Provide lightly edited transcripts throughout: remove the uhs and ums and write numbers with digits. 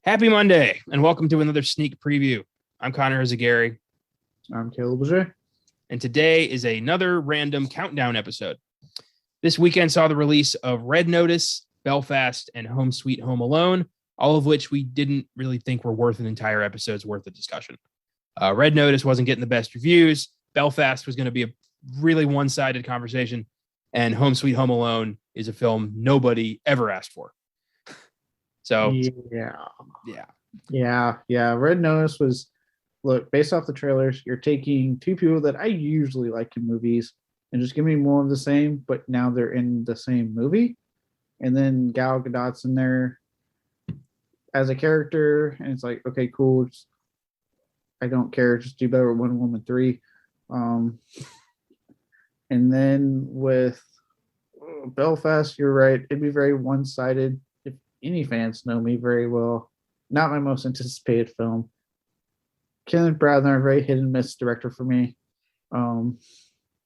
Happy Monday, and welcome to another sneak preview. I'm Connor Eyzaguirre, I'm Caleb Leger. and today is another random countdown episode. This weekend saw the release of Red Notice, Belfast, and Home Sweet Home Alone, all of which we didn't really think were worth an entire episode's worth of discussion. Red Notice wasn't getting the best reviews. Belfast was going to be a really one-sided conversation, and Home Sweet Home Alone is a film nobody ever asked for. So, yeah. Red Notice was, look, based off the trailers, you're taking two people that I usually like in movies and just give me more of the same, but now they're in the same movie. And then Gal Gadot's in there as a character, and it's like, okay, cool. I don't care. Just do better with Wonder Woman 3. And then with Belfast, you're right. It'd be very one-sided. If any fans know me very well, not my most anticipated film. Kenneth Branagh, very hit and miss director for me.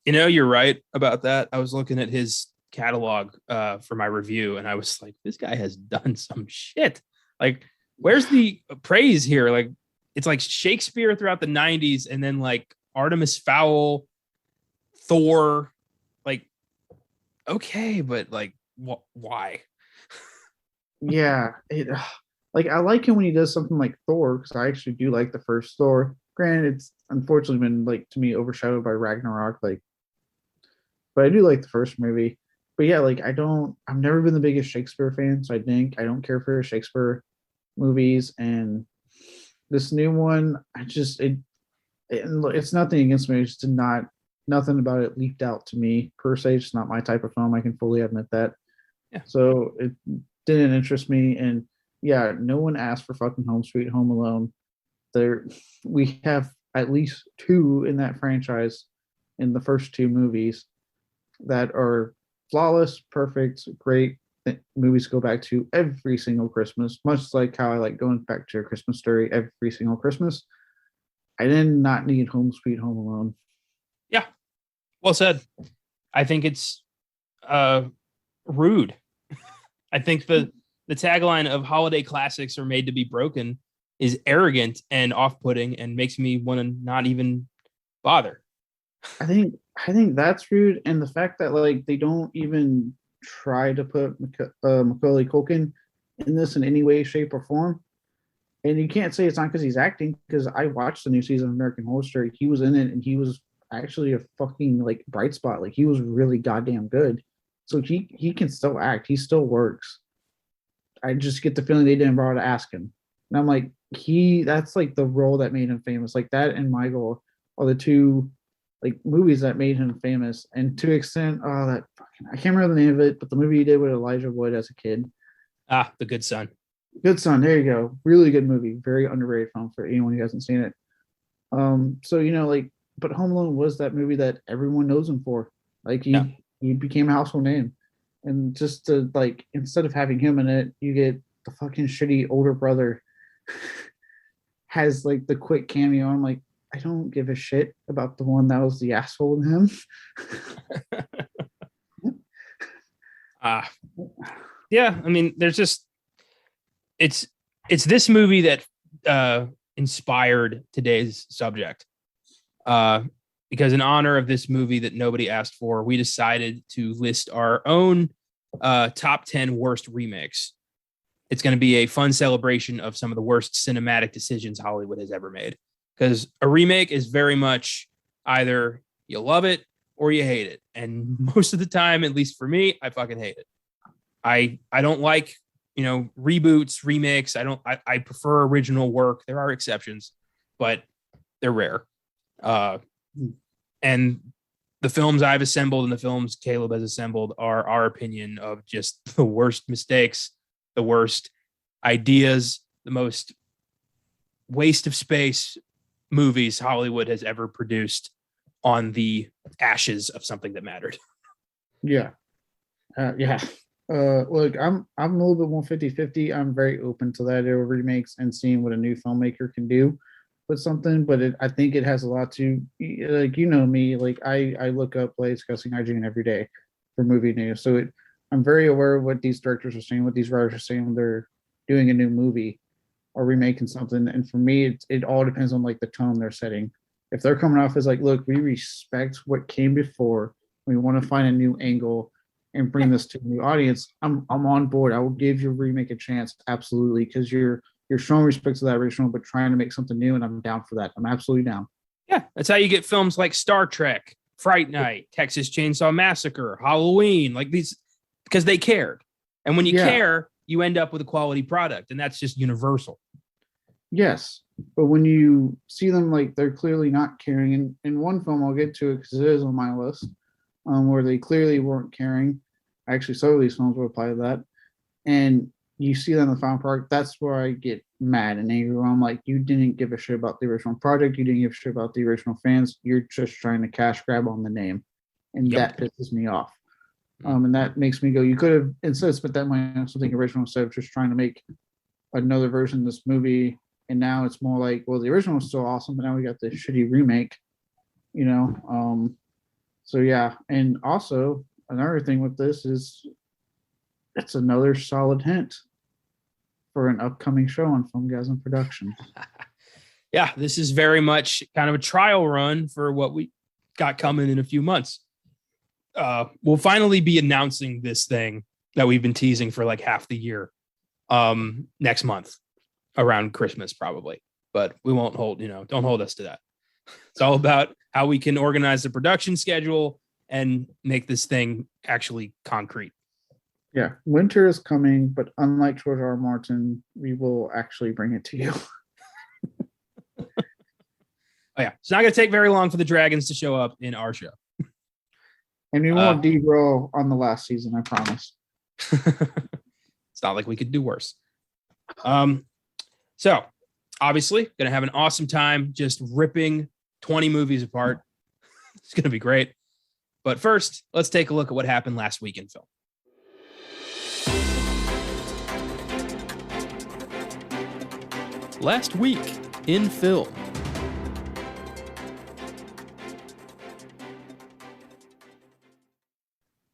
You're right about that. I was looking at his catalog for my review, and I was like, this guy has done some shit. Like, where's the praise here? Like, it's like Shakespeare throughout the 90s, and then like Artemis Fowl, Thor. Like, okay, but like, why? Yeah, I like him when he does something like Thor, because I actually do like the first Thor. Granted, it's unfortunately been, like, to me, overshadowed by Ragnarok. Like, but I do like the first movie. But yeah, like, I've never been the biggest Shakespeare fan, so I don't care for Shakespeare movies. And this new one, it's nothing against me. It's just nothing about it leaped out to me per se. It's not my type of film. I can fully admit that. Yeah. So it didn't interest me. And yeah, no one asked for fucking Home Sweet Home Alone. We have at least two in that franchise in the first two movies that are flawless, perfect, great movies to go back to every single Christmas, much like how I like going back to A Christmas Story every single Christmas. I did not need Home Sweet Home Alone. Yeah, well said. I think it's rude. I think the tagline of holiday classics are made to be broken is arrogant and off-putting and makes me want to not even bother. I think that's rude, and the fact that like they don't even try to put Macaulay Culkin in this in any way, shape, or form. And you can't say it's not because he's acting, because I watched the new season of American Horror Story. He was in it, and he was actually a fucking like bright spot. Like, he was really goddamn good. So he can still act. He still works. I just get the feeling they didn't bother to ask him. And I'm like, that's like the role that made him famous. Like, that and My Girl are the two like movies that made him famous. And to an extent, I can't remember the name of it, but the movie he did with Elijah Wood as a kid. The Good Son. Good Son, there you go. Really good movie. Very underrated film for anyone who hasn't seen it. So but Home Alone was that movie that everyone knows him for. Like, he became a household name. And just to, like, instead of having him in it, you get the fucking shitty older brother has like the quick cameo. I'm like, I don't give a shit about the one that was the asshole in him. Yeah, I mean, there's just it's this movie that inspired today's subject. Because in honor of this movie that nobody asked for, we decided to list our own top 10 worst remakes. It's going to be a fun celebration of some of the worst cinematic decisions Hollywood has ever made. Because a remake is very much either you love it or you hate it. And most of the time, at least for me, I fucking hate it. I don't like, reboots, remakes. I prefer original work. There are exceptions, but they're rare. And the films I've assembled and the films Caleb has assembled are our opinion of just the worst mistakes, the worst ideas, the most waste of space movies Hollywood has ever produced on the ashes of something that mattered. Yeah. Look, I'm a little bit more 50-50. I'm very open to that era remakes and seeing what a new filmmaker can do with something, but I think it has a lot to, like, me, like I look up Play Discussing IGN every day for movie news. So I'm very aware of what these directors are saying, what these writers are saying when they're doing a new movie. or remaking something. And for me, it all depends on like the tone they're setting. If they're coming off as like, look, we respect what came before, we want to find a new angle and bring this to a new audience, I'm on board. I will give your remake a chance, absolutely, because you're showing respect to that original, but trying to make something new, and I'm down for that. I'm absolutely down. Yeah, that's how you get films like Star Trek, Fright Night, Texas Chainsaw Massacre, Halloween, like these, because they cared. And when you care, you end up with a quality product, and that's just universal. Yes, but when you see them like they're clearly not caring, and in one film I'll get to it because it is on my list, where they clearly weren't caring. Actually, some of these films will apply to that, and you see that in the final product. That's where I get mad and angry. I'm like, you didn't give a shit about the original project. You didn't give a shit about the original fans. You're just trying to cash grab on the name, and that pisses me off. And that makes me go, you could have instead spent that money on something original instead of just trying to make another version of this movie. And now it's more like, well, the original was still awesome, but now we got this shitty remake, you know? So yeah. And also another thing with this is it's another solid hint for an upcoming show on Filmgazm Productions. Yeah, this is very much kind of a trial run for what we got coming in a few months. We'll finally be announcing this thing that we've been teasing for like half the year next month around Christmas, probably, but we won't hold, don't hold us to that. It's all about how we can organize the production schedule and make this thing actually concrete. Yeah, winter is coming, but unlike George R. R. Martin, we will actually bring it to you. Oh yeah, it's not going to take very long for the dragons to show up in our show. And we won't derail on the last season, I promise. It's not like we could do worse. So obviously going to have an awesome time just ripping 20 movies apart. It's going to be great. But first, let's take a look at what happened last week in film. Last week in film.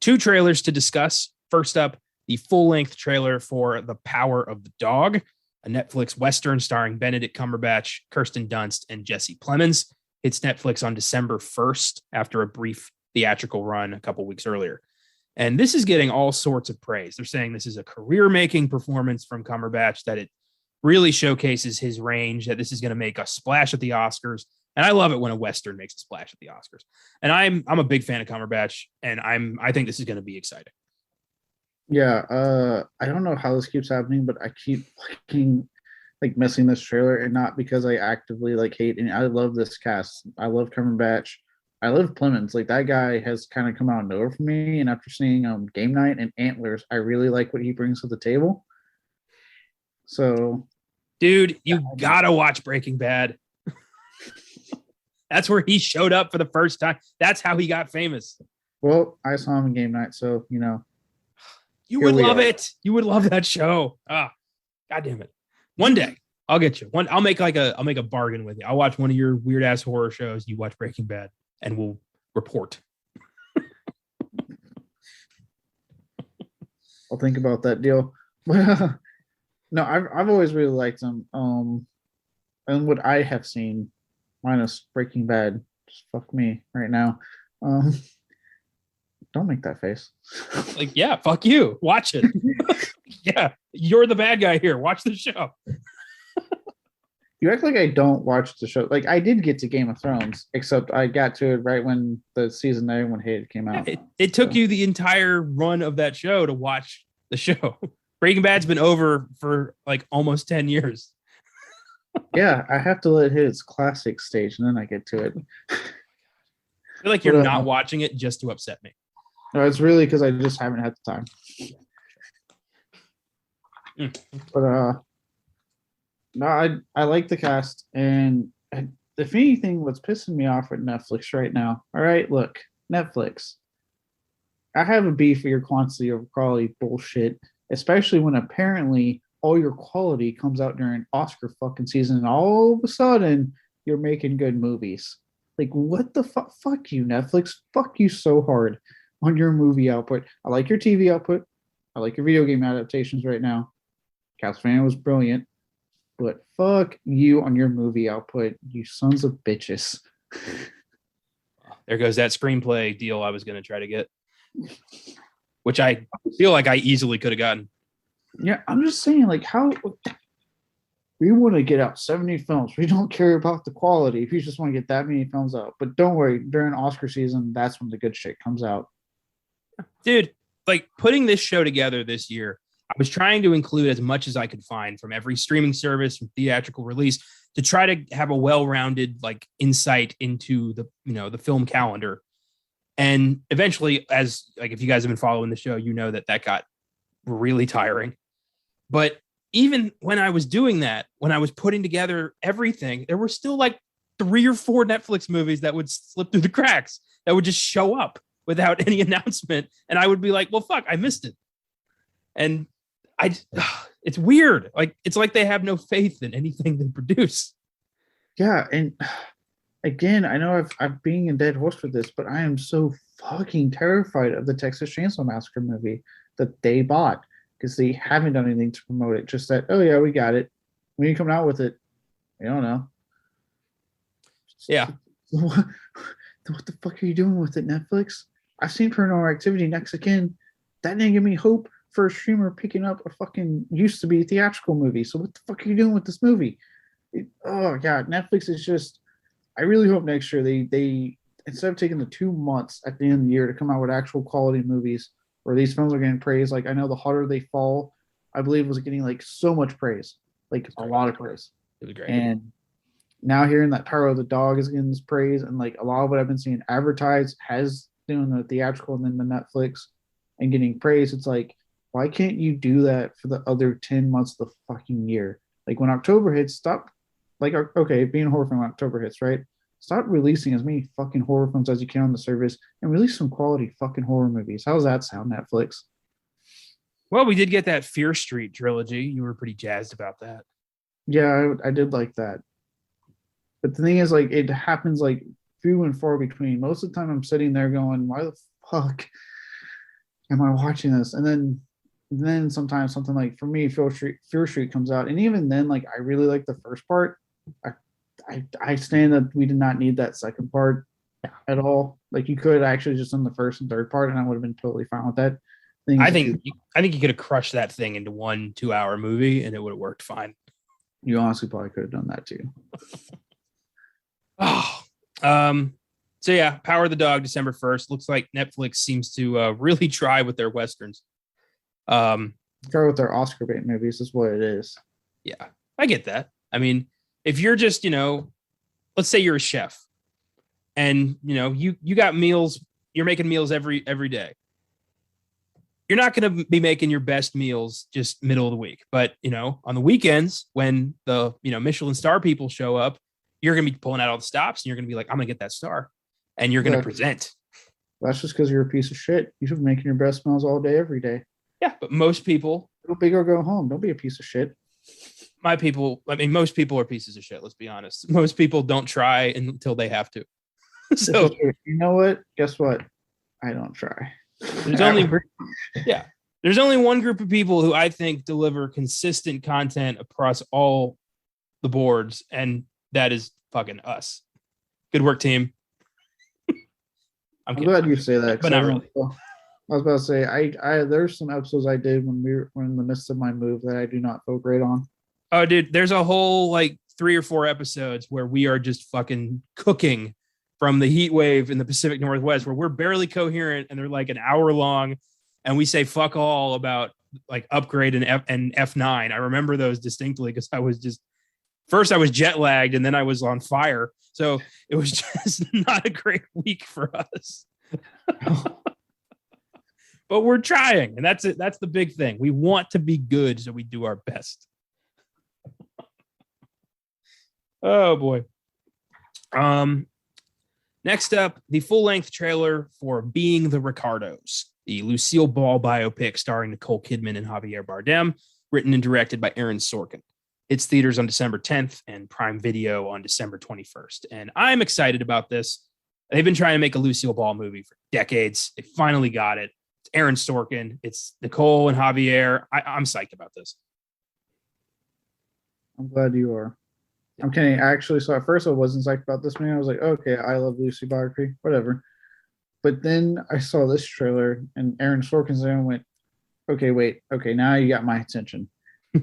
Two trailers to discuss. First up, the full-length trailer for The Power of the Dog, a Netflix Western starring Benedict Cumberbatch, Kirsten Dunst, and Jesse Plemons. Hits Netflix on December 1st after a brief theatrical run a couple weeks earlier. And this is getting all sorts of praise. They're saying this is a career-making performance from Cumberbatch, that it really showcases his range, that this is going to make a splash at the Oscars. And I love it when a Western makes a splash at the Oscars. And I'm a big fan of Cumberbatch, and I think this is going to be exciting. Yeah, I don't know how this keeps happening, but I keep missing this trailer, and not because I actively hate. And I love this cast. I love Cumberbatch. I love Plemons. Like, that guy has kind of come out of nowhere for me. And after seeing Game Night and Antlers, I really like what he brings to the table. So, dude, you gotta watch Breaking Bad. That's where he showed up for the first time. That's how he got famous. Well, I saw him in Game Night, so you would love it. You would love that show. God damn it! One day I'll get you. I'll make a bargain with you. I'll watch one of your weird ass horror shows. You watch Breaking Bad, and we'll report. I'll think about that deal. No, I've always really liked him. And what I have seen, minus Breaking Bad, just fuck me right now. Don't make that face. Yeah, fuck you. Watch it. Yeah, you're the bad guy here. Watch the show. You act like I don't watch the show. Like, I did get to Game of Thrones, except I got to it right when the season that everyone hated came out. It took you the entire run of that show to watch the show. Breaking Bad's been over for almost 10 years. Yeah, I have to let it hit its classic stage, and then I get to it. I feel like you're not watching it just to upset me. No, it's really because I just haven't had the time. But no, I like the cast, and if anything, what's pissing me off at Netflix right now. All right, look, Netflix. I have a beef with your quantity over quality bullshit, especially when apparently all your quality comes out during Oscar fucking season, and all of a sudden you're making good movies. Like, what the fuck? Fuck you, Netflix. Fuck you so hard on your movie output. I like your TV output. I like your video game adaptations right now. Castlevania was brilliant. but fuck you on your movie output, you sons of bitches. There goes that screenplay deal I was going to try to get, which I feel like I easily could have gotten. Yeah, I'm just saying, like, how we want to get out 70 films. We don't care about the quality if you just want to get that many films out. But don't worry, during Oscar season, that's when the good shit comes out. Dude, like putting this show together this year, I was trying to include as much as I could find from every streaming service, from theatrical release, to try to have a well-rounded like insight into the the film calendar. And eventually, as like if you guys have been following the show, you know that got really tiring. But even when I was doing that, when I was putting together everything, there were still like 3 or 4 Netflix movies that would slip through the cracks, that would just show up without any announcement. And I would be like, well, fuck, I missed it. And it's weird. Like, it's like they have no faith in anything they produce. Yeah. And again, I know I've being a dead horse for this, but I am so fucking terrified of the Texas Chainsaw Massacre movie that they bought because they haven't done anything to promote it. Just that, oh yeah, we got it. When you come out with it, I don't know. Yeah. What the fuck are you doing with it, Netflix? I've seen Paranormal Activity next again. That didn't give me hope for a streamer picking up a fucking used to be theatrical movie. So what the fuck are you doing with this movie? Oh god, Netflix is just. I really hope next year they instead of taking the 2 months at the end of the year to come out with actual quality movies where these films are getting praise. Like I know The Harder They Fall, I believe was getting like so much praise, like a lot of praise. It was great. And now hearing that Power of the Dog is getting this praise, and like a lot of what I've been seeing advertised has doing the theatrical and then the Netflix and getting praise. It's like, why can't you do that for the other 10 months of the fucking year? Like when October hits, stop. Like, okay, being a horror film, October hits, right? Stop releasing as many fucking horror films as you can on the service and release some quality fucking horror movies. How's that sound, Netflix? Well, we did get that Fear Street trilogy. You were pretty jazzed about that. Yeah, I did like that. But the thing is, like, it happens like few and far between. Most of the time, I'm sitting there going, "Why the fuck am I watching this?" And then sometimes something like for me, Fear Street comes out, and even then, like, I really like the first part. I stand that we did not need that second part at all. Like you could actually just done the first and third part, and I would have been totally fine with that. I think you could have crushed that thing into 1 2-hour movie, and it would have worked fine. You honestly probably could have done that too. So yeah, Power of the Dog, December 1st. Looks like Netflix seems to really try with their westerns. Try with their Oscar bait movies is what it is. Yeah, I get that. I mean, if you're just, let's say you're a chef and, you got meals, you're making meals every day. You're not going to be making your best meals just middle of the week. But, on the weekends when the, Michelin star people show up, you're going to be pulling out all the stops and you're going to be like, I'm going to get that star and you're going to present. That's just because you're a piece of shit. You should be making your best meals all day, every day. Yeah. But most people go big or go home. Don't be a piece of shit. Most people are pieces of shit. Let's be honest. Most people don't try until they have to. So you know what? Guess what? I don't try. There's only one group of people who I think deliver consistent content across all the boards, and that is fucking us. Good work, team. I'm glad you say that, but not really. I was about to say I there's some episodes I did when we were in the midst of my move that I do not feel great on. Oh, dude, there's a whole like 3 or 4 episodes where we are just fucking cooking from the heat wave in the Pacific Northwest, where we're barely coherent and they're like an hour long, and we say fuck all about like Upgrade and F9. I remember those distinctly because I was jet lagged and then I was on fire, so it was just not a great week for us. But we're trying, and that's it. That's the big thing. We want to be good, so we do our best. Oh boy. Next up, the full-length trailer for Being the Ricardos, the Lucille Ball biopic starring Nicole Kidman and Javier Bardem, written and directed by Aaron Sorkin. It's theaters on December 10th and Prime Video on December 21st. And I'm excited about this. They've been trying to make a Lucille Ball movie for decades. They finally got it. It's Aaron Sorkin. It's Nicole and Javier. I'm psyched about this. I'm glad you are. I'm kidding. Actually, so at first I wasn't psyched about this movie. I was like, okay, I Love Lucy biography, whatever. But then I saw this trailer and Aaron Sorkin's there and went, okay, wait, okay, now you got my attention.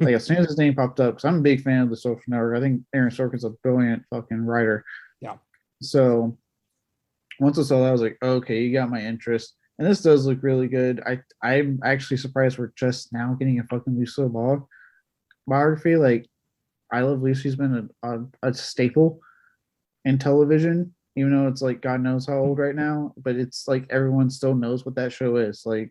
Like as soon as his name popped up, because I'm a big fan of the Social Network. I think Aaron Sorkin's a brilliant fucking writer. Yeah. So once I saw that, I was like, okay, you got my interest. And this does look really good. I'm actually surprised we're just now getting a fucking Lucille Ball biography. Like, I Love Lucy's been a staple in television, even though it's like God knows how old right now. But it's like everyone still knows what that show is. Like,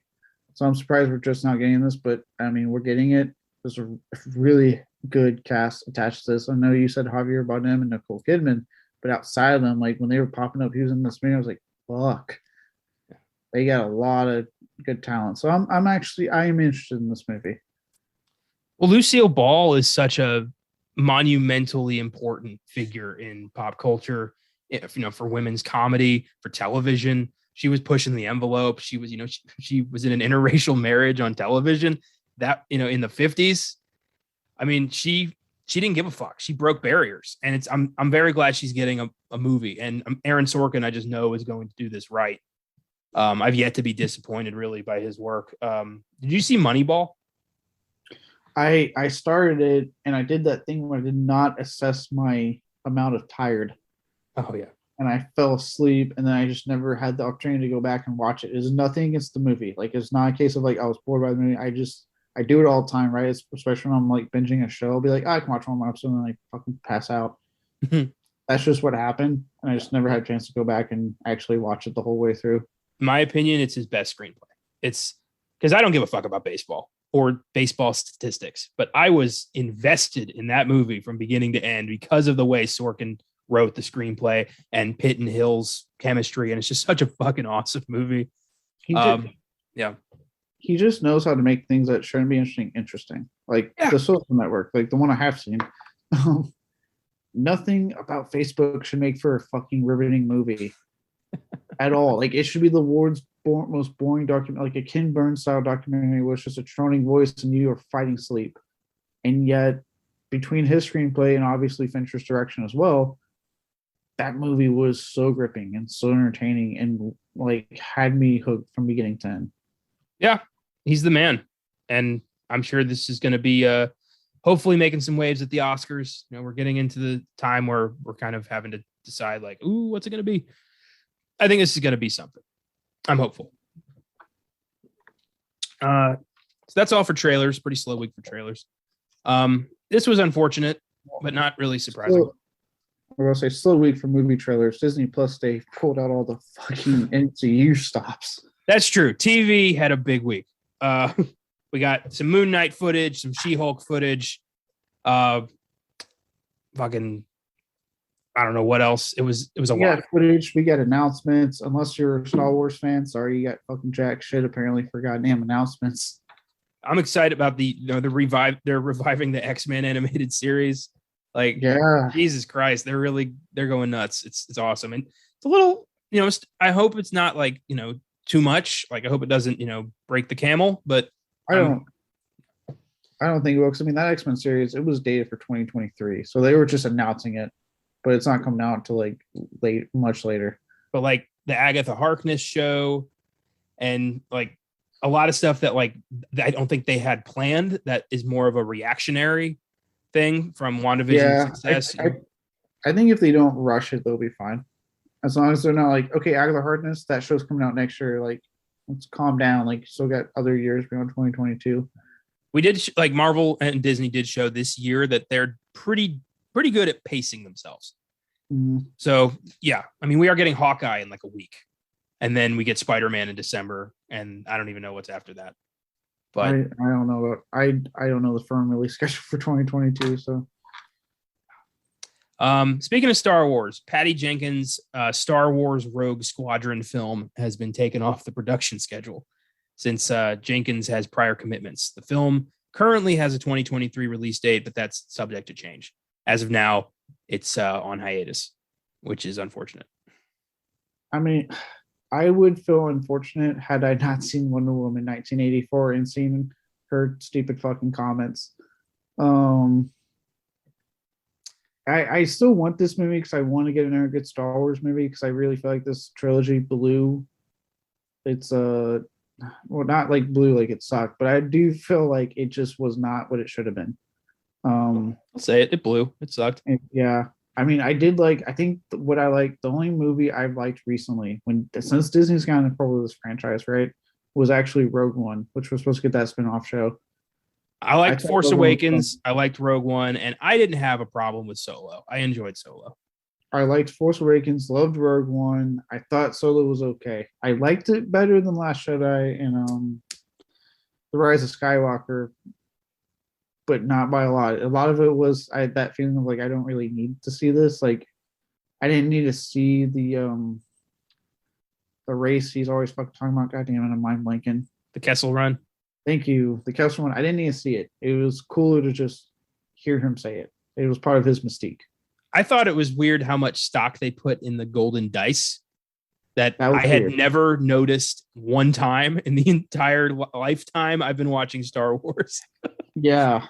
so I'm surprised we're just not getting this. But I mean, we're getting it. There's a really good cast attached to this. I know you said Javier Bardem and Nicole Kidman, but outside of them, like when they were popping up, he was in this movie. I was like, fuck. They got a lot of good talent. So I am interested in this movie. Well, Lucille Ball is such a monumentally important figure in pop culture, for women's comedy, for television. She was pushing the envelope. She was, she was in an interracial marriage on television that, in the 50s. I mean, she didn't give a fuck. She broke barriers, and I'm very glad she's getting a movie. And Aaron Sorkin, I just know, is going to do this right. I've yet to be disappointed really by his work. Did you see Moneyball? I started it and I did that thing where I did not assess my amount of tired. Oh yeah. And I fell asleep and then I just never had the opportunity to go back and watch it. It's nothing against the movie. Like it's not a case of like I was bored by the movie. I do it all the time, right? Especially when I'm like binging a show. I'll be like, I can watch one more episode and then I fucking pass out. That's just what happened. And I just never had a chance to go back and actually watch it the whole way through. My opinion, it's his best screenplay. It's because I don't give a fuck about baseball or baseball statistics, but I was invested in that movie from beginning to end because of the way Sorkin wrote the screenplay and Pitt and Hill's chemistry. And it's just such a fucking awesome movie. Yeah. He just knows how to make things that shouldn't be interesting. Like the Social Network, like the one I have seen. Nothing about Facebook should make for a fucking riveting movie at all. Like it should be the world's most boring document, like a Ken Burns style documentary where it's just a droning voice and you are fighting sleep. And yet, between his screenplay and obviously Fincher's direction as well, that movie was so gripping and so entertaining and like had me hooked from beginning to end. Yeah, he's the man. And I'm sure this is going to be hopefully making some waves at the Oscars. We're getting into the time where we're kind of having to decide like, ooh, what's it going to be? I think this is going to be something. I'm hopeful. So that's all for trailers. Pretty slow week for trailers. This was unfortunate, but not really surprising. We're going to say slow week for movie trailers. Disney Plus, they pulled out all the fucking MCU stops. That's true. TV had a big week. We got some Moon Knight footage, some She-Hulk footage. Fucking I don't know what else. It was a lot. We got footage. We got announcements. Unless you're a Star Wars fan, sorry, you got fucking jack shit apparently for goddamn announcements. I'm excited about they're reviving the X-Men animated series. Like, yeah, Jesus Christ, they're going nuts. It's awesome. And it's a little, I hope it's not like, too much. Like, I hope it doesn't, break the camel, but I don't think it will. Because I mean, that X-Men series, it was dated for 2023. So they were just announcing it. But it's not coming out until like much later. But like the Agatha Harkness show and like a lot of stuff that like I don't think they had planned that is more of a reactionary thing from WandaVision's success. I think if they don't rush it, they'll be fine. As long as they're not like, okay, Agatha Harkness, that show's coming out next year. Like, let's calm down. Like, still got other years beyond 2022. We did like Marvel and Disney did show this year that they're pretty good at pacing themselves. Mm-hmm. So yeah, I mean, we are getting Hawkeye in like a week, and then we get Spider-Man in December, and I don't even know what's after that. But I don't know. I don't know the firm release schedule for 2022. So, speaking of Star Wars, Patty Jenkins' Star Wars Rogue Squadron film has been taken off the production schedule since Jenkins has prior commitments. The film currently has a 2023 release date, but that's subject to change. As of now, it's on hiatus, which is unfortunate. I mean, I would feel unfortunate had I not seen Wonder Woman 1984 and seen her stupid fucking comments. I still want this movie because I want to get another good Star Wars movie because I really feel like this trilogy blew. It's well, not like blue like it sucked, but I do feel like it just was not what it should have been. I'll say it. It blew. It sucked. Yeah, I mean, I did like. I think what I liked, the only movie I've liked recently, when since Disney's gotten control of this franchise, right, was actually Rogue One, which was supposed to get that spin-off show. I liked thought Force Rogue One was fun. Awakens. I liked Rogue One, and I didn't have a problem with Solo. I enjoyed Solo. I liked Force Awakens, loved Rogue One. I thought Solo was okay. I liked it better than Last Jedi and The Rise of Skywalker, but not by a lot. A lot of it was I had that feeling of like I don't really need to see this. Like I didn't need to see the race he's always fucking talking about. God damn it, I'm mind blanking. The Kessel Run. Thank you. The Kessel one. I didn't need to see it. It was cooler to just hear him say it. It was part of his mystique. I thought it was weird how much stock they put in the golden dice that That was I had weird. never noticed one time in the entire lifetime I've been watching Star Wars. Yeah,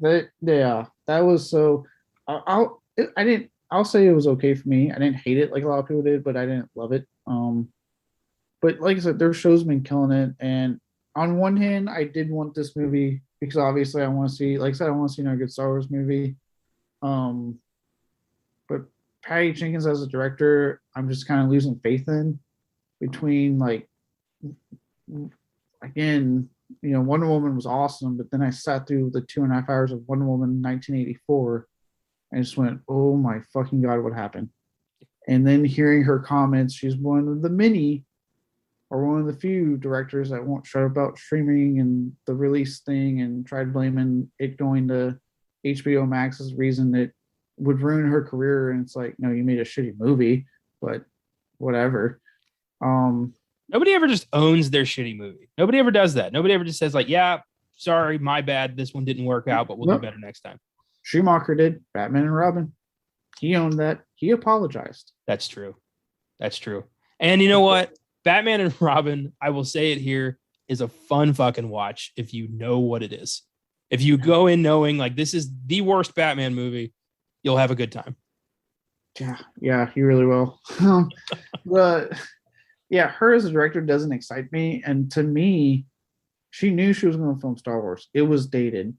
that was so. I didn't. I'll say it was okay for me. I didn't hate it like a lot of people did, but I didn't love it. But like I said, their show's been killing it. And on one hand, I did want this movie because obviously I want to see, like I said, I want to see another good Star Wars movie. But Patty Jenkins as a director, I'm just kind of losing faith in between like again, Wonder Woman was awesome, but then I sat through the 2.5 hours of Wonder Woman 1984 and just went, oh my fucking God, what happened? And then hearing her comments, she's one of the many or one of the few directors that won't shut up about streaming and the release thing and tried blaming it going to HBO Max as the reason that would ruin her career. And it's like, no, you made a shitty movie, but whatever. Nobody ever just owns their shitty movie. Nobody ever does that. Nobody ever just says like, yeah, sorry, my bad. This one didn't work out, but we'll do better next time. Schumacher did Batman and Robin. He owned that. He apologized. That's true. That's true. And you know what? Batman and Robin, I will say it here, is a fun fucking watch if you know what it is. If you go in knowing like this is the worst Batman movie, you'll have a good time. Yeah, you really will. But yeah, her as a director doesn't excite me. And to me, she knew she was going to film Star Wars. It was dated.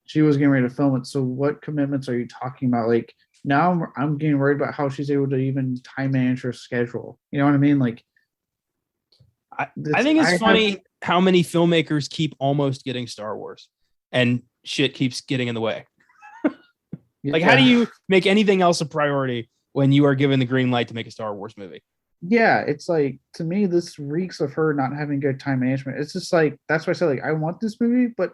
She was getting ready to film it. So what commitments are you talking about? Like now I'm getting worried about how she's able to even time manage her schedule. You know what I mean? Like I think it's funny how many filmmakers keep almost getting Star Wars and shit keeps getting in the way. Like, how do you make anything else a priority when you are given the green light to make a Star Wars movie? Yeah, it's like, to me, this reeks of her not having good time management. It's just like, that's why I said, like, I want this movie, but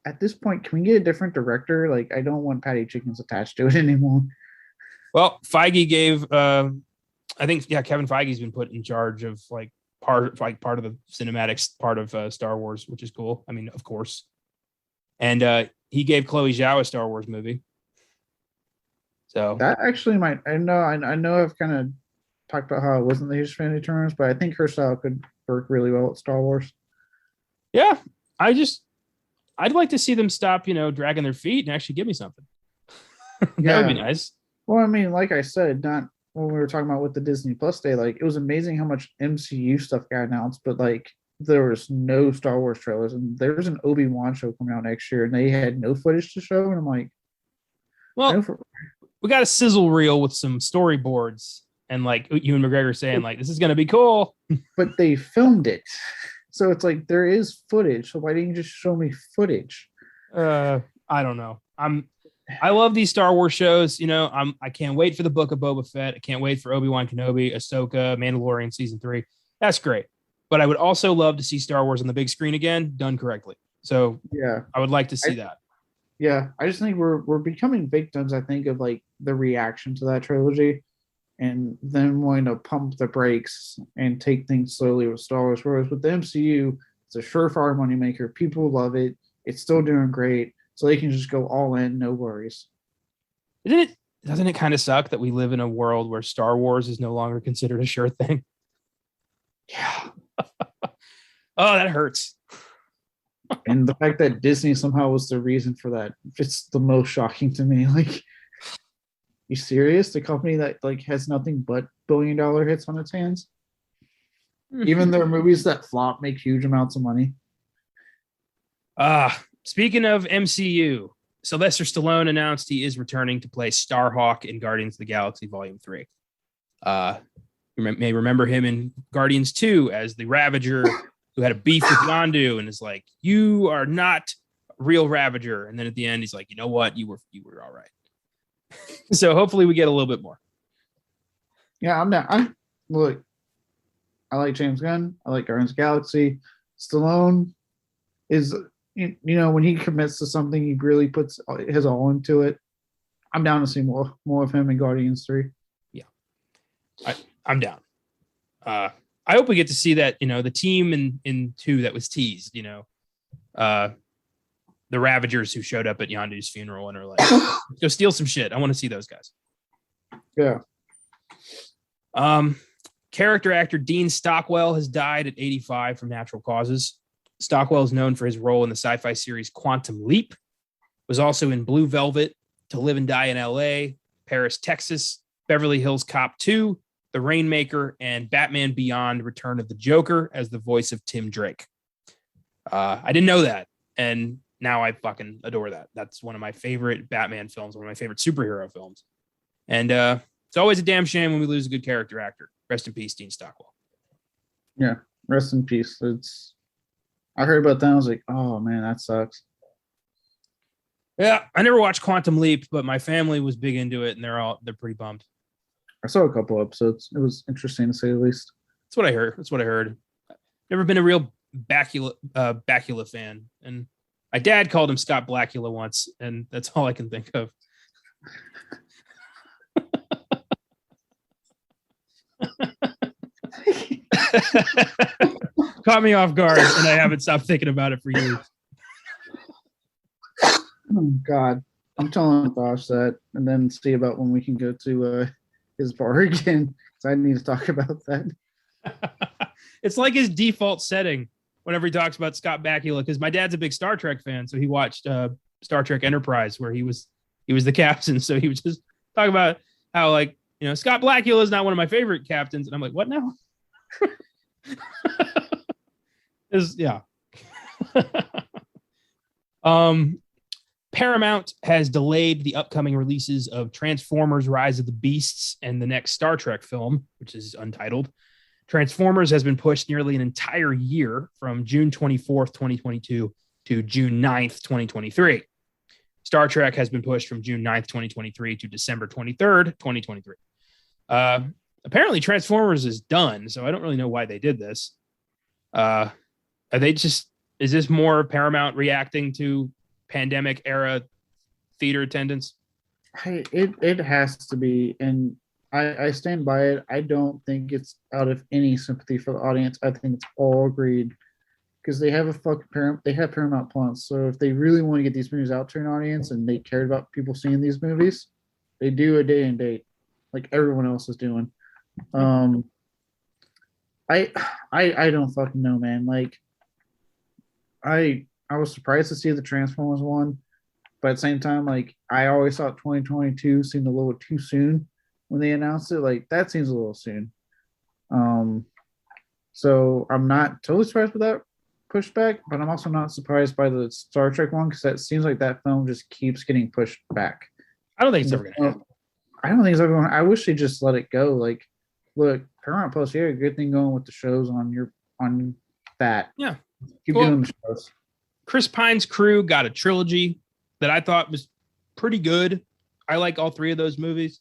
at this point, can we get a different director? Like, I don't want Patty Jenkins attached to it anymore. Well, Feige gave, I think, Kevin Feige's been put in charge of part of the cinematics part of Star Wars, which is cool. I mean, of course. And he gave Chloe Zhao a Star Wars movie. So that actually might, I know I've kind of talked about how I wasn't the huge fan of Eternals, but I think her style could work really well at Star Wars. Yeah, I'd like to see them stop, dragging their feet and actually give me something. That would be nice. Well, I mean, like I said, not when we were talking about with the Disney Plus Day, like it was amazing how much MCU stuff got announced, but like there was no Star Wars trailers, and there's an Obi-Wan show coming out next year, and they had no footage to show, and I'm like, well, we got a sizzle reel with some storyboards, and like Ewan McGregor saying like, this is gonna be cool, but they filmed it, so it's like there is footage. So why didn't you just show me footage? I don't know. I love these Star Wars shows. I can't wait for the Book of Boba Fett. I can't wait for Obi-Wan Kenobi, Ahsoka, Mandalorian season 3. That's great. But I would also love to see Star Wars on the big screen again, done correctly. So yeah, I would like to see that. Yeah, I just think we're becoming victims, I think, of like the reaction to that trilogy and then wanting to pump the brakes and take things slowly with Star Wars. Whereas with the MCU, it's a surefire moneymaker. People love it. It's still doing great. So they can just go all in, no worries. Doesn't it kind of suck that we live in a world where Star Wars is no longer considered a sure thing? Yeah. Oh, that hurts. And the fact that Disney somehow was the reason for that, it's the most shocking to me. Like, You serious? The company that like has nothing but billion-dollar hits on its hands? Even their movies that flop make huge amounts of money. Speaking of MCU, Sylvester Stallone announced he is returning to play Starhawk in Guardians of the Galaxy Volume 3. You may remember him in Guardians 2 as the Ravager who had a beef with Yondu and is like, "You are not a real Ravager." And then at the end, he's like, "You know what? You were all right." So hopefully we get a little bit more. Yeah, I'm not. Look, I like James Gunn. I like Guardians of the Galaxy. Stallone is, you know, when he commits to something, he really puts his all into it. I'm down to see more of him in Guardians 3. Yeah, I'm down. I hope we get to see that, you know, the team in 2 that was teased, you know, the Ravagers who showed up at Yondu's funeral and are like, go steal some shit. I want to see those guys. Yeah. Character actor Dean Stockwell has died at 85 from natural causes. Stockwell is known for his role in the sci-fi series Quantum Leap, was also in Blue Velvet, To Live and Die in LA, Paris, Texas, Beverly Hills Cop 2, The Rainmaker, and Batman Beyond: Return of the Joker as the voice of Tim Drake. I didn't know that, and now I fucking adore that. That's one of my favorite Batman films, one of my favorite superhero films. And it's always a damn shame when we lose a good character actor. Rest in peace, Dean Stockwell. Yeah, rest in peace. I heard about that. I was like, oh man, that sucks. Yeah, I never watched Quantum Leap, but my family was big into it, and they're pretty bummed. I saw a couple episodes. It was interesting to say the least. That's what I heard. Never been a real Bakula fan, and my dad called him Scott Blackula once, and that's all I can think of. Caught me off guard, and I haven't stopped thinking about it for years. Oh God, I'm telling Josh that, and then see about when we can go to his bar again, because I need to talk about that. It's like his default setting whenever he talks about Scott Bakula, because my dad's a big Star Trek fan, so he watched Star Trek Enterprise, where he was the captain. So he was just talking about how, like, you know, Scott Bakula is not one of my favorite captains, and I'm like, what now? Yeah. Paramount has delayed the upcoming releases of Transformers: Rise of the Beasts and the next Star Trek film, which is Untitled. Transformers has been pushed nearly an entire year, from June 24th, 2022 to June 9th, 2023. Star Trek has been pushed from June 9th, 2023 to December 23rd, 2023. Apparently Transformers is done, so I don't really know why they did this. Is this more Paramount reacting to pandemic era theater attendance? It has to be, and I stand by it. I don't think it's out of any sympathy for the audience. I think it's all agreed, because they have Paramount Plus. So if they really want to get these movies out to an audience and they cared about people seeing these movies, they do a day and date like everyone else is doing. I don't fucking know, man. Like, I was surprised to see the Transformers one, but at the same time, like, I always thought 2022 seemed a little too soon when they announced it. Like, that seems a little soon. So I'm not totally surprised with that pushback, but I'm also not surprised by the Star Trek one, because that seems like that film just keeps getting pushed back. I don't think it's ever going to happen. I don't think it's ever going. I wish they just let it go. Like, look, Paramount Plus, you had a good thing going with the shows on that. Yeah, keep doing the shows. Chris Pine's crew got a trilogy that I thought was pretty good. I like all 3 of those movies,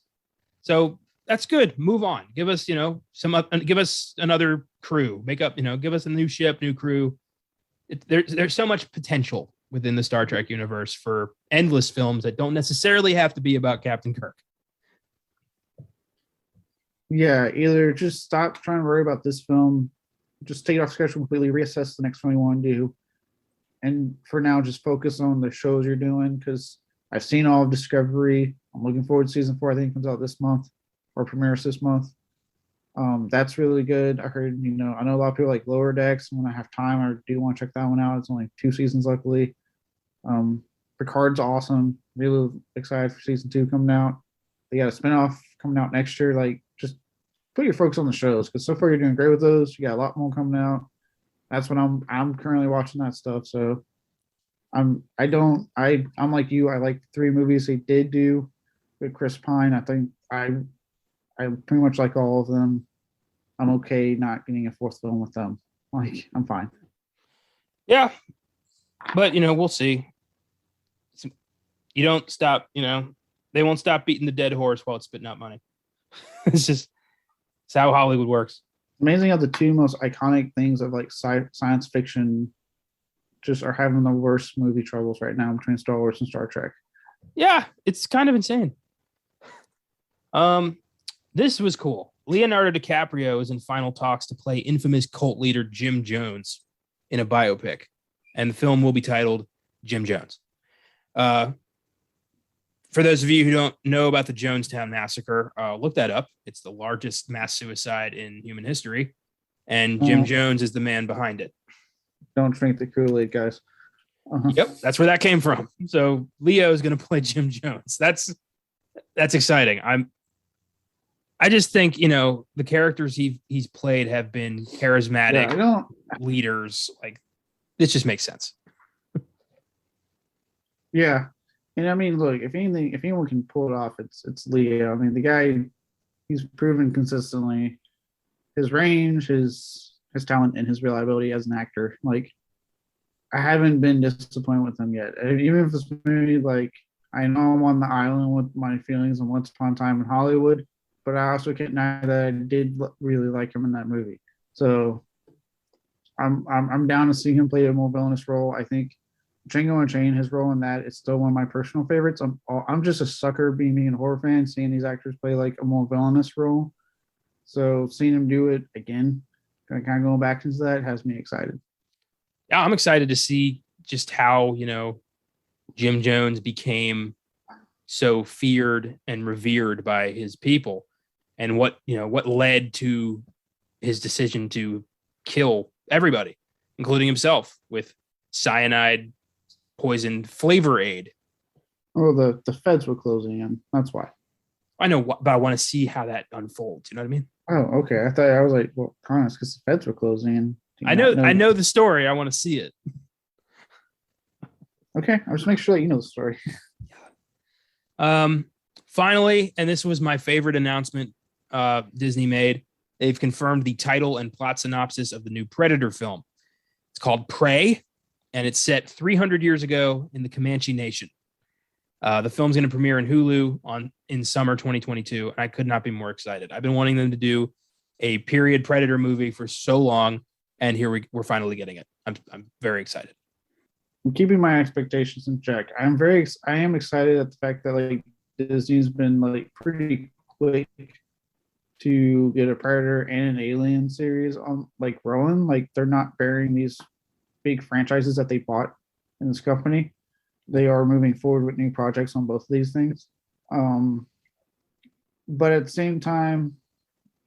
so that's good. Move on. Give us, give us another crew. Give us a new ship, new crew. There's so much potential within the Star Trek universe for endless films that don't necessarily have to be about Captain Kirk. Yeah, either just stop trying to worry about this film, just take it off schedule completely, reassess the next one you want to do, and for now, just focus on the shows you're doing, because I've seen all of Discovery. I'm looking forward to season 4. I think it comes out this month, or premieres this month. That's really good. I heard, I know a lot of people like Lower Decks. When I have time, I do want to check that one out. It's only 2 seasons, luckily. Picard's awesome. Really excited for season 2 coming out. They got a spinoff coming out next year. Like, just put your focus on the shows because so far you're doing great with those. You got a lot more coming out. That's what I'm currently watching that stuff. So I'm like you. I like the three movies they did do with Chris Pine. I think I pretty much like all of them. I'm okay not getting a fourth film with them. Like, I'm fine. Yeah, but we'll see. You don't stop. They won't stop beating the dead horse while it's spitting out money. It's how Hollywood works. Amazing how the two most iconic things of like science fiction just are having the worst movie troubles right now between Star Wars and Star Trek. Yeah, it's kind of insane. This was cool. Leonardo DiCaprio is in final talks to play infamous cult leader Jim Jones in a biopic, and the film will be titled Jim Jones. For those of you who don't know about the Jonestown massacre, look that up. It's the largest mass suicide in human history, and Jim Jones is the man behind it. Don't drink the Kool-Aid, guys. Yep, that's where that came from. So Leo is going to play Jim Jones. That's exciting. I just think the characters he's played have been charismatic leaders. Like, this just makes sense. Yeah. And I mean, look, if anyone can pull it off, it's Leo. I mean, the guy, he's proven consistently his range, his talent, and his reliability as an actor. Like, I haven't been disappointed with him yet. Even if this movie, like, I know I'm on the island with my feelings on Once Upon a Time in Hollywood, but I also can't deny that I did really like him in that movie. So I'm down to see him play a more villainous role. I think Django Unchained, his role in that is still one of my personal favorites. I'm just a sucker being a horror fan, seeing these actors play like a more villainous role. So seeing him do it again, kind of going back into that, has me excited. Yeah, I'm excited to see just how Jim Jones became so feared and revered by his people, and what led to his decision to kill everybody, including himself, with cyanide poison flavor aid. Oh, the feds were closing in. That's why. I know, but I want to see how that unfolds. You know what I mean? Oh, okay. I was like, well, honest, because the feds were closing in. I know the story. I want to see it. Okay, I'll just make sure that you know the story. Finally, and this was my favorite announcement Disney made. They've confirmed the title and plot synopsis of the new Predator film. It's called Prey, and it's set 300 years ago in the Comanche Nation. The film's going to premiere in Hulu in summer 2022, and I could not be more excited. I've been wanting them to do a period Predator movie for so long, and here we're finally getting it. I'm very excited. I'm keeping my expectations in check. I am excited at the fact that like Disney's been like pretty quick to get a Predator and an Alien series on like rolling. Like, they're not burying these big franchises that they bought in this company. They are moving forward with new projects on both of these things. But at the same time,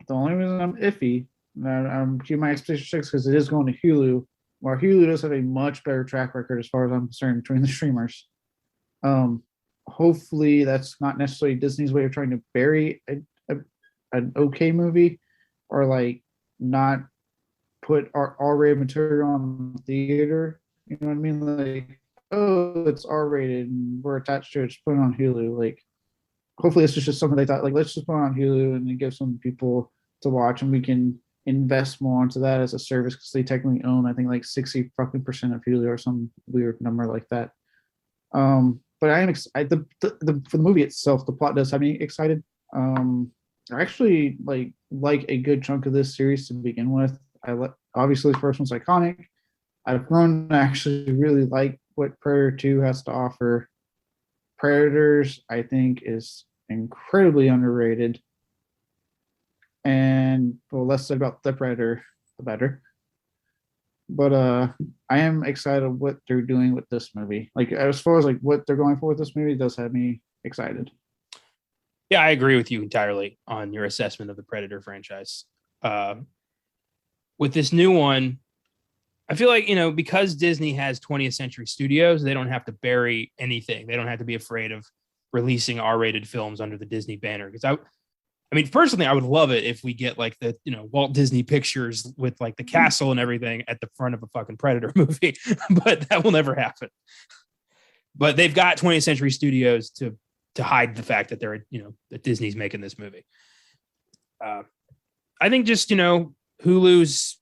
the only reason I'm iffy, I'm keeping my expectations because it is going to Hulu, while Hulu does have a much better track record as far as I'm concerned between the streamers. Hopefully that's not necessarily Disney's way of trying to bury an okay movie, or like not put R-rated material on theater. You know what I mean? Like, oh, it's R-rated and we're attached to it, just put it on Hulu. Like, hopefully this is just something they thought, like, let's just put it on Hulu and then give some people to watch, and we can invest more into that as a service, because they technically own, I think, like 60% of Hulu or some weird number like that. But I am excited. For the movie itself, the plot does have me excited. I actually like a good chunk of this series to begin with. Obviously the first one's iconic. I've grown to actually really like what Predator 2 has to offer. Predators, I think, is incredibly underrated. And well, less said about the Predator, the better. But I am excited what they're doing with this movie. Like, as far as like what they're going for with this movie, it does have me excited. Yeah, I agree with you entirely on your assessment of the Predator franchise. With this new one, I feel like, because Disney has 20th Century Studios, they don't have to bury anything. They don't have to be afraid of releasing R-rated films under the Disney banner. Because I mean, personally, I would love it if we get like the, Walt Disney Pictures with like the castle and everything at the front of a fucking Predator movie, but that will never happen. But they've got 20th Century Studios to hide the fact that they're, that Disney's making this movie. I think just, Hulu's,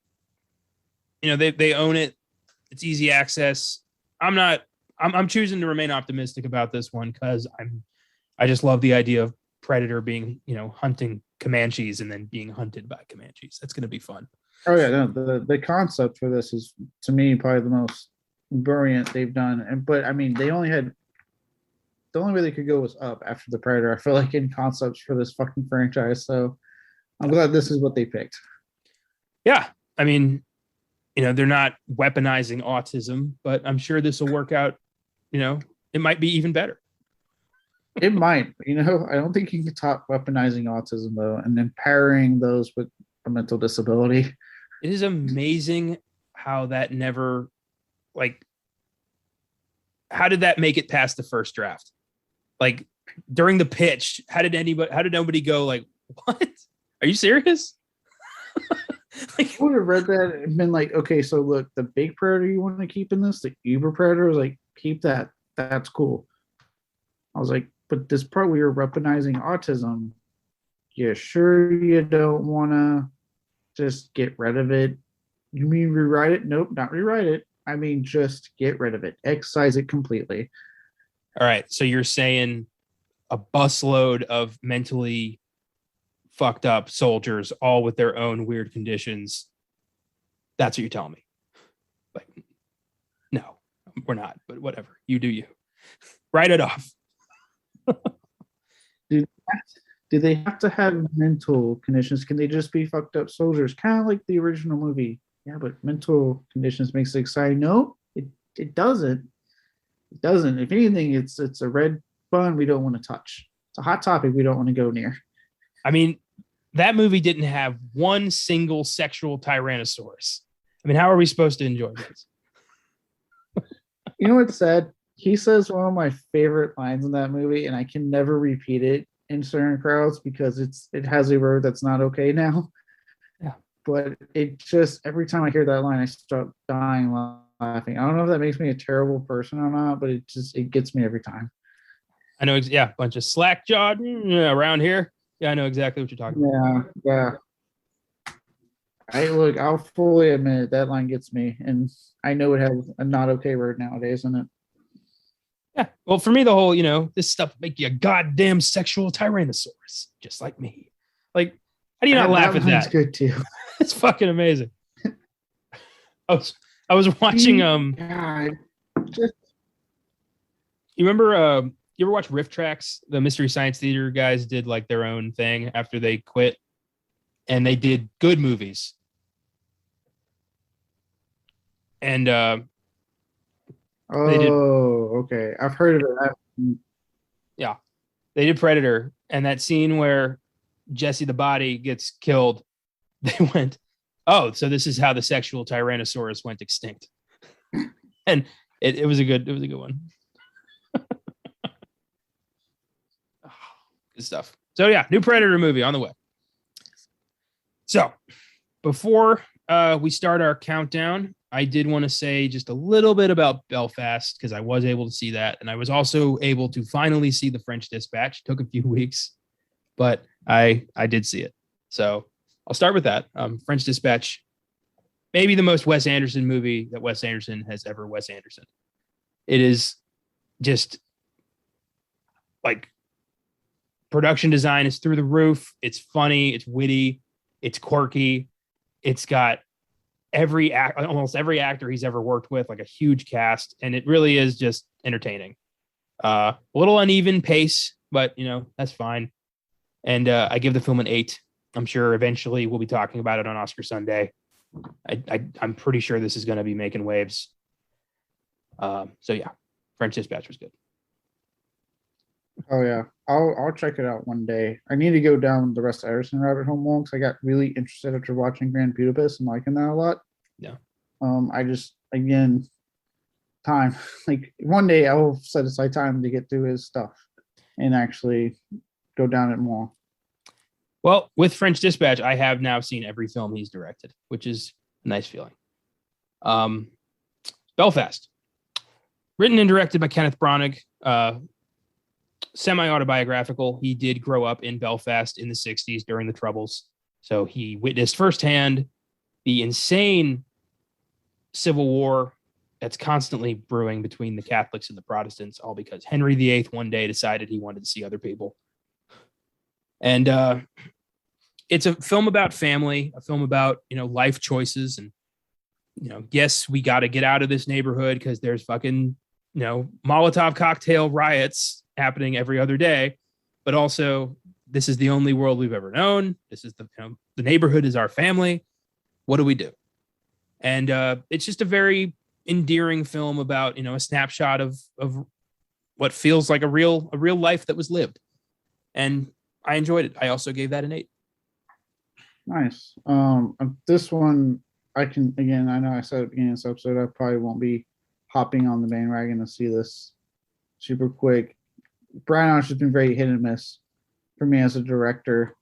they own it. It's easy access. I'm choosing to remain optimistic about this one because I just love the idea of Predator being, hunting Comanches and then being hunted by Comanches. That's going to be fun. Oh yeah, no, the concept for this is, to me, probably the most brilliant they've done. But I mean, the only way they could go was up after the Predator. I feel like in concepts for this fucking franchise. So I'm glad this is what they picked. Yeah, I mean, they're not weaponizing autism, but I'm sure this will work out. It might be even better. It might, I don't think you can top weaponizing autism though, and empowering those with a mental disability. It is amazing how that never, how did that make it past the first draft? Like during the pitch, how did nobody go like, what? Are you serious? I would have read that and been like, okay, so look, the big Predator you want to keep in this, the Uber Predator, was like, keep that. That's cool. I was like, but this part we were weaponizing autism. You sure you don't want to just get rid of it? You mean rewrite it? Nope, not rewrite it. I mean, just get rid of it. Excise it completely. All right. So you're saying a busload of mentally fucked up soldiers, all with their own weird conditions. That's what you're telling me. Like, no, we're not, but whatever. You do you. Write it off. Do they have to have mental conditions? Can they just be fucked up soldiers? Kind of like the original movie. Yeah, but mental conditions makes it exciting. No, it doesn't. It doesn't. If anything, it's a red bun we don't want to touch. It's a hot topic we don't want to go near. I mean, that movie didn't have one single sexual Tyrannosaurus. I mean, how are we supposed to enjoy this? You know what's sad? He says one of my favorite lines in that movie, and I can never repeat it in certain crowds because it has a word that's not okay now. Yeah. But it just, every time I hear that line, I start dying laughing. I don't know if that makes me a terrible person or not, but it gets me every time. I know. Yeah. Bunch of slack jawed around here. Yeah. I know exactly what you're talking about. Yeah. I'll fully admit that line gets me, and I know it has a not okay word nowadays in it. Yeah. Well, for me, the whole, this stuff make you a goddamn sexual Tyrannosaurus, just like me. Like, how do you not laugh at that? That's good too. It's fucking amazing. I was watching God, just, you remember you ever watch Riff Tracks? The Mystery Science Theater guys did like their own thing after they quit, and they did good movies. And okay. I've heard of it. Yeah. They did Predator, and that scene where Jesse the Body gets killed, they went, oh, so this is how the sexual Tyrannosaurus went extinct. And it was a good one. Good stuff. So yeah, new Predator movie on the way. So before we start our countdown, I did want to say just a little bit about Belfast because I was able to see that. And I was also able to finally see The French Dispatch. It took a few weeks, but I did see it. So I'll start with that. French Dispatch, maybe the most Wes Anderson movie that Wes Anderson has ever Wes Anderson. It is just like production design is through the roof. It's funny. It's witty. It's quirky. It's got almost every actor he's ever worked with, like a huge cast, and it really is just entertaining. A little uneven pace, but that's fine. And I give the film an 8. I'm sure eventually we'll be talking about it on Oscar Sunday. I'm pretty sure this is going to be making waves. So yeah, French Dispatch was good. Oh yeah, I'll check it out one day. I need to go down the rest of Ederson rabbit hole more because I got really interested after watching Grand Budapest and liking that a lot. Yeah. I just, again, time. Like one day I will set aside time to get through his stuff and actually go down it more. Well, with French Dispatch, I have now seen every film he's directed, which is a nice feeling. Belfast, written and directed by Kenneth Branagh, semi-autobiographical. He did grow up in Belfast in the 60s during the Troubles. So he witnessed firsthand the insane civil war that's constantly brewing between the Catholics and the Protestants, all because Henry VIII one day decided he wanted to see other people. And it's a film about family, a film about, life choices. And, yes, we got to get out of this neighborhood because there's fucking, Molotov cocktail riots happening every other day. But also, this is the only world we've ever known. This is the neighborhood is our family. What do we do? And it's just a very endearing film about, a snapshot of what feels like a real life that was lived. And I enjoyed it. I also gave that an 8. Nice. This one, I know I said at the beginning of this episode, I probably won't be hopping on the bandwagon to see this super quick. Brian Osh has been very hit and miss for me as a director.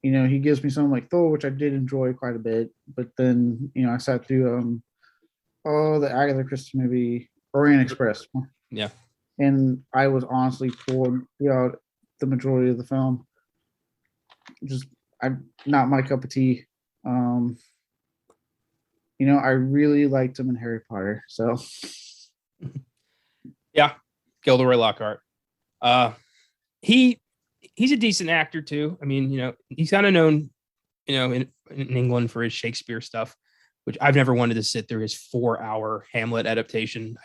He gives me something like Thor, which I did enjoy quite a bit, but then, I sat through the Agatha Christie movie, Orient Express. Yeah. And I was honestly bored throughout the majority of the film. I'm not my cup of tea. I really liked him in Harry Potter. So yeah, Gilderoy Lockhart. He's a decent actor too. I mean, he's kind of known, in England for his Shakespeare stuff, which I've never wanted to sit through his 4-hour Hamlet adaptation.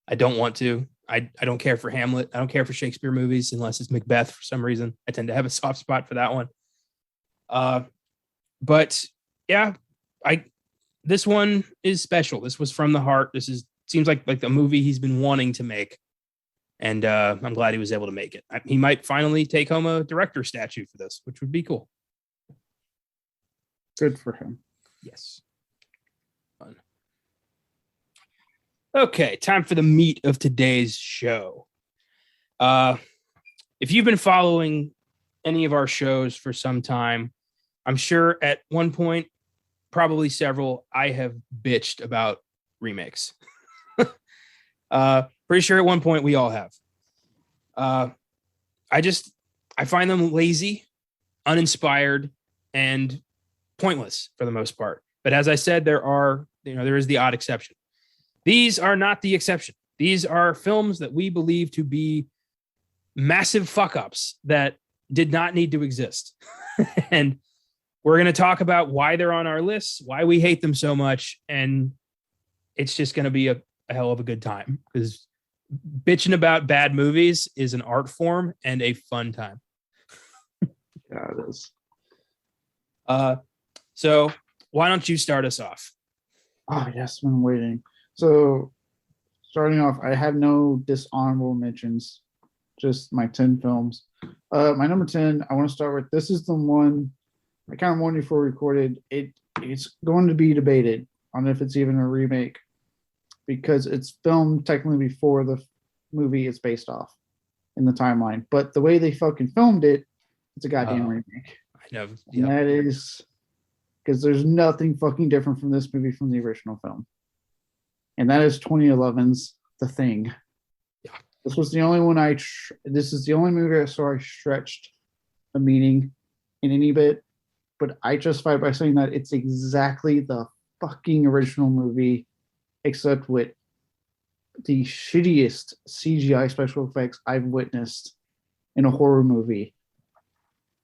I don't want to. I don't care for Hamlet. I don't care for Shakespeare movies unless it's Macbeth for some reason. I tend to have a soft spot for that one. But yeah, this one is special. This was from the heart. Seems like the movie he's been wanting to make. And I'm glad he was able to make it. He might finally take home a director statue for this, which would be cool. Good for him. Yes. Fun. Okay, time for the meat of today's show. If you've been following any of our shows for some time, I'm sure at one point, probably several, I have bitched about remakes. Pretty sure at one point we all have. I find them lazy, uninspired, and pointless for the most part. But as I said, there is the odd exception. These are not the exception. These are films that we believe to be massive fuck-ups that did not need to exist. And we're going to talk about why they're on our lists, why we hate them so much, and it's just going to be a hell of a good time because bitching about bad movies is an art form and a fun time. Yeah, it is. So why don't you start us off? Oh, yes, I'm waiting. So starting off, I have no dishonorable mentions, just my 10 films. My number 10, I want to start with, this is the one I kind of warned you before we recorded. It's going to be debated on if it's even a remake because it's filmed technically before the movie is based off in the timeline. But the way they fucking filmed it, it's a goddamn remake. I know. Yep. And that is because there's nothing fucking different from this movie from the original film. And that is 2011's The Thing. Yeah. This was the only one this is the only movie I saw I stretched a meaning in any bit. But I justify it by saying that it's exactly the fucking original movie, except with the shittiest CGI special effects I've witnessed in a horror movie.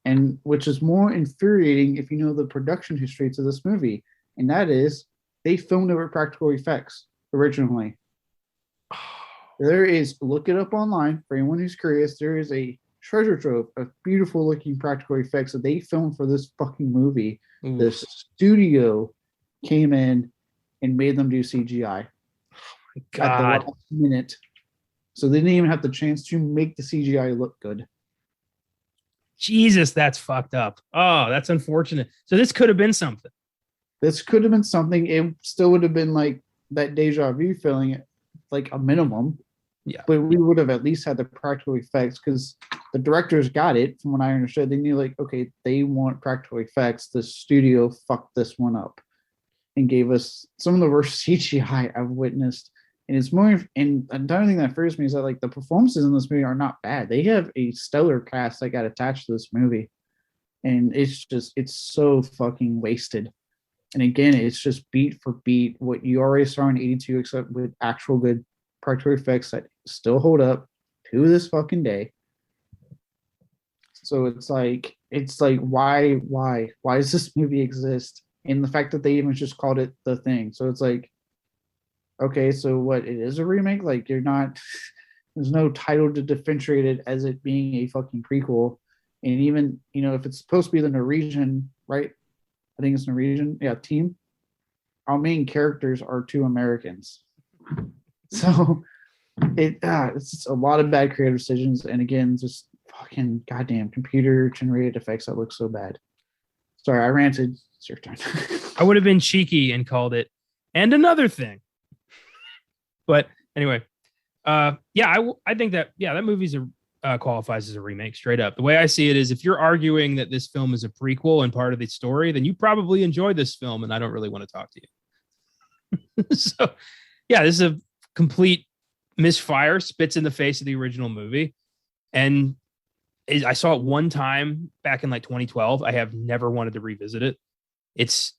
And which is more infuriating if you know the production history to this movie. And that is, they filmed it with practical effects originally. Look it up online for anyone who's curious, there is a treasure trove of beautiful looking practical effects that they filmed for this fucking movie. Ooh. The studio came in and made them do CGI at the last minute. So they didn't even have the chance to make the CGI look good. Jesus, that's fucked up. Oh, that's unfortunate. So this could have been something. This could have been something. It still would have been like that deja vu feeling, like a minimum. Yeah. But we would have at least had the practical effects because the directors got it from what I understood. They knew, like, okay, they want practical effects. The studio fucked this one up and gave us some of the worst CGI I've witnessed. And it's more, and another thing that frees me is that, like, the performances in this movie are not bad. They have a stellar cast that got attached to this movie. And it's so fucking wasted. And again, it's just beat for beat what you already saw in 82, except with actual good practical effects that still hold up to this fucking day. So it's like why does this movie exist? And the fact that they even just called it The Thing. So it's like, okay, so what, it is a remake? Like, you're not, there's no title to differentiate it as it being a fucking prequel. And even, if it's supposed to be the Norwegian, right? I think it's Norwegian, yeah, team. Our main characters are two Americans. So it's just a lot of bad creative decisions, and again, just fucking goddamn computer generated effects that look so bad. Sorry, I ranted. It's your turn. I would have been cheeky and called it and another thing. But anyway, I think that that movie's qualifies as a remake straight up. The way I see it is, if you're arguing that this film is a prequel and part of the story, then you probably enjoyed this film, and I don't really want to talk to you. So, yeah, this is a complete misfire, spits in the face of the original movie. And I saw it one time back in like 2012. I have never wanted to revisit it. It's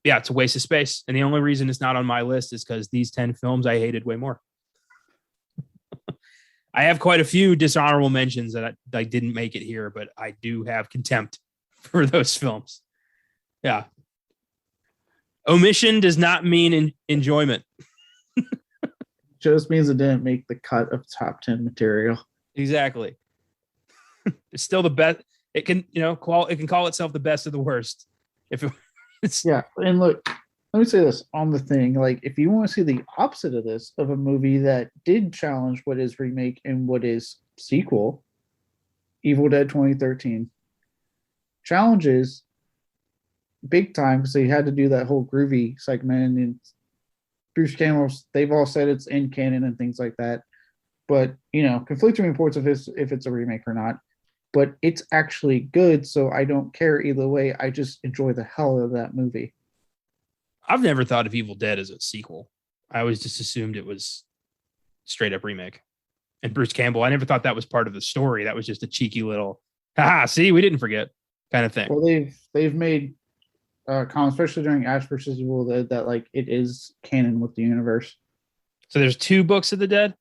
a waste of space. And the only reason it's not on my list is because these 10 films I hated way more. I have quite a few dishonorable mentions that I didn't make it here, but I do have contempt for those films. Yeah. Omission does not mean enjoyment. Just means it didn't make the cut of top 10 material. Exactly. It's still the best. It can, it can call itself the best of the worst. Yeah. And look, let me say this on The Thing. Like, if you want to see the opposite of this, of a movie that did challenge what is remake and what is sequel, Evil Dead 2013 challenges big time, because they had to do that whole groovy segment, and Bruce Campbell, they've all said it's in canon and things like that. But, conflicting reports of if it's a remake or not. But it's actually good, so I don't care either way. I just enjoy the hell out of that movie. I've never thought of Evil Dead as a sequel. I always just assumed it was straight up remake. And Bruce Campbell, I never thought that was part of the story. That was just a cheeky little, haha, see, we didn't forget kind of thing. Well, they've made comments, especially during Ash vs. Evil Dead, that like it is canon with the universe. So there's 2 books of the Dead?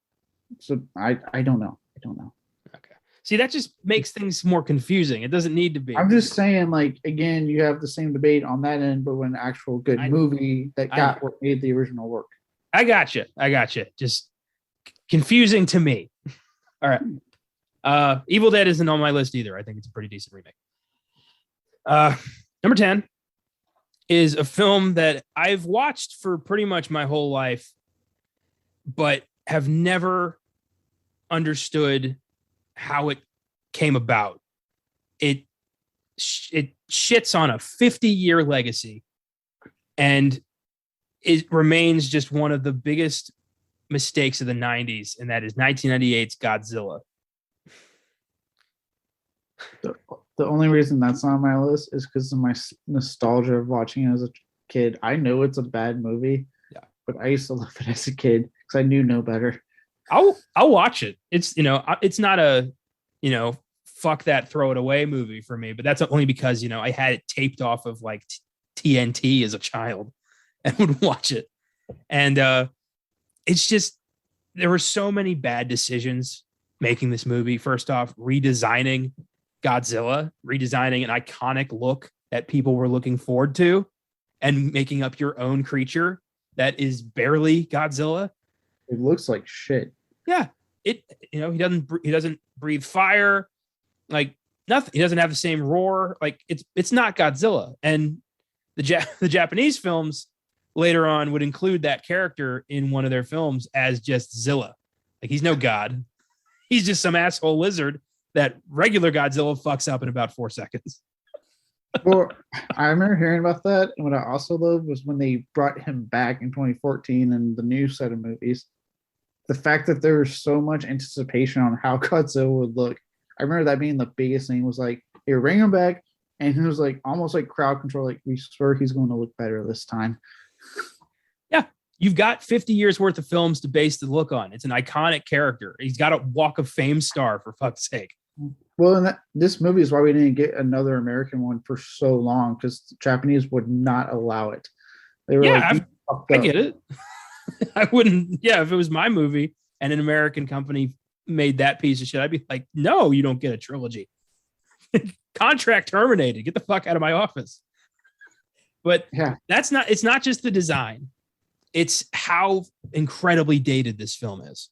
So I don't know. Okay. See, that just makes things more confusing. It doesn't need to be. I'm just saying, like, again, you have the same debate on that end, but when an actual good movie that got what made the original work. I got you. Just confusing to me. All right. Evil Dead isn't on my list either. I think it's a pretty decent remake. Number 10 is a film that I've watched for pretty much my whole life, but have never understood how it came about. It shits on a 50-year legacy, and it remains just one of the biggest mistakes of the 90s, and that is 1998's Godzilla. The only reason that's on my list is because of my nostalgia of watching it as a kid. I know it's a bad movie, but I used to love it as a kid because I knew no better. I'll watch it. It's it's not a fuck that, throw it away movie for me, but that's only because I had it taped off of like TNT as a child and would watch it. And it's just, there were so many bad decisions making this movie. First off, redesigning Godzilla, redesigning an iconic look that people were looking forward to, and making up your own creature that is barely Godzilla. It looks like shit. Yeah. He doesn't breathe fire, like nothing. He doesn't have the same roar. Like it's not Godzilla. And the Japanese films later on would include that character in one of their films as just Zilla. Like, he's no god. He's just some asshole lizard that regular Godzilla fucks up in about 4 seconds. Well, I remember hearing about that. And what I also loved was when they brought him back in 2014 in the new set of movies. the fact that there was so much anticipation on how Godzilla would look. I remember that being the biggest thing was like, they were bringing him back, and it was like almost like crowd control. Like, we swear he's going to look better this time. Yeah. You've got 50 years worth of films to base the look on. It's an iconic character. He's got a Walk of Fame star, for fuck's sake. Well, and this movie is why we didn't get another American one for so long, because Japanese would not allow it. They were I get it. I wouldn't. Yeah, if it was my movie and an American company made that piece of shit, I'd be like, no, you don't get a trilogy. Contract terminated. Get the fuck out of my office. But yeah, it's not just the design. It's how incredibly dated this film is.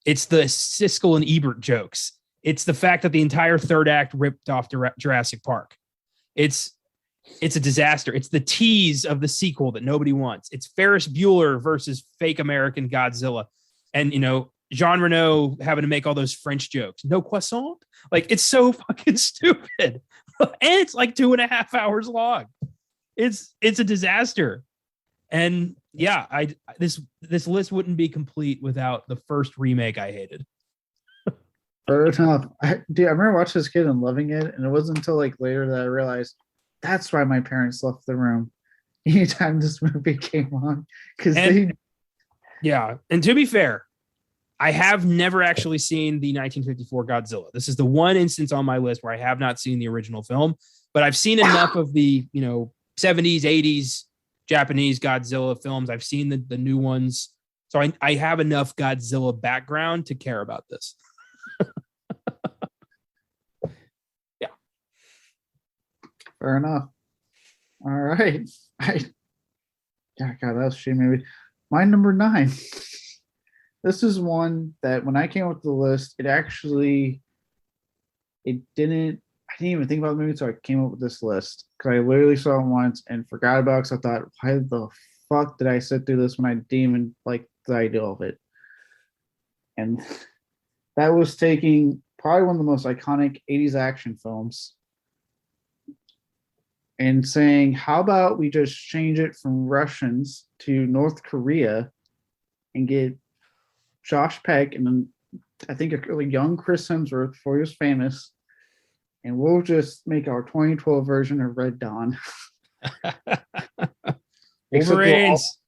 It's the Siskel and Ebert jokes. It's the fact that the entire third act ripped off Jurassic Park. It's a disaster. It's the tease of the sequel that nobody wants. It's Ferris Bueller versus fake American Godzilla. And, Jean Reno having to make all those French jokes. No croissant? Like, it's so fucking stupid. And it's like 2.5 hours long. It's a disaster. And yeah, this list wouldn't be complete without the first remake I hated. fair enough. I remember watching this kid and loving it, and it wasn't until like later that I realized that's why my parents left the room anytime this movie came on, because yeah. And to be fair, I have never actually seen the 1954 Godzilla. This is the one instance on my list where I have not seen the original film, but I've seen enough of the 70s, 80s Japanese Godzilla films. I've seen the new ones, so I have enough Godzilla background to care about this. Yeah. Fair enough. All right. God, that was a shame movie. My number 9. This is one that when I came up with the list, I didn't even think about the movie, so I came up with this list because I literally saw it once and forgot about it. So I thought, why the fuck did I sit through this when I didn't even like the idea of it? And that was taking probably one of the most iconic 80s action films and saying, how about we just change it from Russians to North Korea and get Josh Peck and then I think a really young Chris Hemsworth before he was famous, and we'll just make our 2012 version of Red Dawn. Wolverines.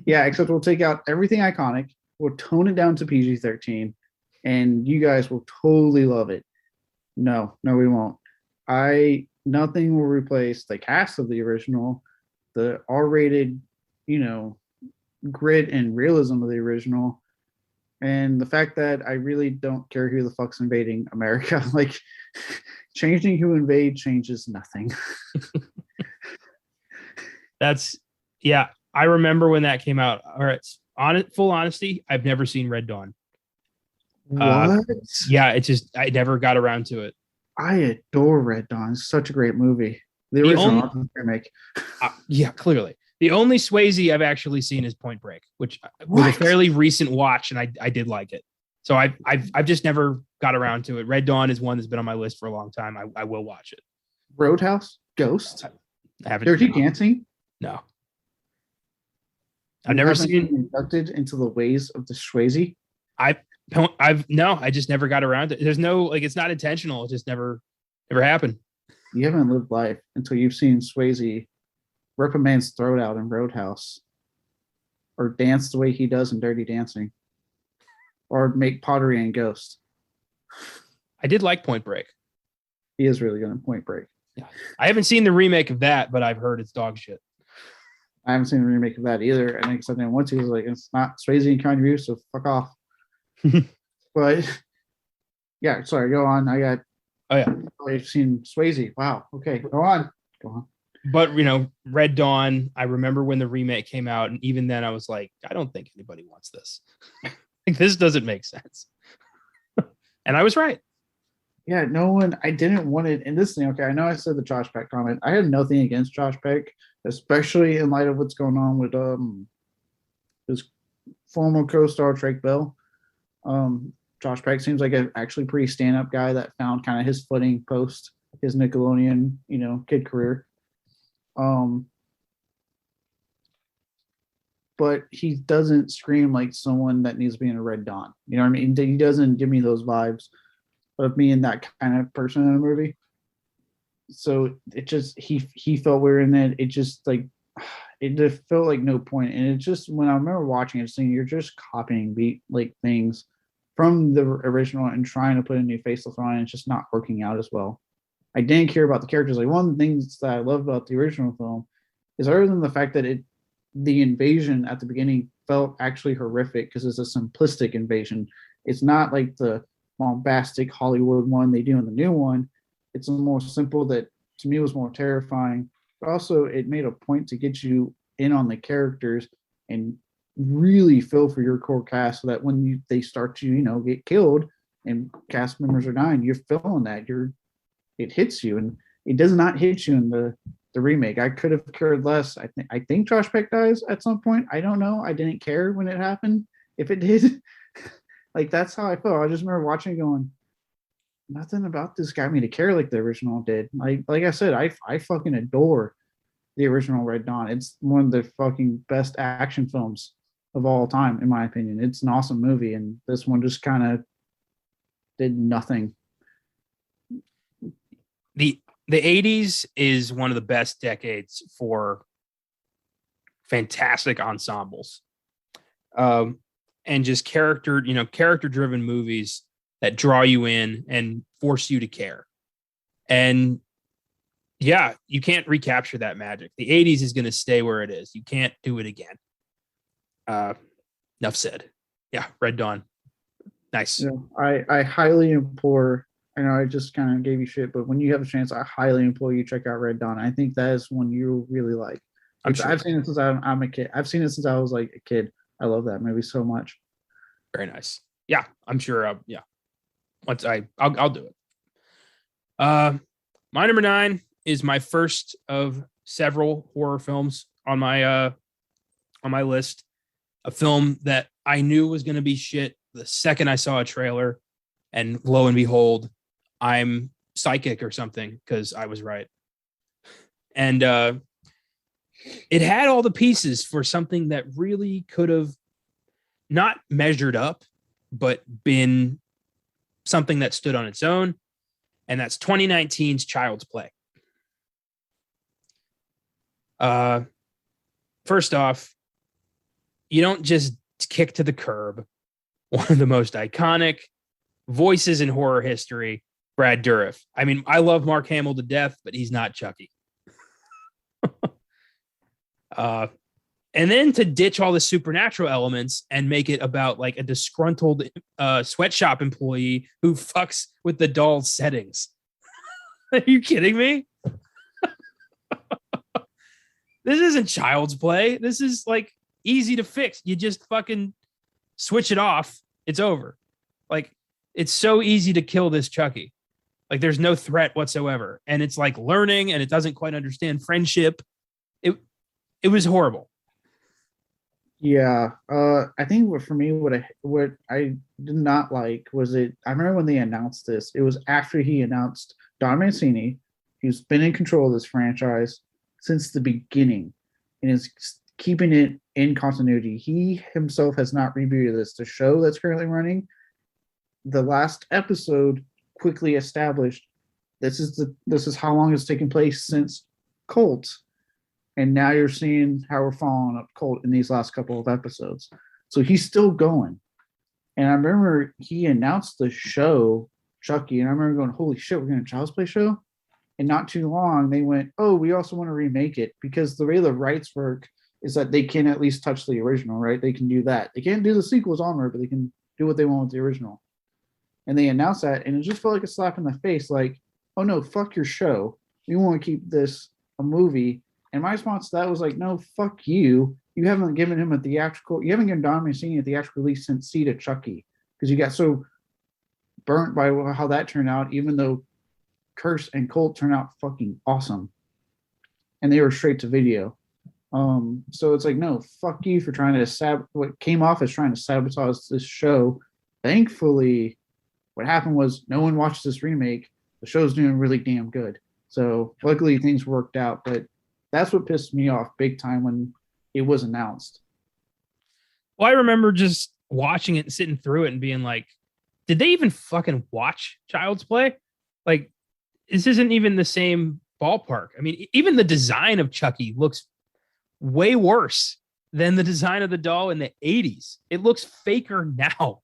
Except we'll take out everything iconic. We'll tone it down to PG-13, and you guys will totally love it. No, we won't. Nothing will replace the cast of the original, the R-rated, grit and realism of the original, and the fact that I really don't care who the fuck's invading America. Like, changing who invade changes nothing. I remember when that came out. All right, full honesty, I've never seen Red Dawn. What? I never got around to it. I adore Red Dawn. It's such a great movie. The original remake. Clearly. The only Swayze I've actually seen is Point Break, which was a fairly recent watch, and I did like it. So I've just never got around to it. Red Dawn is one that's been on my list for a long time. I will watch it. Roadhouse, Ghost, I haven't. Dirty Dancing. No, I've never seen inducted into the ways of the Swayze. I just never got around to it. There's no it's not intentional. It just never happened. You haven't lived life until you've seen Swayze rip a man's throat out in Roadhouse, or dance the way he does in Dirty Dancing, or make pottery in Ghost. I did like Point Break. He is really good in Point Break. Yeah, I haven't seen the remake of that, but I've heard it's dog shit. I haven't seen the remake of that either. And except then once he was like, it's not Swayze and Keanu Reeves, so fuck off. But yeah, sorry, go on. I've seen Swayze. Wow. Okay, go on. But Red Dawn, I remember when the remake came out, and even then I was like, I don't think anybody wants this. This doesn't make sense. And I was right. Yeah, no one, I didn't want it in this thing. Okay, I know I said the Josh Peck comment. I had nothing against Josh Peck, especially in light of what's going on with his former co-star Drake Bell. Josh Peck seems like an actually pretty stand-up guy that found kind of his footing post his Nickelodeon, kid career. but he doesn't scream like someone that needs to be in a Red Dawn. You know what I mean? He doesn't give me those vibes of being that kind of person in a movie. So it just he felt weird in it. It just like it just felt like no point. And it just when I remember watching it, saying you're just copying beat like things from the original and trying to put a new facelift on it. It's just not working out as well. I didn't care about the characters. Like one of the things that I love about the original film is other than the fact that the invasion at the beginning felt actually horrific because it's a simplistic invasion. It's not like the bombastic Hollywood one they do in the new one. It's a more simple that to me was more terrifying. But also it made a point to get you in on the characters and really feel for your core cast so that when they start to, get killed and cast members are dying, you're feeling that. It hits you, and it does not hit you in the remake. I could have cared less. I think Josh Peck dies at some point. I don't know. I didn't care when it happened. If it did, like that's how I felt. I just remember watching, going, nothing about this got me to care like the original did. Like I said, I fucking adore the original Red Dawn. It's one of the fucking best action films of all time, in my opinion. It's an awesome movie, and this one just kind of did nothing. The 80s is one of the best decades for fantastic ensembles. And just character driven movies that draw you in and force you to care. And yeah, you can't recapture that magic. The 80s is going to stay where it is. You can't do it again. Enough said. Yeah, Red Dawn. Nice. Yeah, I highly implore. I know I just kind of gave you shit, but when you have a chance, I highly implore you check out Red Dawn. I think that is one you really like. Sure. I've seen it since I'm a kid. I've seen it since I was like a kid. I love that movie so much. Very nice. Yeah, I'm sure. Yeah, once I'll do it. My number 9 is my first of several horror films on my list. A film that I knew was going to be shit the second I saw a trailer, and lo and behold, I'm psychic or something because I was right. And it had all the pieces for something that really could have not measured up, but been something that stood on its own. And that's 2019's Child's Play. First off, you don't just kick to the curb one of the most iconic voices in horror history, Brad Dourif. I mean, I love Mark Hamill to death, but he's not Chucky. And then to ditch all the supernatural elements and make it about like a disgruntled sweatshop employee who fucks with the doll's settings. Are you kidding me? This isn't Child's Play. This is like easy to fix. You just fucking switch it off. It's over. Like, it's so easy to kill this Chucky. Like, there's no threat whatsoever. And it's like learning, and it doesn't quite understand friendship. It was horrible. Yeah, I think for me, what I did not like was it. I remember when they announced this. It was after he announced Don Mancini, who's been in control of this franchise since the beginning, and is keeping it in continuity. He himself has not rebooted this. The show that's currently running, the last episode quickly established this is how long it's taken place since Cult. And now you're seeing how we're following up Colt in these last couple of episodes. So he's still going. And I remember he announced the show, Chucky, and I remember going, holy shit, we're getting a Child's Play show? And not too long, they went, oh, we also want to remake it. Because the way the rights work is that they can at least touch the original, right? They can do that. They can't do the sequels onward, but they can do what they want with the original. And they announced that, and it just felt like a slap in the face, like, oh no, fuck your show. We want to keep this a movie. And my response to that was like, no, fuck you. You haven't given him you haven't given Don Mancini a theatrical release since Seed of Chucky. Because you got so burnt by how that turned out, even though Curse and Cult turned out fucking awesome. And they were straight to video. So it's like, no, fuck you for trying to what came off as trying to sabotage this show. Thankfully, what happened was no one watched this remake. The show's doing really damn good. So luckily things worked out, but that's what pissed me off big time when it was announced. Well, I remember just watching it and sitting through it and being like, did they even fucking watch Child's Play? Like, this isn't even the same ballpark. I mean, even the design of Chucky looks way worse than the design of the doll in the 80s. It looks faker now.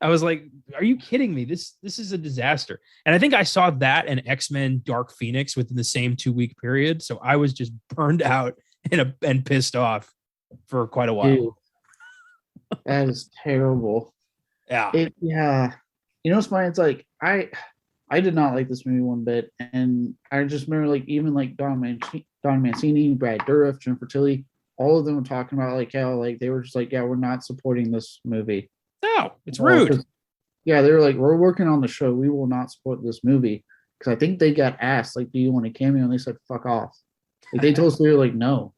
I was like, are you kidding me? This is a disaster. And I think I saw that and X-Men Dark Phoenix within the same 2-week period. So I was just burned out and pissed off for quite a while. Dude, that is terrible. Yeah. Yeah. You know what's funny? It's like I did not like this movie one bit. And I just remember like even like Don Mancini, Brad Dourif, Jennifer Tilly, all of them were talking about like how like they were just like, yeah, we're not supporting this movie. No, it's rude. Yeah, they were like, we're working on the show. We will not support this movie. Because I think they got asked, like, do you want a cameo? And they said, fuck off. Like, they told us they were like, no.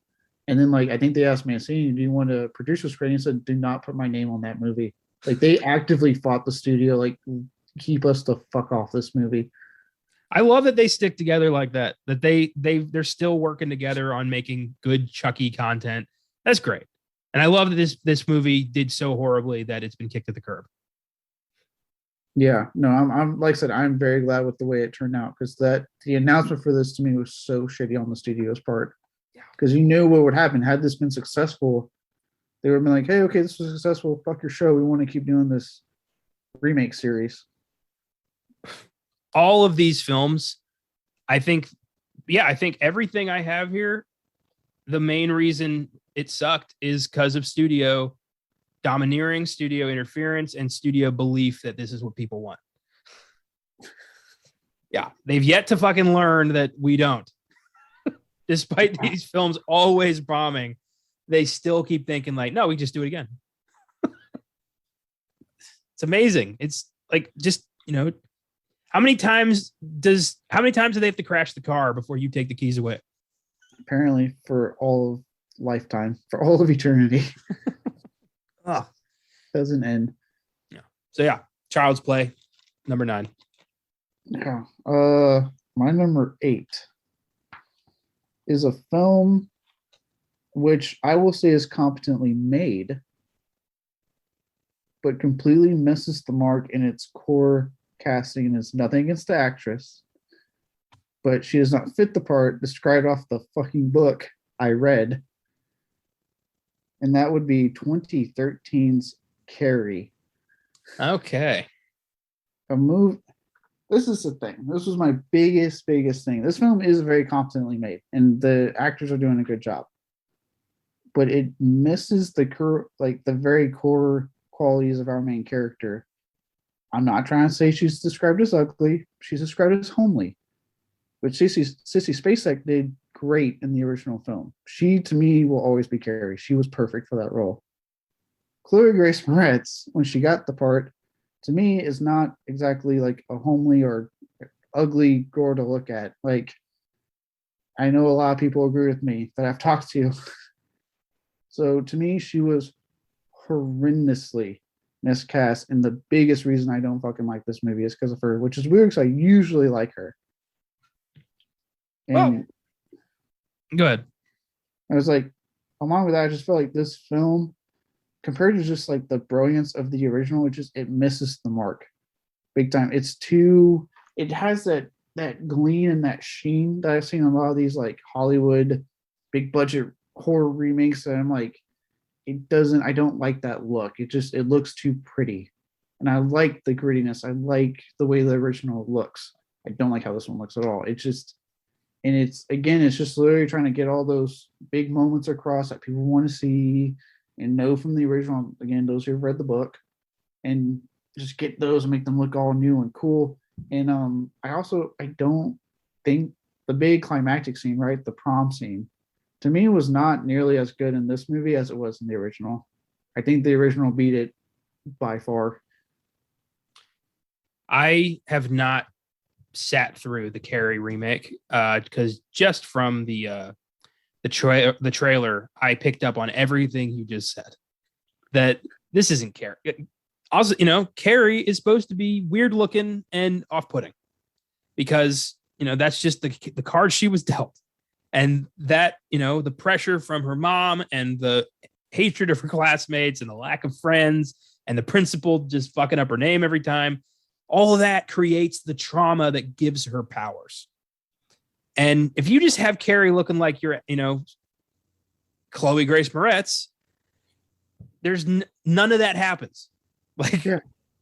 And then, like, I think they asked Mancini, do you want a producer's credit? And he said, do not put my name on that movie. Like, they actively fought the studio, like, keep us the fuck off this movie. I love that they stick together like that. That they're still working together on making good Chucky content. That's great. And I love that this movie did so horribly that it's been kicked to the curb. Yeah, no, I'm like I said, I'm very glad with the way it turned out because the announcement for this to me was so shitty on the studio's part. Yeah, because you knew what would happen had this been successful. They would have been like, hey, okay, this was successful. Fuck your show. We want to keep doing this remake series. All of these films, I think everything I have here, the main reason it sucked is because of studio domineering, studio interference, and studio belief that this is what people want. Yeah, they've yet to fucking learn that we don't. Despite these films always bombing, they still keep thinking like, no, we just do it again. It's amazing. It's like, just, how many times do they have to crash the car before you take the keys away? Apparently for all of lifetime, for all of eternity. Oh, doesn't end. Yeah. So yeah, Child's Play, number 9. Yeah. My number 8 is a film which I will say is competently made, but completely misses the mark in its core casting, and it's nothing against the actress, but she does not fit the part described off the fucking book I read. And that would be 2013's Carrie. Okay. A movie. This is the thing. This was my biggest thing. This film is very competently made, and the actors are doing a good job. But it misses the very core qualities of our main character. I'm not trying to say she's described as ugly. She's described as homely. But Sissy Spacek did great in the original film. She, to me, will always be Carrie. She was perfect for that role. Chloe Grace Moretz, when she got the part, to me, is not exactly like a homely or ugly girl to look at. Like, I know a lot of people agree with me that I've talked to. So to me, she was horrendously miscast, and the biggest reason I don't fucking like this movie is because of her, which is weird because I usually like her. And go ahead. I was like, along with that, I just feel like this film, compared to just like the brilliance of the original, it misses the mark big time. It has that gleam and that sheen that I've seen in a lot of these like Hollywood big budget horror remakes, and I'm like, I don't like that look. It looks too pretty. And I like the grittiness. I like the way the original looks. I don't like how this one looks at all. It's just literally trying to get all those big moments across that people want to see and know from the original. Again, those who've read the book, and just get those and make them look all new and cool. And I don't think the big climactic scene, right, the prom scene, to me was not nearly as good in this movie as it was in the original. I think the original beat it by far. I have not sat through the Carrie remake because just from the trailer, I picked up on everything you just said. That this isn't Carrie. Also, Carrie is supposed to be weird looking and off-putting because that's just the card she was dealt, and that the pressure from her mom and the hatred of her classmates and the lack of friends and the principal just fucking up her name every time. All of that creates the trauma that gives her powers. And if you just have Carrie looking like you're, Chloe Grace Moretz, there's none of that happens. Like,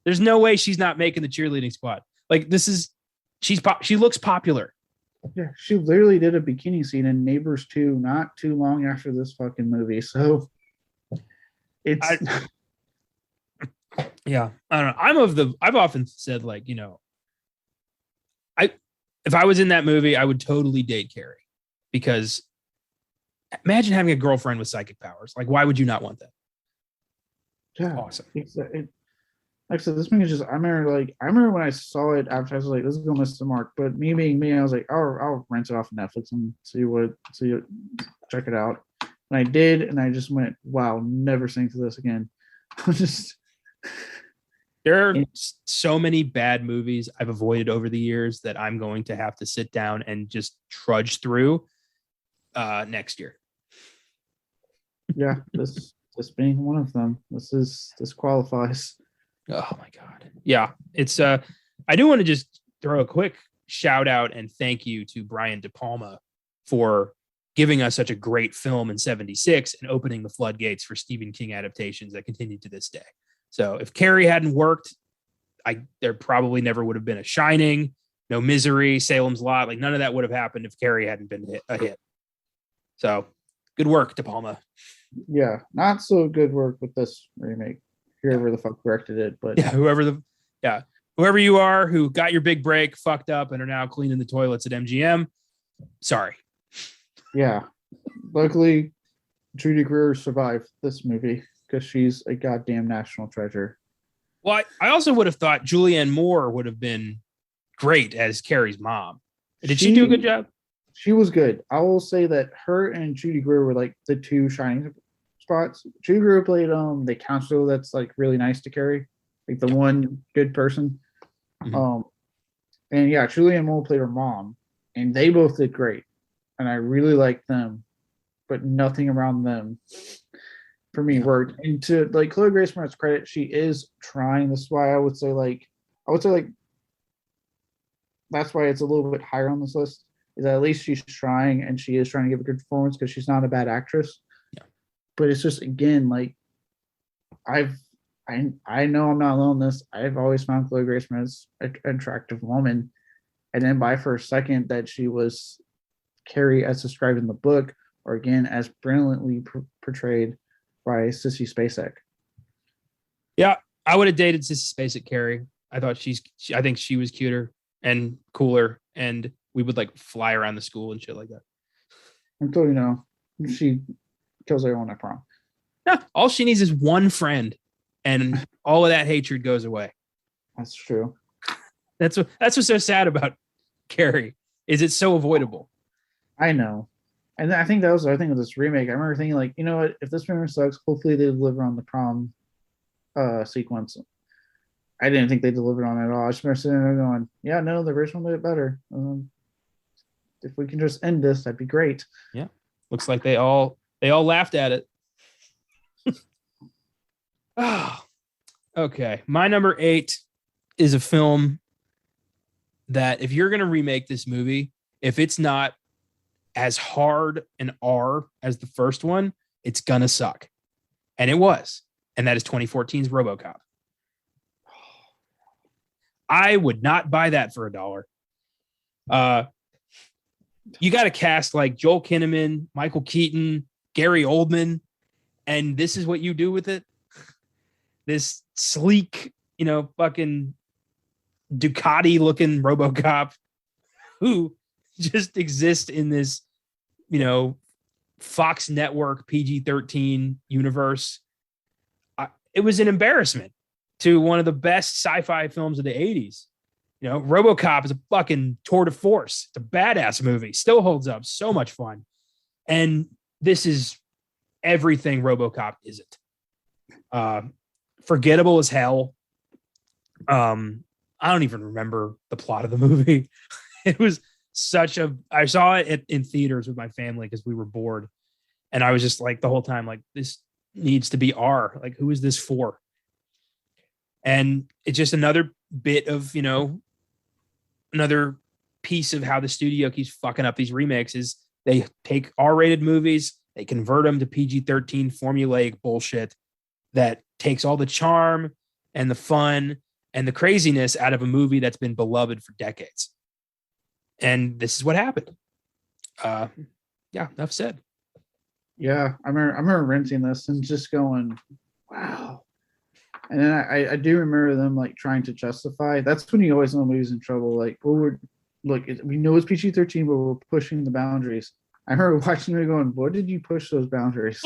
there's no way she's not making the cheerleading squad. Like, she looks popular. Yeah, she literally did a bikini scene in Neighbors 2 not too long after this fucking movie. So it's yeah, I don't know. I've often said, like, if I was in that movie, I would totally date Carrie, because imagine having a girlfriend with psychic powers. Like, why would you not want that? Yeah, awesome. Like I said, this movie is just. I remember when I saw it after, I was like, "This is gonna miss the mark." But me being me, I was like, "I'll rent it off of Netflix and check it out." And I did, and I just went, "Wow, never sing to this again." There are so many bad movies I've avoided over the years that I'm going to have to sit down and just trudge through next year. Yeah, this being one of them. This qualifies. Oh my God. Yeah. It's I do want to just throw a quick shout out and thank you to Brian De Palma for giving us such a great film in 76 and opening the floodgates for Stephen King adaptations that continue to this day. So if Carrie hadn't worked, there probably never would have been a Shining, no Misery, Salem's Lot. Like, none of that would have happened if Carrie hadn't been a hit. So good work, De Palma. Yeah, not so good work with this remake. Whoever the fuck directed it, but yeah, whoever you are who got your big break, fucked up, and are now cleaning the toilets at MGM. Sorry. Yeah, luckily Judy Greer survived this movie because she's a goddamn national treasure. Well, I also would have thought Julianne Moore would have been great as Carrie's mom. Did she do a good job? She was good. I will say that her and Judy Greer were like the two shining spots. Judy Greer played the counselor that's like really nice to Carrie, like the one good person. Mm-hmm. And yeah, Julianne Moore played her mom, and they both did great. And I really liked them, but nothing around them for me worked. And to like Chloe Grace Moretz's credit, she is trying. This is why I would say that's why it's a little bit higher on this list. Is that at least she's trying, and she is trying to give a good performance because she's not a bad actress. Yeah. But it's just, again, like I know I'm not alone in this. I've always found Chloe Grace Moretz an attractive woman, and then by for a second that she was Carrie as described in the book, or again as brilliantly portrayed by Sissy Spacek. Yeah, I would have dated Sissy Spacek Carrie. I thought I think she was cuter and cooler, and we would like fly around the school and shit like that. Until she kills everyone at prom. Yeah, all she needs is one friend, and all of that hatred goes away. That's true. That's what's so sad about Carrie, is it's so avoidable. I know. And I think that was the other thing with this remake. I remember thinking, like, you know what, if this movie sucks, hopefully they deliver on the prom sequence. I didn't think they delivered on it at all. I just remember sitting there going, yeah, no, the original did it better. If we can just end this, that'd be great. Yeah. Looks like they all laughed at it. Oh, okay. My number 8 is a film that if you're going to remake this movie, if it's not as hard an R as the first one, it's going to suck. And it was. And that is 2014's RoboCop. I would not buy that for $1. You got to cast like Joel Kinnaman, Michael Keaton, Gary Oldman, and this is what you do with it. This sleek, fucking Ducati looking RoboCop who just exists in this, Fox Network PG-13 universe. It was an embarrassment to one of the best sci-fi films of the 80s. RoboCop is a fucking tour de force. It's a badass movie. Still holds up. So much fun. And this is everything RoboCop isn't. Forgettable as hell. I don't even remember the plot of the movie. It was I saw it in theaters with my family because we were bored. And I was just like the whole time, like, this needs to be R? Like, who is this for? And it's just another bit of, another piece of how the studio keeps fucking up these remakes is they take R-rated movies, they convert them to PG-13 formulaic bullshit that takes all the charm and the fun and the craziness out of a movie that's been beloved for decades. And this is what happened. Yeah, enough said. Yeah, I remember renting this and just going, wow. And then I do remember them like trying to justify. That's when you always know a movie's in trouble. Like, well, we know it's PG-13, but we're pushing the boundaries. I remember watching it going, what did you push those boundaries?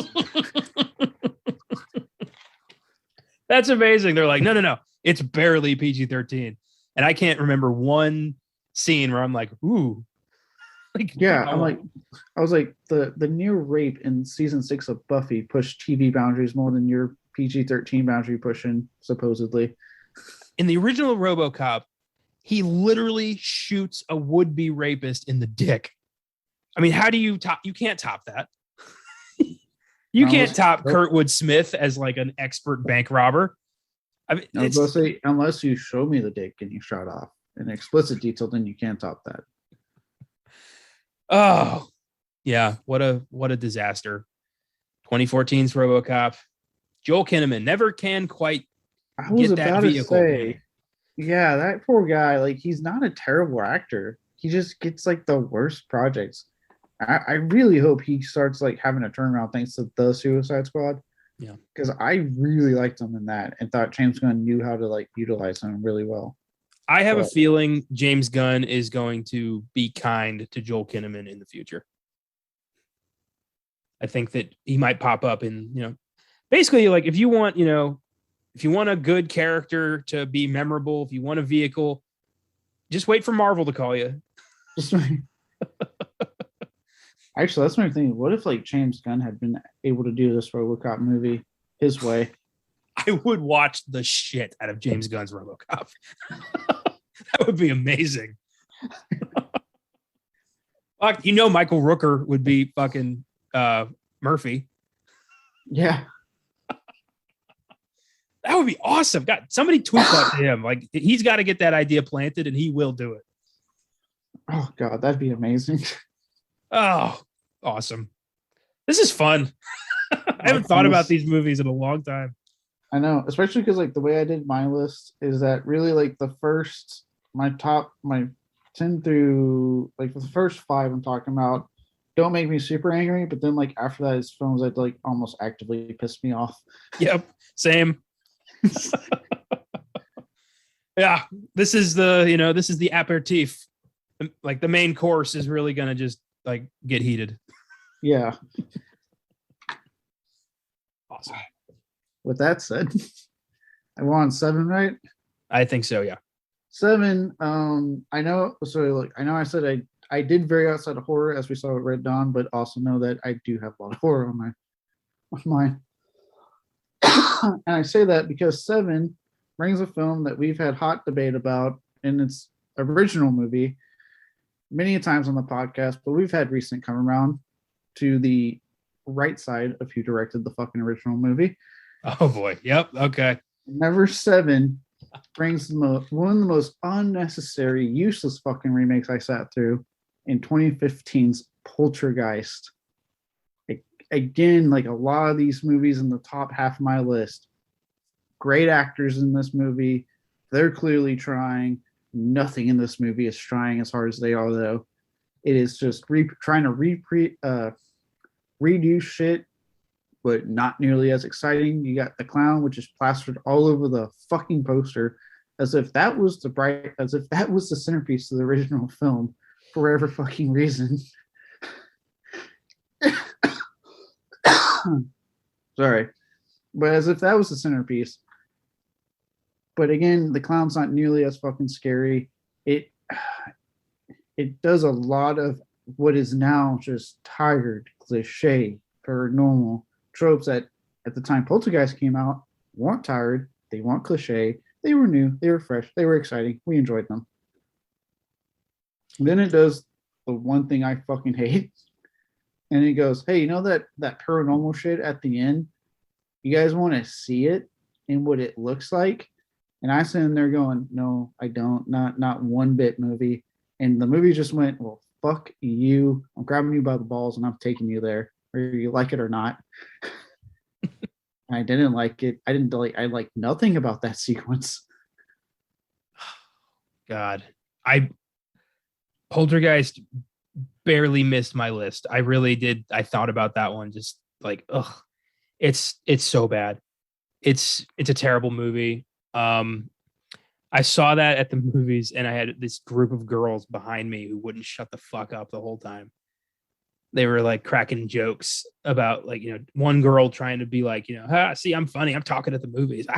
That's amazing. They're like, no, it's barely PG-13, and I can't remember one scene where I'm like, ooh. Like, yeah, I was like, the near rape in season 6 of Buffy pushed TV boundaries more than your PG-13 boundary pushing, supposedly. In the original RoboCop, he literally shoots a would-be rapist in the dick. I mean, how do you top? You can't top that. You can't top Kurtwood Smith as like an expert bank robber. I mean, I was going to say, unless you show me the dick and you shot off in explicit detail, then you can't top that. Oh, yeah. What a disaster. 2014's RoboCop. Joel Kinnaman never can quite get that vehicle. Yeah, that poor guy, like, he's not a terrible actor. He just gets like the worst projects. I really hope he starts like having a turnaround thanks to the Suicide Squad. Yeah. Because I really liked him in that and thought James Gunn knew how to like utilize him really well. I have a feeling James Gunn is going to be kind to Joel Kinnaman in the future. I think that he might pop up in, basically like if you want a good character to be memorable, if you want a vehicle, just wait for Marvel to call you. Actually, that's my thing. What if like James Gunn had been able to do this RoboCop movie his way? I would watch the shit out of James Gunn's RoboCop. That would be amazing. Fuck, Michael Rooker would be fucking Murphy. Yeah. That would be awesome. God, somebody tweet that to him. Like, he's got to get that idea planted and he will do it. Oh God, that'd be amazing. Oh, awesome. This is fun. I haven't thought about these movies in a long time. I know, especially because like the way I did my list is that really like my 10 through like the first 5 I'm talking about don't make me super angry, but then like after that is films that like almost actively piss me off. Yep, same. Yeah, this is the aperitif. Like the main course is really gonna just like get heated. Yeah. Awesome. With that said, I won 7, right? I think so, yeah. 7. I know I said I did very outside of horror as we saw with Red Dawn, but also know that I do have a lot of horror on mine. And I say that because 7 brings a film that we've had hot debate about in its original movie many times on the podcast, but we've had recent come around to the right side of who directed the fucking original movie. Oh boy. Yep. Okay. Number 7 brings one of the most unnecessary, useless fucking remakes I sat through in 2015's Poltergeist. Again, like a lot of these movies in the top half of my list, great actors in this movie. They're clearly trying. Nothing in this movie is trying as hard as they are, though. It is just trying to redo shit, but not nearly as exciting. You got the clown, which is plastered all over the fucking poster, as if that was the centerpiece of the original film for whatever fucking reason. Sorry, but as if that was the centerpiece. But again, the clown's not nearly as fucking scary. It does a lot of what is now just tired, cliche, paranormal tropes that at the time Poltergeist came out weren't tired, they weren't cliche, they were new, they were fresh, they were exciting. We enjoyed them. And then it does the one thing I fucking hate. And it goes, hey, you know that paranormal shit at the end? You guys want to see it and what it looks like? And I sat in there going, no, I don't. Not one bit, movie. And the movie just went, well, fuck you. I'm grabbing you by the balls and I'm taking you there, whether you like it or not. I didn't like it. I liked nothing about that sequence. God, I Poltergeist barely missed my list. I really did. I thought about that one. Just like, ugh, it's so bad. It's a terrible movie. I saw that at the movies, and I had this group of girls behind me who wouldn't shut the fuck up the whole time. They were like cracking jokes about, like, one girl trying to be like, see, I'm funny. I'm talking at the movies.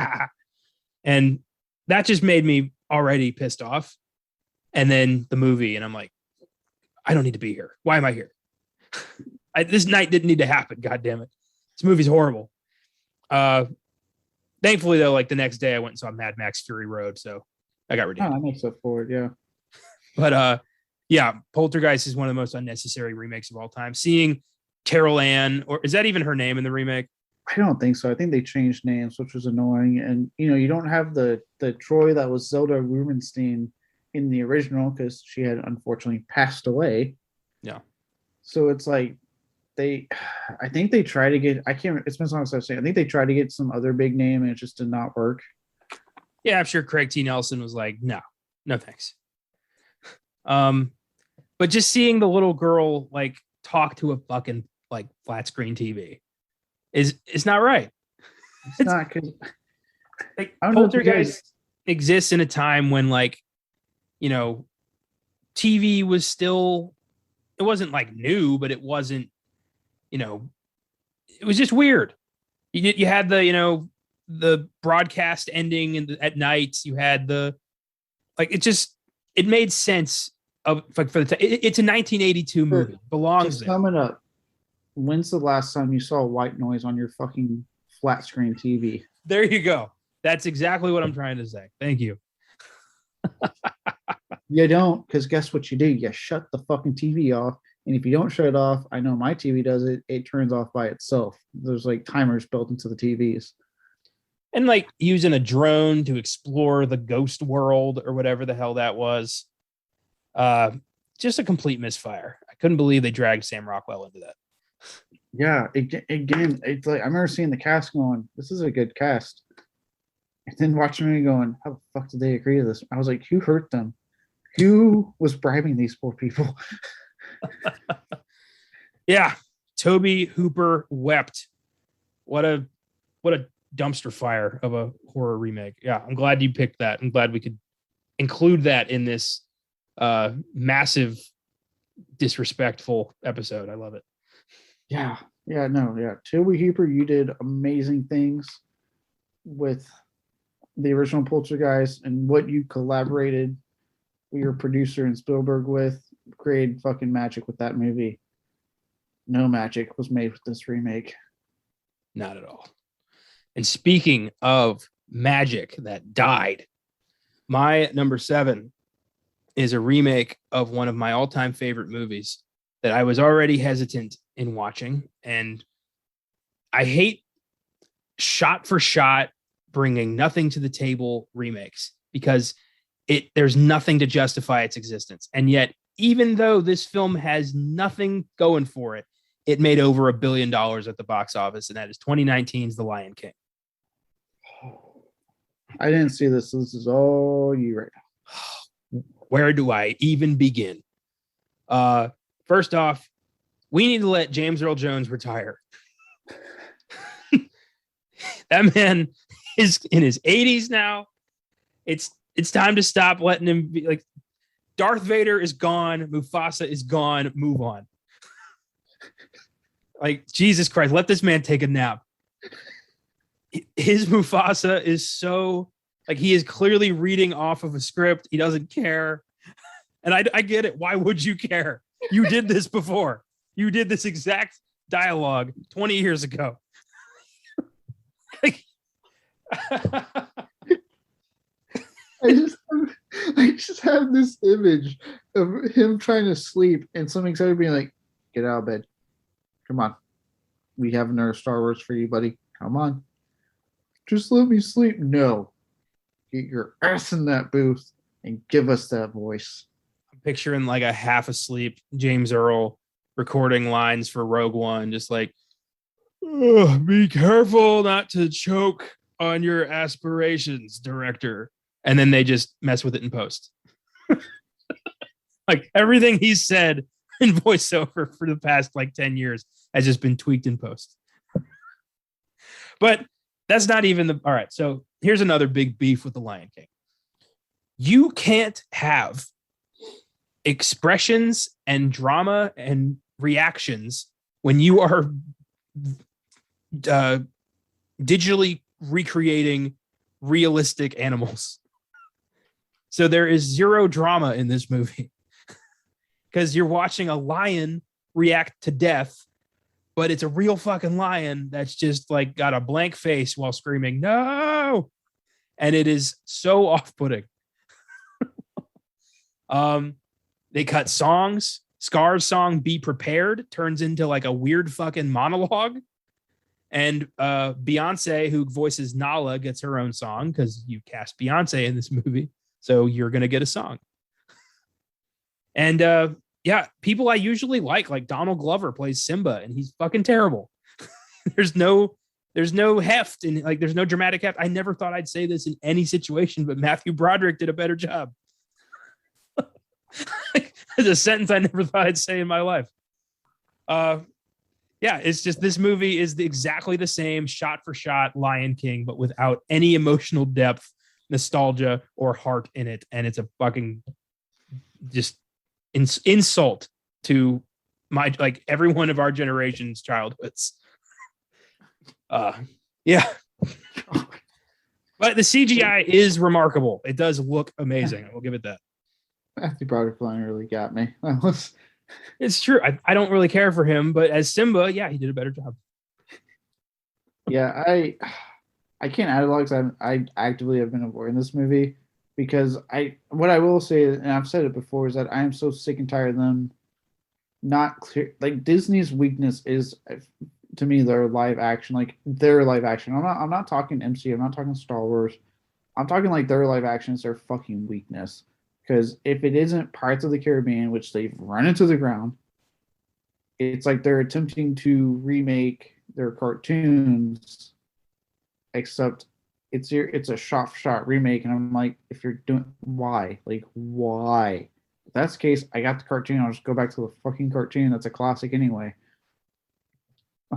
And that just made me already pissed off. And then the movie, and I'm like, I don't need to be here. Why am I here? This night didn't need to happen. God damn it. This movie's horrible. Thankfully, though, like the next day I went and saw Mad Max Fury Road. So I got redeemed. Oh, that makes up for it. Yeah. But yeah, Poltergeist is one of the most unnecessary remakes of all time. Seeing Carol Ann, or is that even her name in the remake? I don't think so. I think they changed names, which was annoying. And you don't have the Troy that was Zelda Rubinstein in the original because she had unfortunately passed away. Yeah. So it's like I think they try to get. I can't. It's been so long since I've seen. I think they tried to get some other big name and it just did not work. Yeah, I'm sure Craig T. Nelson was like, no thanks. But just seeing the little girl like talk to a fucking like flat screen TV is not right. It's not, because like, Poltergeist exists in a time when, like, TV was still, it wasn't like new, but it wasn't, it was just weird. You had the broadcast ending at night. You had it made sense of, like, for the it's a 1982 movie. Belongs there. Coming up. When's the last time you saw white noise on your fucking flat screen TV? There you go. That's exactly what I'm trying to say. Thank you. You don't, because guess what you do? You shut the fucking TV off. And if you don't shut it off, I know my TV does it, it turns off by itself. There's like timers built into the TVs. And like using a drone to explore the ghost world or whatever the hell that was. Just a complete misfire. I couldn't believe they dragged Sam Rockwell into that. Yeah, again, it's like I remember seeing the cast going, this is a good cast. And then watching me going, how the fuck did they agree to this? I was like, who hurt them? Who was bribing these poor people? Yeah, Toby Hooper wept. What a dumpster fire of a horror remake. Yeah, I'm glad you picked that. I'm glad we could include that in this massive disrespectful episode. I love it. Yeah. Toby Hooper, you did amazing things with the original Poltergeist, and what you collaborated with your producer and Spielberg with created fucking magic with that movie. No magic was made with this remake. Not at all. And speaking of magic that died, my number 7 is a remake of one of my all-time favorite movies that I was already hesitant in watching. And I hate shot for shot bringing nothing to the table remakes, because there's nothing to justify its existence. And yet, even though this film has nothing going for it, it made over $1 billion at the box office, and that is 2019's The Lion King. I didn't see this. So this is all you right now. Where do I even begin? First off, we need to let James Earl Jones retire. That man is in his 80s now. It's time to stop letting him be like, Darth Vader is gone. Mufasa is gone. Move on. Like, Jesus Christ, let this man take a nap. His Mufasa is so, like, he is clearly reading off of a script. He doesn't care. And I get it. Why would you care? You did this before. You did this exact dialogue 20 years ago. Like, I just have this image of him trying to sleep and something started being like, get out of bed. Come on. We have another Star Wars for you, buddy. Come on. Just let me sleep. No. Get your ass in that booth and give us that voice. I'm picturing like a half asleep James Earl recording lines for Rogue One, just like, "Oh, be careful not to choke on your aspirations, director." And then they just mess with it in post. Like everything he's said in voiceover for the past like 10 years has just been tweaked in post. But that's not even the. All right. So here's another big beef with The Lion King. You can't have expressions and drama and reactions when you are digitally recreating realistic animals. So there is zero drama in this movie because you're watching a lion react to death, but it's a real fucking lion that's just like got a blank face while screaming, "No!" And it is so off-putting. They cut songs. Scar's song "Be Prepared" turns into like a weird fucking monologue. And Beyonce, who voices Nala, gets her own song because you cast Beyonce in this movie. So you're going to get a song. And yeah, people I usually like Donald Glover plays Simba, and he's fucking terrible. there's no heft and like there's no dramatic heft. I never thought I'd say this in any situation, but Matthew Broderick did a better job. It's a sentence I never thought I'd say in my life. Yeah, it's just this movie is exactly the same shot for shot Lion King, but without any emotional depth, nostalgia, or heart in it. And it's a fucking just insult to my like every one of our generation's childhoods. Yeah. But the CGI is remarkable. It does look amazing. I will give it that. Matthew Broderick line really got me. It's true. I don't really care for him, but as Simba, yeah, he did a better job. Yeah, I can't add a lot because I actively have been avoiding this movie because what I will say, and I've said it before, is that I am so sick and tired of them not clear. Like Disney's weakness is, to me, their live action. Like their live action. I'm not talking MCU. I'm not talking Star Wars. I'm talking like their live action is their fucking weakness. Because if it isn't Pirates of the Caribbean, which they've run into the ground, it's like they're attempting to remake their cartoons, except it's a shot-for-shot remake. And I'm like, if you're doing, why? Like, why? If that's the case, I got the cartoon. I'll just go back to the fucking cartoon. That's a classic anyway.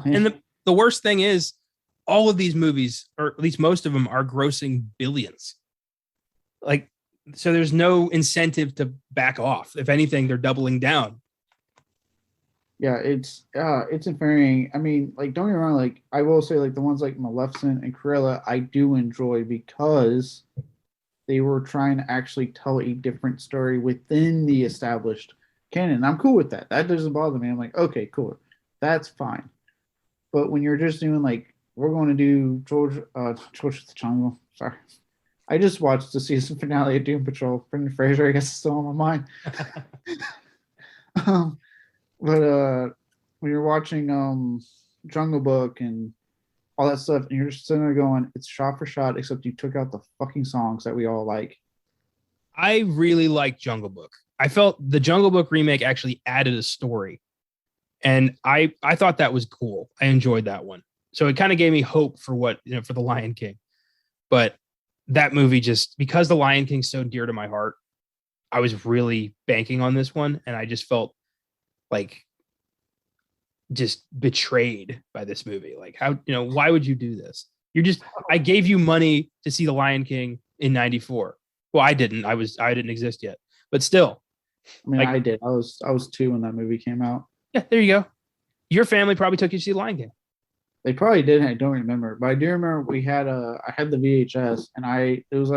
And the worst thing is, all of these movies, or at least most of them, are grossing billions. Like, so there's no incentive to back off. If anything, they're doubling down. Yeah, it's infuriating. I mean, like, don't get me wrong, like I will say, like the ones like Maleficent and Cruella, I do enjoy because they were trying to actually tell a different story within the established canon. I'm cool with that. That doesn't bother me. I'm like, okay, cool. That's fine. But when you're just doing like, we're going to do George the Jungle. Sorry. I just watched the season finale of Doom Patrol. Brendan Fraser, I guess, is still on my mind. But when you're watching Jungle Book and all that stuff, and you're just sitting there going, it's shot for shot, except you took out the fucking songs that we all like. I really like Jungle Book. I felt the Jungle Book remake actually added a story. And I thought that was cool. I enjoyed that one. So it kind of gave me hope for for The Lion King. But that movie just, because The Lion King's so dear to my heart, I was really banking on this one. And I just felt like just betrayed by this movie. Like, how, why would you do this? I gave you money to see The Lion King in 94. Well, I didn't. I didn't exist yet. But still. I mean, I did. I was 2 when that movie came out. Yeah, there you go. Your family probably took you to see The Lion King. They probably did. I don't remember, but I do remember I had the VHS, and it was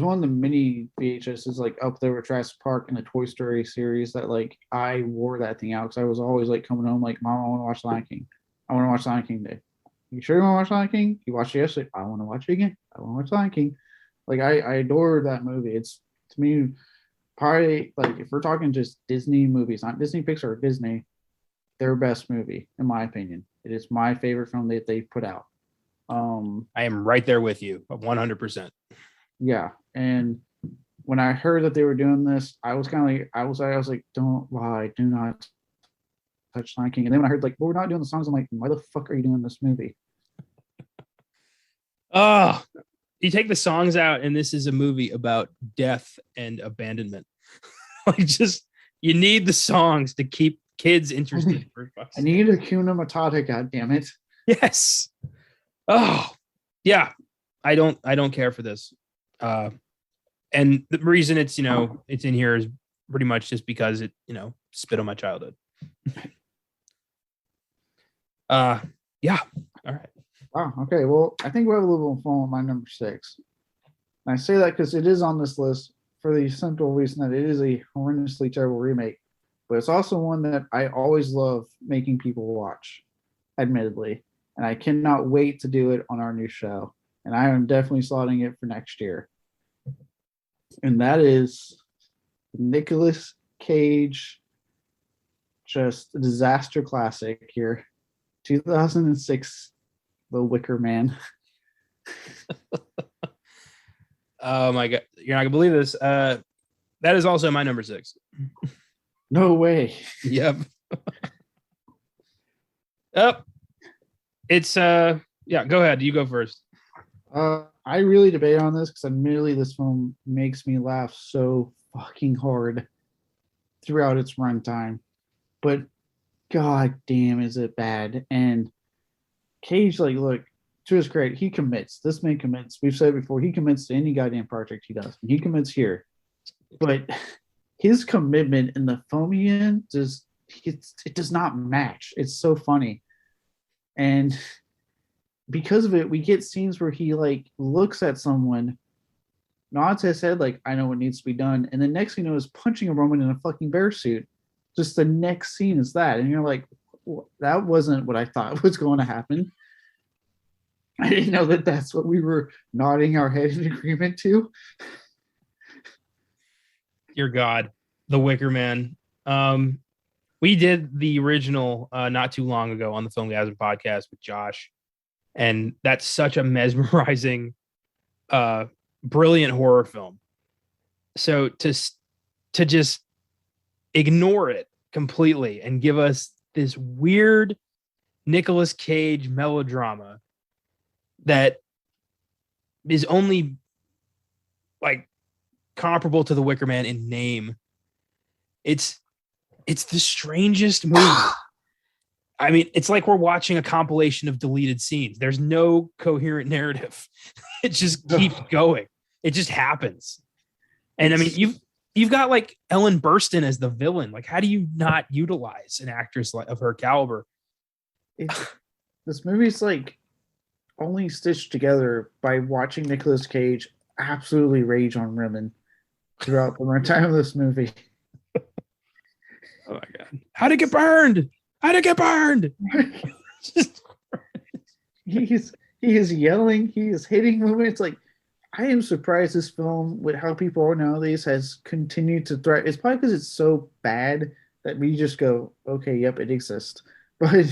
one of the mini VHSs like up there with Jurassic Park and the Toy Story series that like I wore that thing out because I was always like coming home like, Mom, I want to watch Lion King. I want to watch Lion King Day. You sure you want to watch Lion King? You watched it yesterday. I want to watch it again. I want to watch Lion King. Like I adore that movie. It's, to me, probably, like, if we're talking just Disney movies, not Disney Pixar or Disney, their best movie, in my opinion. It is my favorite film that they put out. I am right there with you, 100%. Yeah, and when I heard that they were doing this, I was kind of like, I was like, don't lie, do not touch Lion King. And then when I heard like, well, we're not doing the songs, I'm like, why the fuck are you doing this movie? Oh, you take the songs out, and this is a movie about death and abandonment. Like, just you need the songs to keep kids interested. I need a Kuna Matata, god damn it. Yes. Oh, yeah. I don't care for this. And the reason it's it's in here is pretty much just because it spit on my childhood. Yeah. All right. Wow. Okay. Well, I think we have a little bit of fun with my number 6. And I say that because it is on this list for the simple reason that it is a horrendously terrible remake, but it's also one that I always love making people watch, admittedly. And I cannot wait to do it on our new show. And I am definitely slotting it for next year. And that is Nicolas Cage, just a disaster classic here. 2006, The Wicker Man. Oh my God. You're not gonna believe this. That is also my number 6. No way. Yep. Yep. It's yeah, go ahead. You go first. I really debate on this because admittedly this film makes me laugh so fucking hard throughout its runtime. But god damn is it bad. And Cage, like, look, to his credit, he commits. This man commits. We've said it before, he commits to any goddamn project he does. And he commits here. But his commitment in the film he in it does not match. It's so funny. And because of it, we get scenes where he like looks at someone, nods his head like, I know what needs to be done, and the next thing you know is punching a woman in a fucking bear suit. Just the next scene is that, and you're like, that wasn't what I thought was going to happen. I didn't know that that's what we were nodding our head in agreement to. Dear God, The Wicker Man. We did the original not too long ago on the Filmgazm podcast with Josh. And that's such a mesmerizing, brilliant horror film. So to just ignore it completely and give us this weird Nicolas Cage melodrama that is only like comparable to The Wicker Man in name. It's the strangest movie. I mean, it's like we're watching a compilation of deleted scenes. There's no coherent narrative. It just keeps going. It just happens. And I mean, you've got like Ellen Burstyn as the villain. Like, how do you not utilize an actress of her caliber? This movie's like only stitched together by watching Nicolas Cage absolutely rage on women throughout the runtime of this movie. Oh my God. How'd it get burned? How'd it get burned? he is yelling, he is hitting women. It's like, I am surprised this film, with how people are nowadays, has continued to thrive. It's probably because it's so bad that we just go, okay, yep, it exists. But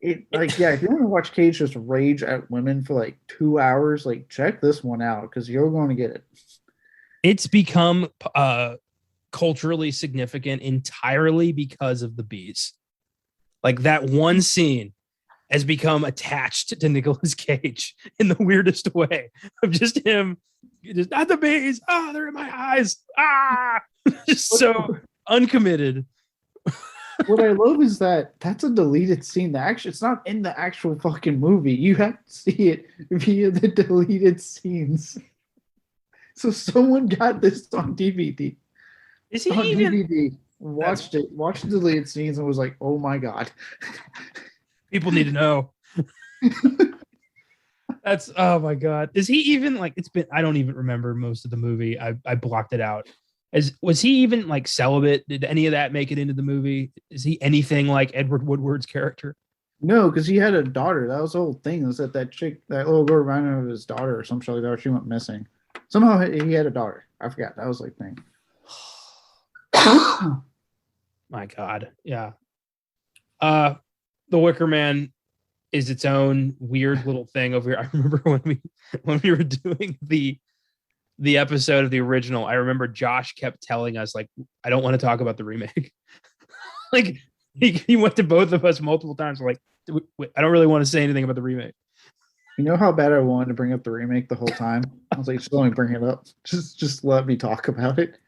it, like, yeah, if you want to watch Cage just rage at women for like 2 hours, like, check this one out because you're going to get it. It's become culturally significant entirely because of the bees. Like, that one scene has become attached to Nicolas Cage in the weirdest way of just him, just not the bees. Ah, they're in my eyes. Ah, just so uncommitted. What I love is that that's a deleted scene. It's not in the actual fucking movie. You have to see it via the deleted scenes. So someone got this on DVD. Is he on even DVD? Watched the deleted scenes and was like, "Oh my god!" People need to know. That's, oh my God. Is he even like, I don't even remember most of the movie. I blocked it out. Was he even like celibate? Did any of that make it into the movie? Is he anything like Edward Woodward's character? No, because he had a daughter. That was the whole thing. Was that chick, that little girl reminded him of his daughter or some shit like that? She went missing. Somehow he had a daughter. I forgot. That was like thing. My God. Yeah. The Wicker Man is its own weird little thing over here. I remember when we were doing the episode of the original, I remember Josh kept telling us, like, I don't want to talk about the remake. Like he went to both of us multiple times, like, I don't really want to say anything about the remake. You know how bad I wanted to bring up the remake the whole time? I was like, just let me bring it up. Just let me talk about it.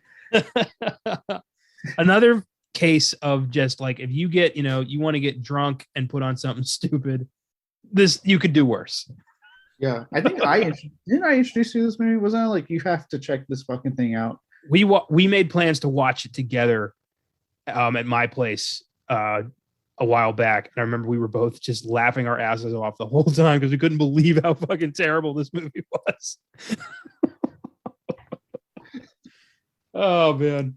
Another case of just like, if you get, you want to get drunk and put on something stupid, this, you could do worse. Yeah, I think didn't I introduce you to this movie? Wasn't I like, you have to check this fucking thing out? We made plans to watch it together at my place a while back, and I remember we were both just laughing our asses off the whole time because we couldn't believe how fucking terrible this movie was. Oh man.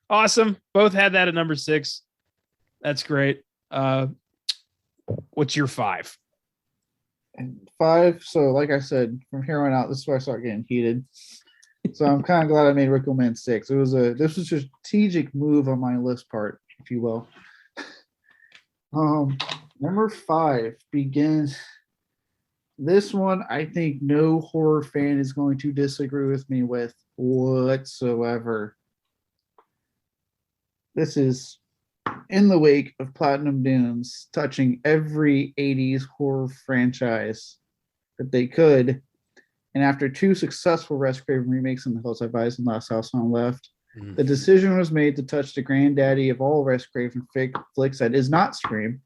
Awesome. Both had that at number 6. That's great. What's your 5? And 5, so like I said, from here on out, this is where I start getting heated. So I'm kind of glad I made Wicker Man 6. This was a strategic move on my list part, if you will. Number 5 begins. This one, I think no horror fan is going to disagree with me with whatsoever. This is in the wake of Platinum Dunes, touching every 80s horror franchise that they could. And after 2 successful Wes Craven remakes in The Hills Have Eyes and Last House on Left, the decision was made to touch the granddaddy of all Wes Craven flicks that is not Scream.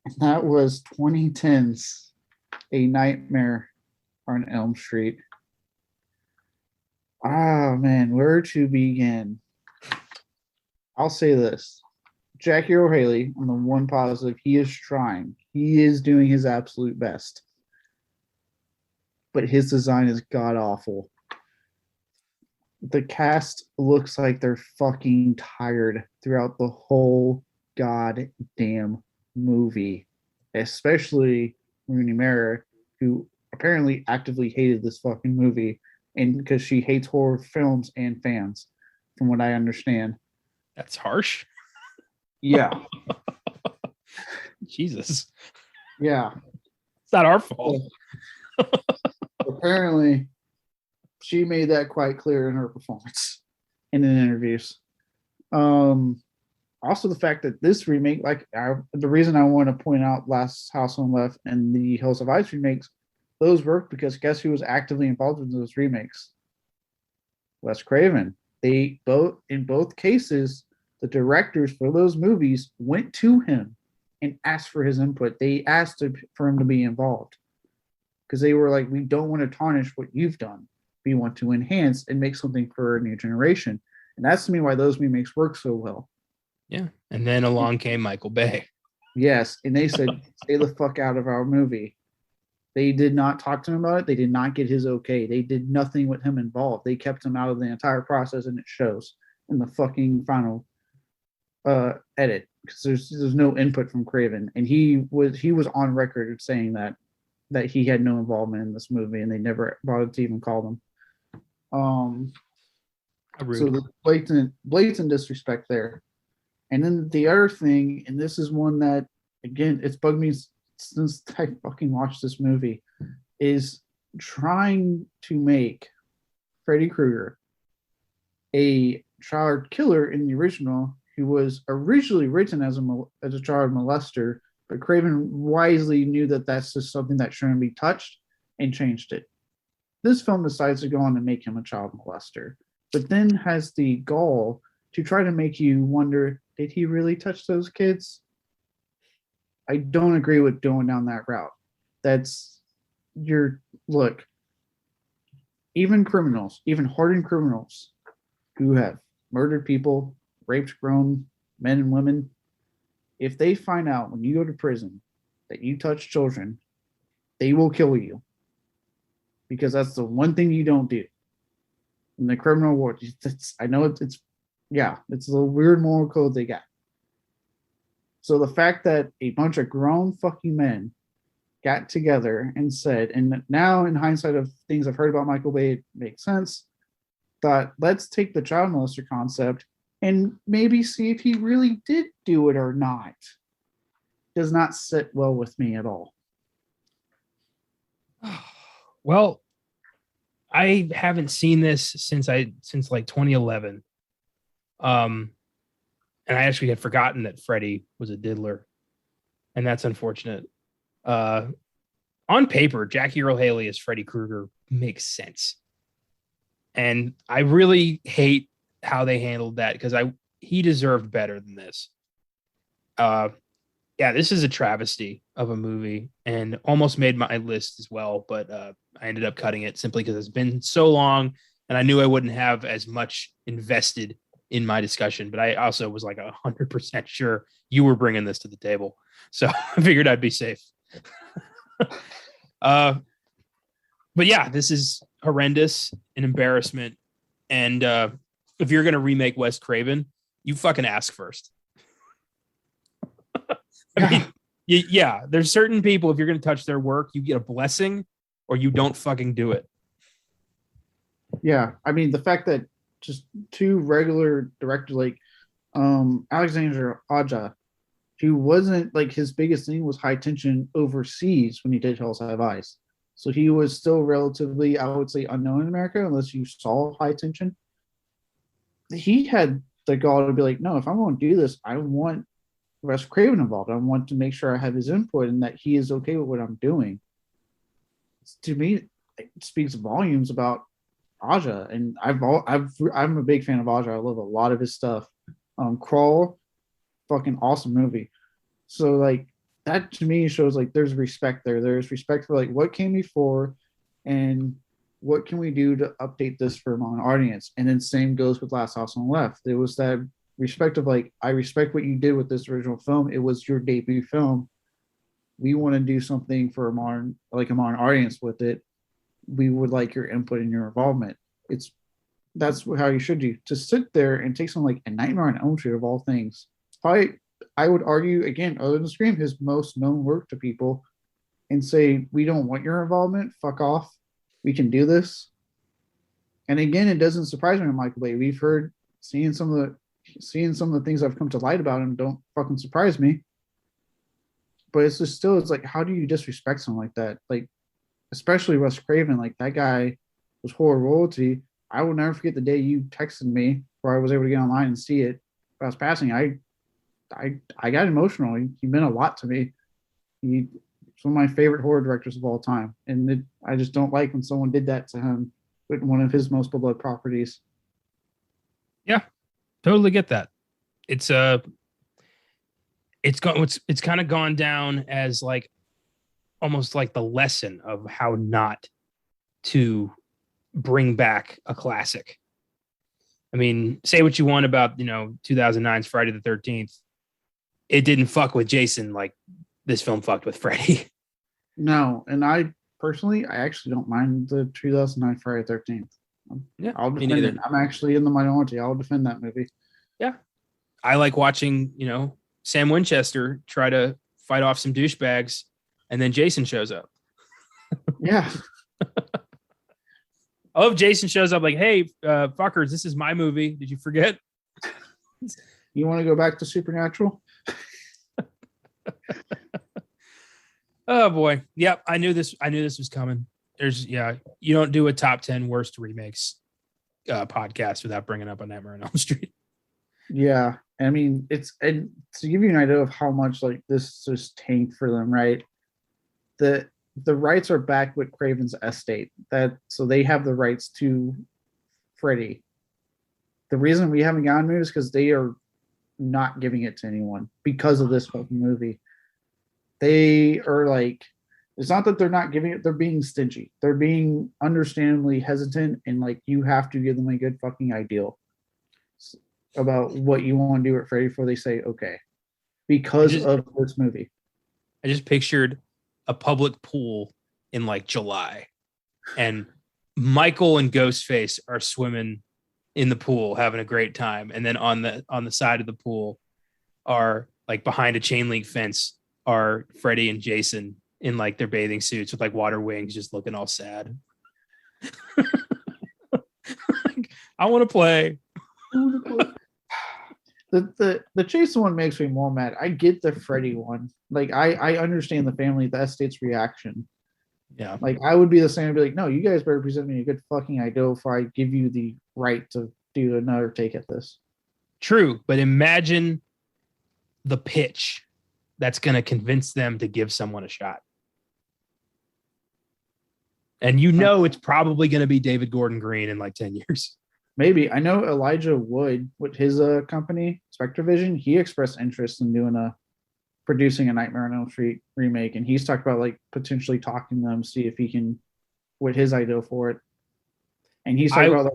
And that was 2010's A Nightmare on Elm Street. Ah, man, where to begin? I'll say this. Jackie Earle Haley, on the one positive, he is trying. He is doing his absolute best. But his design is god-awful. The cast looks like they're fucking tired throughout the whole goddamn movie. Especially Rooney Mara, who apparently actively hated this fucking movie, and because she hates horror films and fans, from what I understand. That's harsh. Yeah. Jesus. Yeah. It's not our fault. Apparently, she made that quite clear in her performance and in interviews. Also, the fact that this remake, the reason I want to point out Last House on Left and the Hills of Ice remakes, those worked because guess who was actively involved in those remakes? Wes Craven. In both cases, the directors for those movies went to him and asked for his input. They asked for him to be involved because they were like, we don't want to tarnish what you've done. We want to enhance and make something for a new generation. And that's to me why those remakes work so well. Yeah. And then along came Michael Bay. Yes. And they said, stay the fuck out of our movie. They did not talk to him about it. They did not get his okay. They did nothing with him involved. They kept him out of the entire process, and it shows in the fucking final edit because there's no input from Craven, and he was on record saying that he had no involvement in this movie, and they never bothered to even call them. So the blatant disrespect there. And then the other thing, and this is one that again it's bugged me since I fucking watched this movie, is trying to make Freddy Krueger a child killer in the original, who was originally written as a child molester, but Craven wisely knew that that's just something that shouldn't be touched and changed it. This film decides to go on and make him a child molester, but then has the gall to try to make you wonder, did he really touch those kids? I don't agree with going down that route. Look, even criminals, even hardened criminals who have murdered people, raped grown men and women, if they find out when you go to prison that you touch children, they will kill you. Because that's the one thing you don't do. In the criminal world, I know it's a weird moral code they got. So the fact that a bunch of grown fucking men got together and said, and now in hindsight of things I've heard about Michael Bay, it makes sense, thought, let's take the child molester concept and maybe see if he really did do it or not. does not sit well with me at all. Well, I haven't seen this since like 2011. And I actually had forgotten that Freddy was a diddler, and that's unfortunate. On paper, Jackie Earle Haley as Freddy Krueger makes sense, and I really hate how they handled that because he deserved better than this. Yeah, this is a travesty of a movie and almost made my list as well, but I ended up cutting it simply because it's been so long and I knew I wouldn't have as much invested in my discussion, but I also was like 100% sure you were bringing this to the table. So I figured I'd be safe. But yeah, this is horrendous, an embarrassment. And if you're going to remake Wes Craven, you fucking ask first. I mean, yeah, there's certain people, if you're going to touch their work, you get a blessing or you don't fucking do it. Yeah, I mean, the fact that just two regular directors like Alexander Aja, who wasn't like his biggest thing was high tension overseas when he did Hills Have Eyes. So he was still relatively, I would say, unknown in America unless you saw high tension. He had the gall to be like, no, if I'm going to do this, I want Wes Craven involved. I want to make sure I have his input and that he is okay with what I'm doing. To me, it speaks volumes about Aja, and I'm a big fan of Aja. I love a lot of his stuff. Crawl, fucking awesome movie. So like that to me shows like there's respect there. There's respect for like what came before, and what can we do to update this for an audience. And then same goes with Last House on the Left. There was that respect of like, I respect what you did with this original film. It was your debut film. We want to do something for a modern audience with it. We would like your input and your involvement. That's how you should do. To sit there and take something like A Nightmare on Elm Street of all things, probably I would argue again, other than Scream, his most known work to people, and say we don't want your involvement. Fuck off. We can do this. And again, it doesn't surprise me with Michael Bay. We've heard seeing some of the things I've come to light about him don't fucking surprise me. But it's just still, it's like, how do you disrespect someone like that? Like, especially Wes Craven, like that guy was horror royalty. I will never forget the day you texted me where I was able to get online and see it. But I was passing. I got emotional. He meant a lot to me. He's one of my favorite horror directors of all time. And I just don't like when someone did that to him with one of his most beloved properties. Yeah, totally get that. It's kind of gone down as like almost like the lesson of how not to bring back a classic. I mean, say what you want about, 2009's Friday the 13th. It didn't fuck with Jason like this film fucked with Freddy. No, and I actually don't mind the 2009 Friday the 13th. Yeah, I'll defend it. I'm actually in the minority. I'll defend that movie. Yeah. I like watching, Sam Winchester try to fight off some douchebags, and then Jason shows up. Yeah. I love Jason shows up like, hey, fuckers, this is my movie. Did you forget? You want to go back to Supernatural? Oh boy. Yep. I knew this was coming. You don't do a top 10 worst remakes podcast without bringing up A Nightmare on Elm Street. Yeah. I mean, and to give you an idea of how much like this just tanked for them, right? The rights are back with Craven's estate. So they have the rights to Freddy. The reason we haven't gotten it is because they are not giving it to anyone because of this fucking movie. They are like, it's not that they're not giving it, they're being stingy. They're being understandably hesitant, and like you have to give them a good fucking ideal about what you want to do at Freddy before they say okay. Because of this movie. I just pictured a public pool in like July, and Michael and Ghostface are swimming in the pool, having a great time. And then on the side of the pool are like behind a chain link fence are Freddy and Jason in like their bathing suits with like water wings, just looking all sad. I want to play. The Jason one makes me more mad. I get the Freddy one. Like I understand the family, the estate's reaction. Yeah. Like I would be the same. I'd be like, no, you guys better present me a good fucking idea before I give you the right to do another take at this. True, but imagine the pitch that's going to convince them to give someone a shot. And it's probably going to be David Gordon Green in like 10 years. Maybe. I know Elijah Wood with his company, Spectrovision, he expressed interest in producing a Nightmare on Elm Street remake, and he's talked about like potentially talking to them, see if he can with his idea for it. And he's talked about like,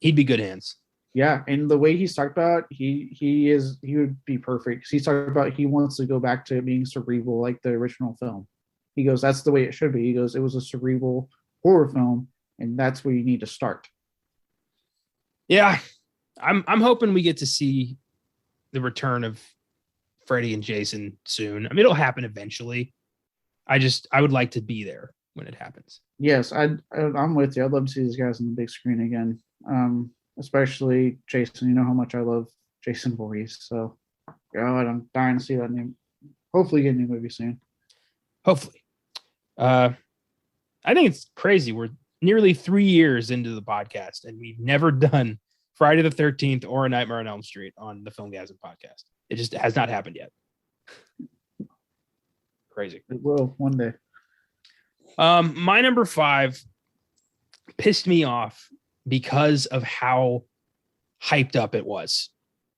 he'd be good hands. Yeah, and the way he's talked about, he would be perfect. He's talking about he wants to go back to being cerebral like the original film. He goes, that's the way it should be. He goes, it was a cerebral horror film, and that's where you need to start. Yeah, I'm hoping we get to see the return of Freddy and Jason soon. I mean, it'll happen eventually. I would like to be there when it happens. Yes, I'm with you. I'd love to see these guys on the big screen again. Especially Jason. You know how much I love Jason Voorhees. So, God, I'm dying to see that new. Hopefully, get a new movie soon. Hopefully. I think it's crazy. We're nearly 3 years into the podcast, and we've never done Friday the 13th or A Nightmare on Elm Street on the Filmgazm podcast. It just has not happened yet. Crazy. It will one day. My number 5 pissed me off because of how hyped up it was.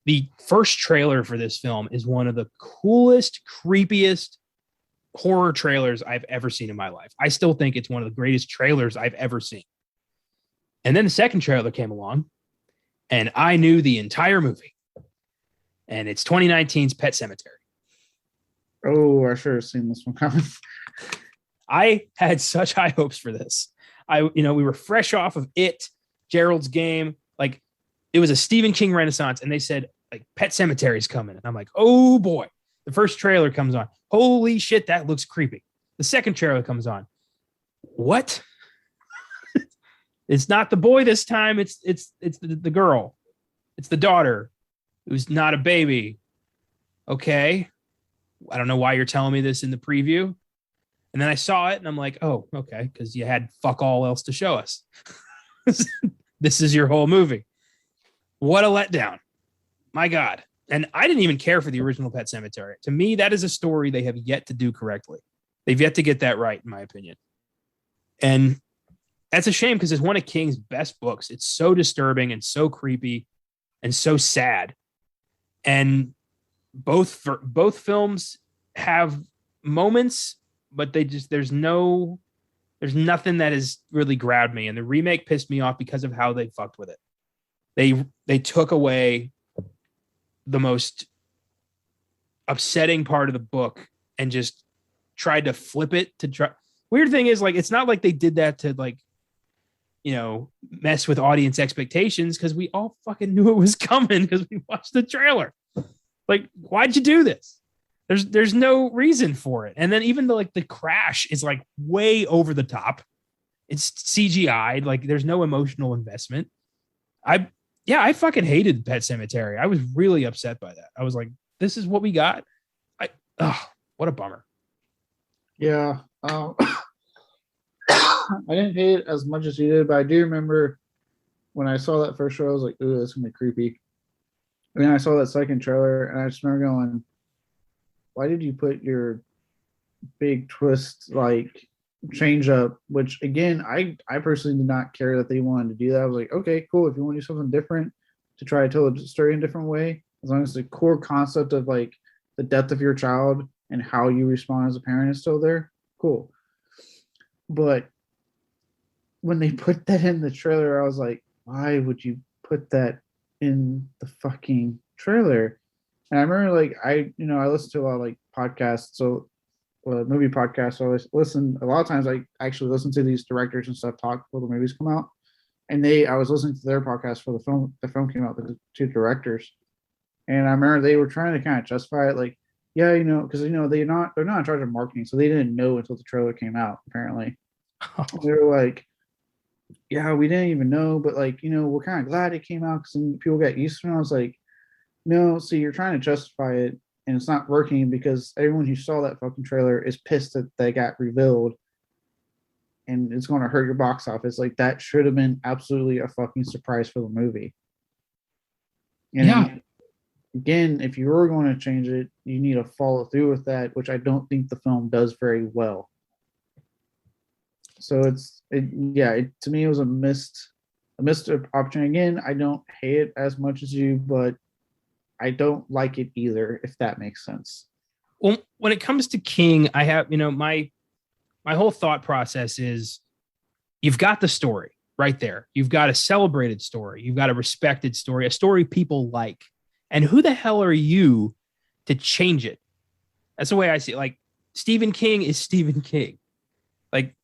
The first trailer for this film is one of the coolest, creepiest horror trailers I've ever seen in my life. I still think it's one of the greatest trailers I've ever seen. And then the second trailer came along, and I knew the entire movie. And it's 2019's Pet Sematary. Oh, I should have seen this one coming. I had such high hopes for this. We were fresh off of It, Gerald's Game. Like, it was a Stephen King renaissance, and they said, like, Pet Sematary is coming. And I'm like, oh boy. The first trailer comes on. Holy shit, that looks creepy. The second trailer comes on. What? It's not the boy this time. It's the girl. It's the daughter who's not a baby. Okay. I don't know why you're telling me this in the preview. And then I saw it and I'm like, oh, okay, because you had fuck all else to show us. This is your whole movie. What a letdown. My God. And I didn't even care for the original Pet Sematary. To me, that is a story they have yet to do correctly. They've yet to get that right, in my opinion. And that's a shame because it's one of King's best books. It's so disturbing and so creepy and so sad. And both films have moments, but there's nothing that has really grabbed me. And the remake pissed me off because of how they fucked with it. They took away the most upsetting part of the book and just tried to flip it to try. Weird thing is, like, it's not like they did that to, like, mess with audience expectations, because we all fucking knew it was coming because we watched the trailer. Like, why'd you do this? There's no reason for it. And then even the crash is like way over the top. It's CGI. Like, there's no emotional investment. I fucking hated Pet Sematary. I was really upset by that. I was like, this is what we got. What a bummer. Yeah. I didn't hate it as much as you did, but I do remember when I saw that first show, I was like, ooh, that's gonna be creepy. And then I saw that second trailer and I just remember going, why did you put your big twist like change up? Which again, I personally did not care that they wanted to do that. I was like, okay, cool. If you want to do something different to try to tell the story in a different way, as long as the core concept of like the death of your child and how you respond as a parent is still there, cool. But when they put that in the trailer, I was like, why would you put that in the fucking trailer? And I remember, like, I listen to a lot of like podcasts, so movie podcasts. So I listen a lot of times. I actually listen to these directors and stuff talk before the movies come out. And I was listening to their podcast for the film. The film came out, the two directors, and I remember they were trying to kind of justify it, like, yeah, because they're not in charge of marketing, so they didn't know until the trailer came out. Apparently, they were like, yeah, we didn't even know, but like, we're kind of glad it came out because people got used to it. And I was like, No, see, you're trying to justify it, and it's not working because everyone who saw that fucking trailer is pissed that they got revealed, and it's going to hurt your box office. Like that should have been absolutely a fucking surprise for the movie. And Yeah. again, if you were going to change it, you need to follow through with that, which I don't think the film does very well. So to me, it was a missed opportunity. Again, I don't hate it as much as you, but I don't like it either, if that makes sense. Well, when it comes to King, I have, my whole thought process is you've got the story right there. You've got a celebrated story. You've got a respected story, a story people like. And who the hell are you to change it? That's the way I see it. Like Stephen King is Stephen King. Like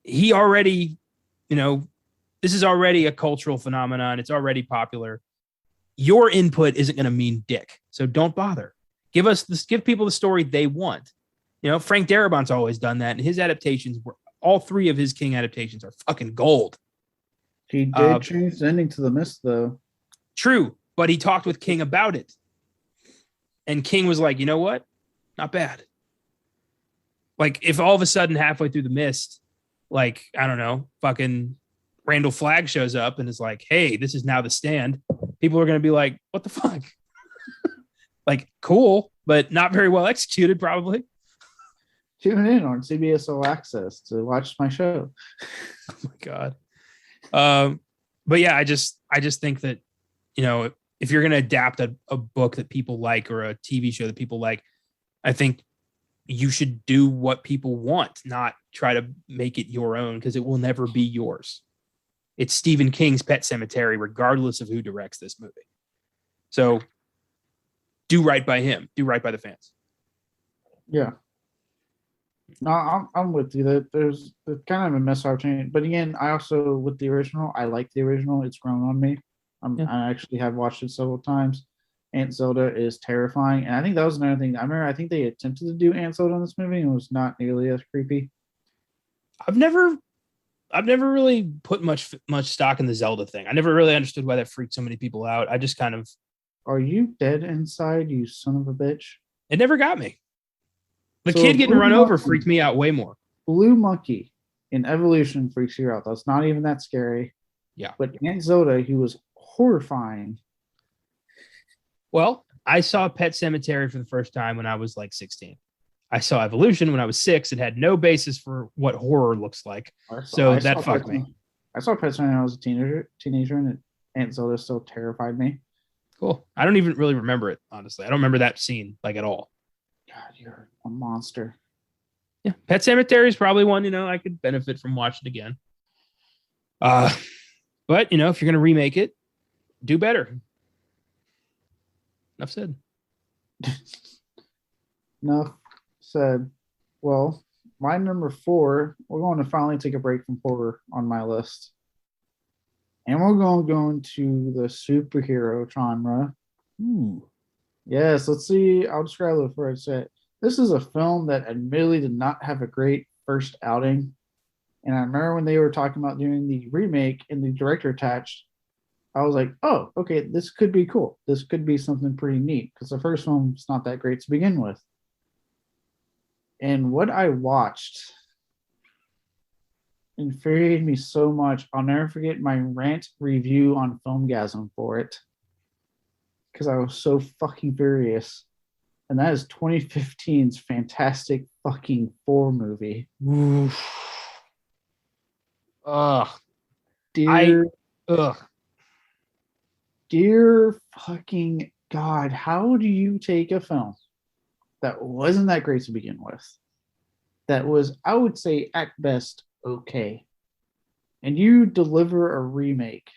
he already, this is already a cultural phenomenon. It's already popular. Your input isn't going to mean dick. So don't bother. Give people the story they want. Frank Darabont's always done that. And his adaptations all three of his King adaptations are fucking gold. He did change the ending to The Mist, though. True. But he talked with King about it. And King was like, you know what? Not bad. Like if all of a sudden halfway through The Mist, like, I don't know, fucking Randall Flagg shows up and is like, hey, this is now The Stand. People are going to be like, what the fuck? Like, cool, but not very well executed, probably. Tune in on CBS All Access to watch my show. Oh my God. But yeah, I just think that, if you're going to adapt a book that people like or a TV show that people like, I think you should do what people want, not try to make it your own, because it will never be yours. It's Stephen King's Pet Sematary, regardless of who directs this movie. So do right by him. Do right by the fans. Yeah. No, I'm with you. That there's kind of a missed opportunity. But again, I also with the original, I like the original. It's grown on me. I actually have watched it several times. Aunt Zelda is terrifying, and I think that was another thing. I think they attempted to do Aunt Zelda in this movie, and it was not nearly as creepy. I've never really put much stock in the Zelda thing. I never really understood why that freaked so many people out. I just kind of. Are you dead inside, you son of a bitch? It never got me. The kid getting run over freaked me out way more. Blue monkey in Evolution freaks you out. That's not even that scary. Yeah. But Aunt Zelda, he was horrifying. Well, I saw Pet Sematary for the first time when I was like 16. I saw Evolution when I was 6. It had no basis for what horror looks like. So that fucked me. I saw Pet Sematary when I was a teenager, and Aunt Zelda still terrified me. Cool. I don't even really remember it, honestly. I don't remember that scene like at all. God, you're a monster. Yeah, Pet Sematary is probably one, I could benefit from watching again. But, if you're going to remake it, do better. Enough said. Enough said. Well, my number 4, we're going to finally take a break from horror on my list. And we're going to go into the superhero genre. Ooh. Yes, let's see. I'll describe it for a sec. This is a film that admittedly did not have a great first outing. And I remember when they were talking about doing the remake and the director attached, I was like, oh, okay, this could be cool. This could be something pretty neat because the first one's not that great to begin with. And what I watched infuriated me so much. I'll never forget my rant review on Filmgazm for it because I was so fucking furious. And that is 2015's Fantastic fucking Four movie. Oof. Ugh. Dear fucking God, how do you take a film that wasn't that great to begin with, that was, I would say, at best, okay, and you deliver a remake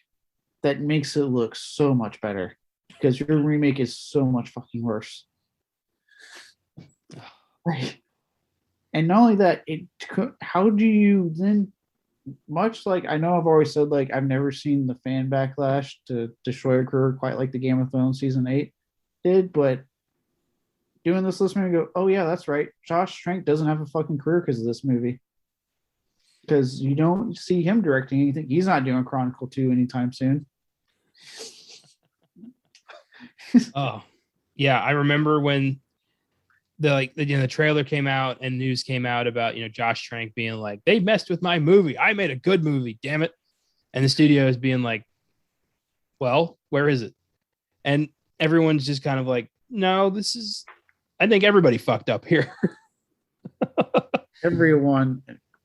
that makes it look so much better because your remake is so much fucking worse. Right. And not only that, how do you then, much like I know I've always said, like, I've never seen the fan backlash to destroy a career quite like the Game of Thrones season 8 did, but doing this listening and go, oh yeah, that's right. Josh Trank doesn't have a fucking career because of this movie. Because you don't see him directing anything. He's not doing Chronicle 2 anytime soon. Oh, yeah. I remember when the trailer came out and news came out about Josh Trank being like, they messed with my movie. I made a good movie, damn it. And the studio is being like, well, where is it? And everyone's just kind of like, no, I think everybody fucked up here. Everyone.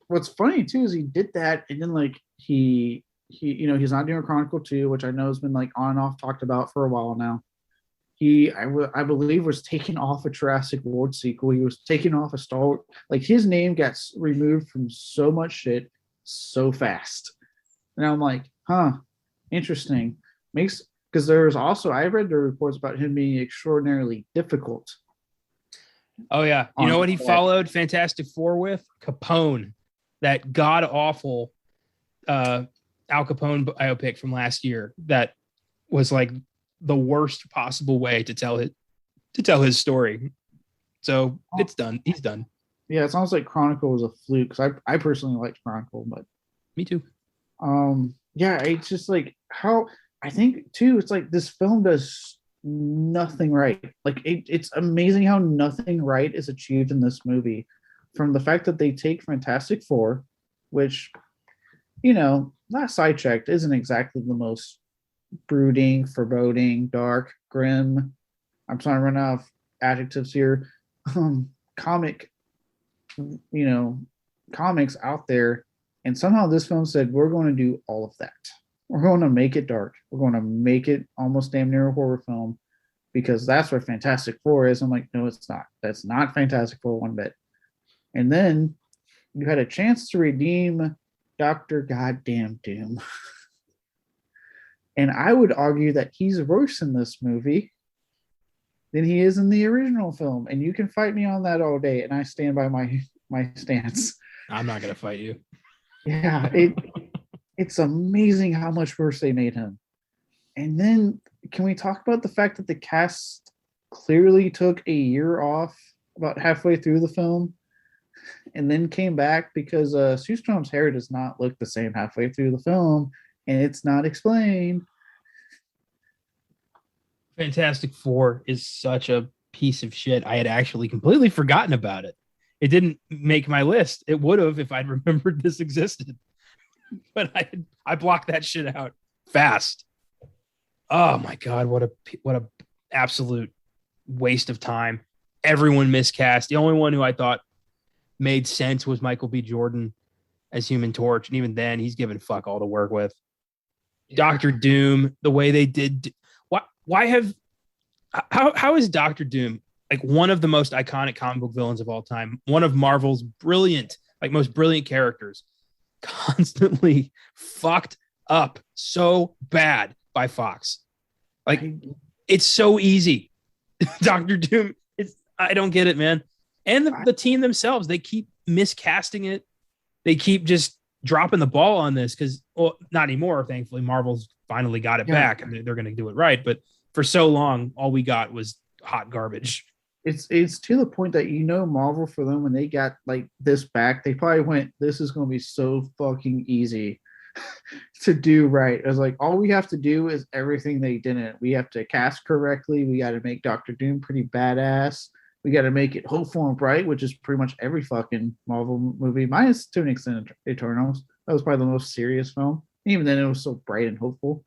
What's funny too is he did that, and then like he's not doing Chronicle 2, which I know has been like on and off talked about for a while now. I believe was taken off a Jurassic World sequel. He was taken off a Star Wars. Like his name gets removed from so much shit so fast. And I'm like, huh, interesting. Makes because there's also I read the reports about him being extraordinarily difficult. Oh yeah. You know what he followed Fantastic Four with? Capone, that god awful Al Capone biopic from last year that was like the worst possible way to tell his story. So it's done. He's done. Yeah, it sounds like Chronicle was a fluke because I personally liked Chronicle, but me too. Yeah, it's just like how I think too. It's like this film does nothing right. Like it's amazing how nothing right is achieved in this movie. From the fact that they take Fantastic Four, which not sidetracked, isn't exactly the most brooding, foreboding, dark, grim. I'm trying to run out of adjectives here. Comic, comics out there, and somehow this film said we're going to do all of that. We're going to make it dark. We're going to make it almost damn near a horror film because that's what Fantastic Four is. I'm like, no, it's not. That's not Fantastic Four one bit. And then you had a chance to redeem Dr. Goddamn Doom. And I would argue that he's worse in this movie than he is in the original film. And you can fight me on that all day, and I stand by my stance. I'm not going to fight you. Yeah, it's amazing how much worse they made him. And then can we talk about the fact that the cast clearly took a year off about halfway through the film and then came back because Sue Storm's hair does not look the same halfway through the film, and it's not explained. Fantastic Four is such a piece of shit. I had actually completely forgotten about it. It didn't make my list. It would have if I'd remembered this existed. But I blocked that shit out fast. Oh my God, what a absolute waste of time. Everyone miscast. The only one who I thought made sense was Michael B. Jordan as Human Torch. And even then, he's given fuck all to work with. Yeah. Dr. Doom, the way they did. How is Dr. Doom like one of the most iconic comic book villains of all time? One of Marvel's most brilliant characters, constantly fucked up so bad by Fox. Like, it's so easy. Dr. Doom, I don't get it, man. And the team themselves, they keep miscasting it. They keep just dropping the ball on this because, well, not anymore. Thankfully, Marvel's finally got it back and they're going to do it right. But for so long, all we got was hot garbage. It's to the point that Marvel, for them, when they got like this back, they probably went, this is going to be so fucking easy to do right. It was like, all we have to do is everything they didn't. We have to cast correctly. We got to make Dr. Doom pretty badass. We got to make it hopeful and bright, which is pretty much every fucking Marvel movie, minus to an extent Eternals. That was probably the most serious film. Even then, it was so bright and hopeful.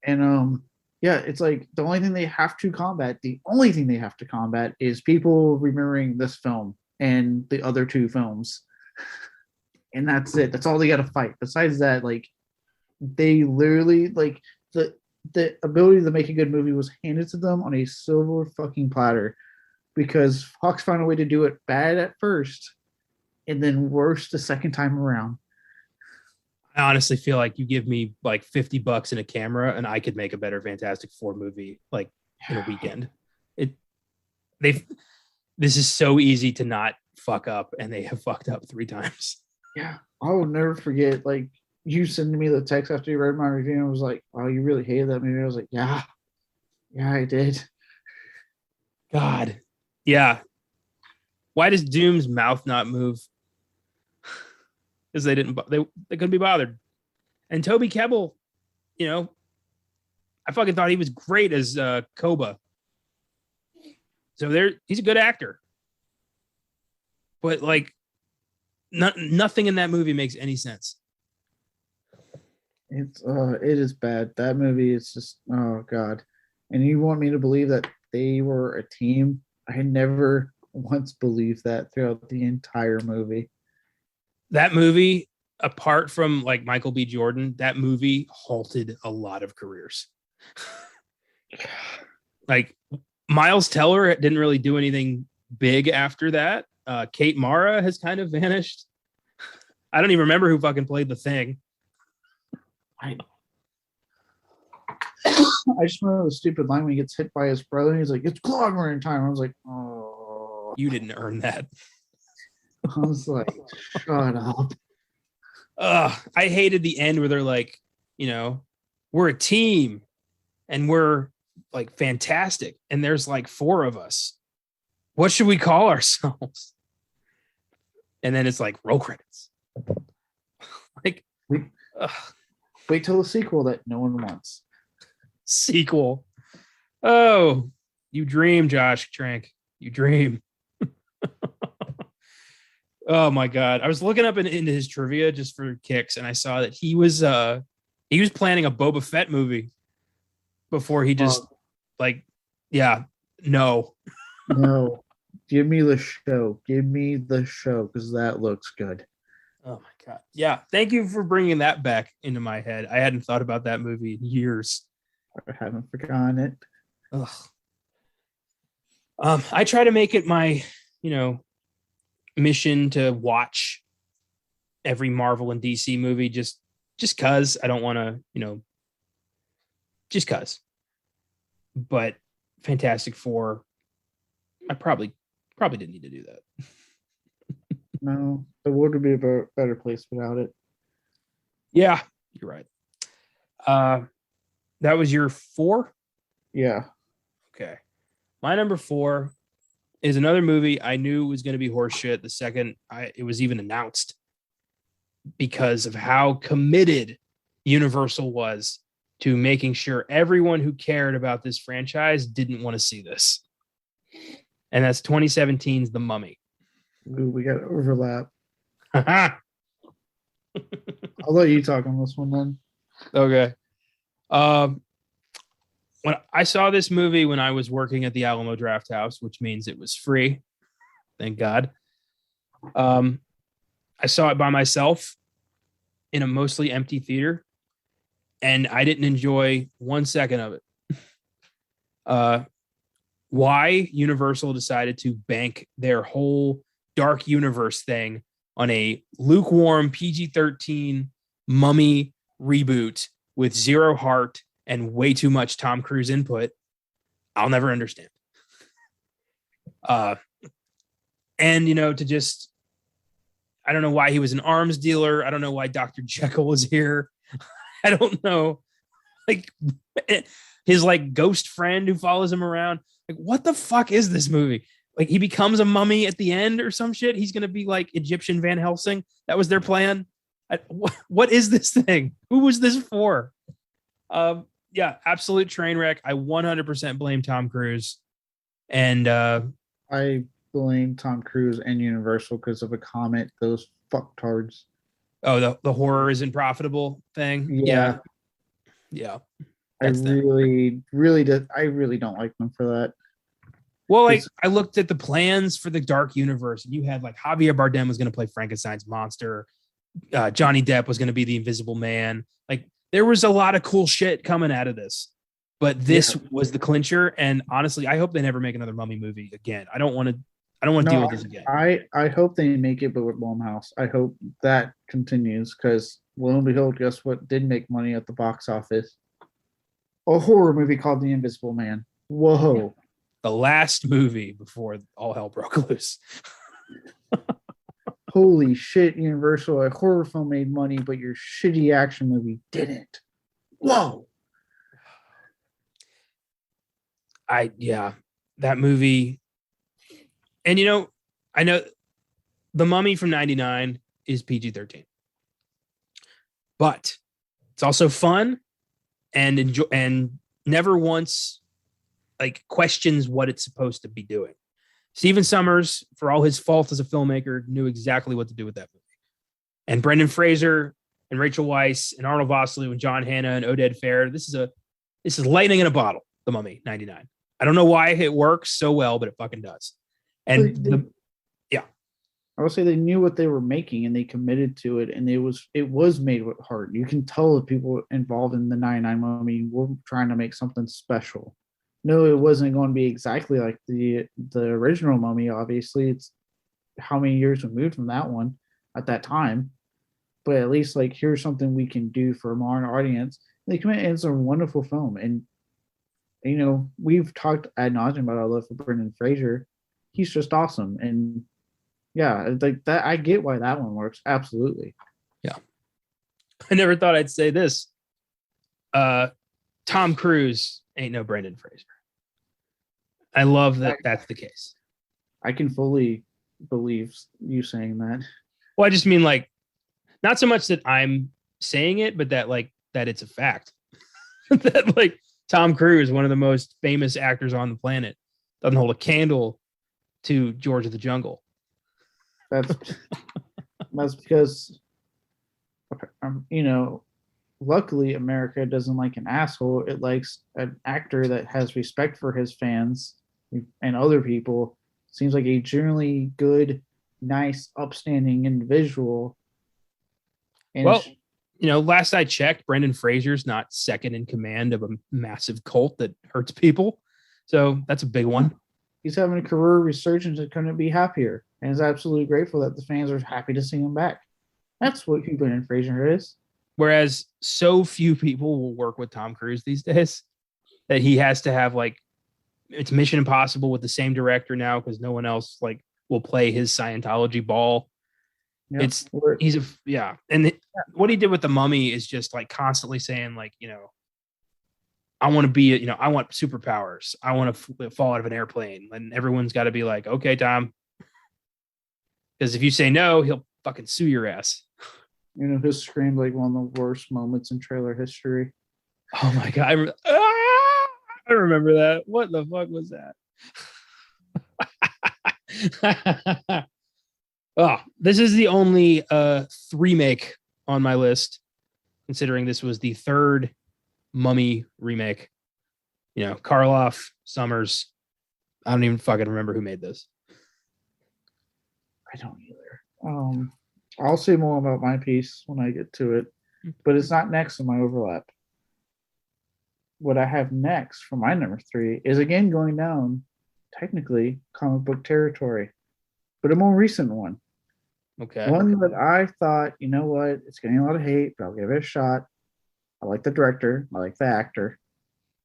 And yeah, it's like the only thing they have to combat is people remembering this film and the other two films. And that's it. That's all they got to fight. Besides that, like, they literally, like, the ability to make a good movie was handed to them on a silver fucking platter because Fox found a way to do it bad at first and then worse the second time around. I honestly feel like you give me like $50 and a camera and I could make a better Fantastic Four movie like in a weekend. This is so easy to not fuck up, and they have fucked up 3 times. Yeah, I will never forget, like, you sending me the text after you read my review and was like, wow, you really hated that movie. I was like, yeah, I did. God. Yeah. Why does Doom's mouth not move? Because they couldn't be bothered. And Toby Kebbell, I fucking thought he was great as Koba. So he's a good actor. But like nothing in that movie makes any sense. It is bad. That movie is just, oh god. And you want me to believe that they were a team? I never once believed that throughout the entire movie. That movie, apart from like Michael B. Jordan, that movie halted a lot of careers. Like Miles Teller didn't really do anything big after that. Kate Mara has kind of vanished. I don't even remember who fucking played the Thing. I just remember the stupid line when he gets hit by his brother. And he's like, "It's clobbering time." I was like, "Oh." You didn't earn that. I was like, "Shut up." I hated the end where they're like, we're a team and we're like fantastic. And there's like 4 of us. What should we call ourselves? And then it's like roll credits. Like, wait till the sequel that no one wants. Sequel. Oh, you dream, Josh Trank. You dream. Oh my god. I was looking up into his trivia just for kicks, and I saw that he was planning a Boba Fett movie before he just no. No. Give me the show. Give me the show, because that looks good. Oh my god. Yeah. Thank you for bringing that back into my head. I hadn't thought about that movie in years. I haven't forgotten it. Ugh. I try to make it my, mission to watch every Marvel and DC movie just cause I don't want to, just cause. But Fantastic Four, I probably didn't need to do that. No, the world would be a better place without it. Yeah, you're right. That was your 4? Yeah. Okay. My number 4 is another movie I knew was going to be horseshit the second it was even announced, because of how committed Universal was to making sure everyone who cared about this franchise didn't want to see this. And that's 2017's The Mummy. Ooh, we got overlap. I'll I'll let you talk on this one then. Okay. When I saw this movie when I was working at the Alamo Draft House, which means it was free, thank God. I saw it by myself in a mostly empty theater, and I didn't enjoy 1 second of it. Why Universal decided to bank their whole Dark Universe thing on a lukewarm PG-13 Mummy reboot with 0 heart and way too much Tom Cruise input, I'll never understand. And, I don't know why he was an arms dealer. I don't know why Dr. Jekyll was here. I don't know. Like, his ghost friend who follows him around. Like, what the fuck is this movie? Like, he becomes a mummy at the end or some shit. He's going to be like Egyptian Van Helsing. That was their plan. What is this thing? Who was this for? Yeah, absolute train wreck. I 100% blame Tom Cruise. And I blame Tom Cruise and Universal because of a comment, those fucktards. Oh, the horror isn't profitable thing. Yeah. I really don't like them for that. Well, I looked at the plans for the Dark Universe, and you had Javier Bardem was going to play Frankenstein's monster. Johnny Depp was going to be the Invisible Man. There was a lot of cool shit coming out of this, but this was the clincher. And honestly, I hope they never make another Mummy movie again. I don't want to deal with this again. I hope they make it, but with Blumhouse. I hope that continues, because lo and behold, guess what did make money at the box office? A horror movie called The Invisible Man. Whoa. The last movie before all hell broke loose. Holy shit, Universal, a horror film made money, but your shitty action movie didn't. Whoa. That movie. And I know The Mummy from 99 is PG-13. But it's also fun and never once like questions what it's supposed to be doing. Stephen Sommers, for all his faults as a filmmaker, knew exactly what to do with that movie. And Brendan Fraser and Rachel Weisz and Arnold Vosloo and John Hannah and Oded Fehr. This is lightning in a bottle. The Mummy '99. I don't know why it works so well, but it fucking does. And I would say they knew what they were making and they committed to it, and it was made with heart. You can tell the people involved in the '99 Mummy were trying to make something special. No, it wasn't going to be exactly like the original Mummy. Obviously, it's how many years removed from that one at that time, but at least like here's something we can do for a modern audience. They commit, and it's a wonderful film, and you know we've talked ad nauseum about our love for Brendan Fraser. He's just awesome, and yeah, like that. I get why that one works. Absolutely. Yeah. I never thought I'd say this. Tom Cruise ain't no Brendan Fraser. I love that that's the case. I can fully believe you saying that. Well, I just mean like, not so much that I'm saying it, but that like that it's a fact. That like Tom Cruise, one of the most famous actors on the planet, doesn't hold a candle to George of the Jungle. That's because, you know, luckily America doesn't like an asshole. It likes an actor that has respect for his fans and other people. Seems like a generally good, nice, upstanding individual. And well, you know, last I checked, Brendan Fraser's not second in command of a massive cult that hurts people. So that's a big one. He's having a career resurgence and couldn't be happier. And is absolutely grateful that the fans are happy to see him back. That's what who Brendan Fraser is. Whereas so few people will work with Tom Cruise these days that he has to have like, it's Mission Impossible with the same director now because no one else like will play his Scientology ball. Yep. And what he did with the Mummy is just like constantly saying like, you know, I want to be, you know, I want superpowers. I want to fall out of an airplane, and everyone's got to be like, okay, Tom, because if you say no, he'll fucking sue your ass. You know, his scream like one of the worst moments in trailer history. Oh my god, I remember that. What the fuck was that? Oh, this is the only remake on my list, considering this was the third Mummy remake. You know, Karloff, Sommers. I don't even fucking remember who made this. I don't either. I'll say more about my piece when I get to it, but it's not next in my overlap. What I have next for my number 3 is again going down technically comic book territory, but a more recent one. Okay. One that I thought, you know what, it's getting a lot of hate, but I'll give it a shot. I like the director. I like the actor.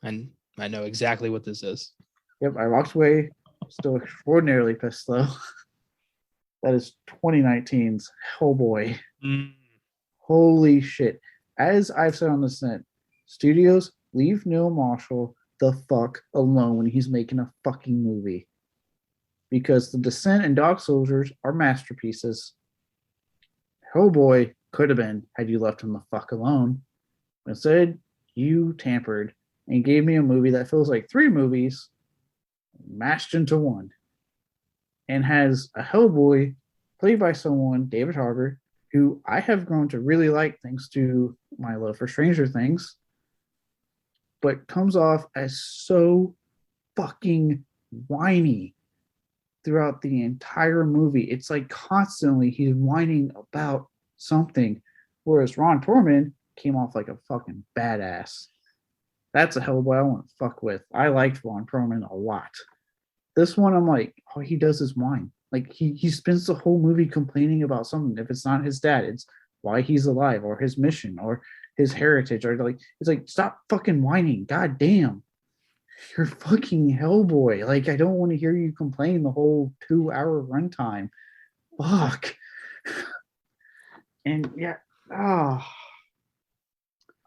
And I know exactly what this is. Yep, I walked away still extraordinarily pissed though. That is 2019's Hellboy. Holy shit. As I've said on the Senate, studios, leave Neil Marshall the fuck alone when he's making a fucking movie. Because The Descent and Dog Soldiers are masterpieces. Hellboy could have been had you left him the fuck alone. Instead, you tampered and gave me a movie that feels like 3 movies mashed into one. And has a Hellboy played by someone, David Harbour, who I have grown to really like thanks to my love for Stranger Things, but comes off as so fucking whiny throughout the entire movie. It's like constantly he's whining about something, whereas Ron Perlman came off like a fucking badass. That's a Hellboy I want to fuck with. I liked Ron Perlman a lot. This one, I'm like, all he does is whine. Like he spends the whole movie complaining about something. If it's not his dad, it's why he's alive, or his mission, or his heritage, or like it's like stop fucking whining. God damn, you're fucking Hellboy. Like I don't want to hear you complain the whole 2-hour runtime. Fuck. And yeah,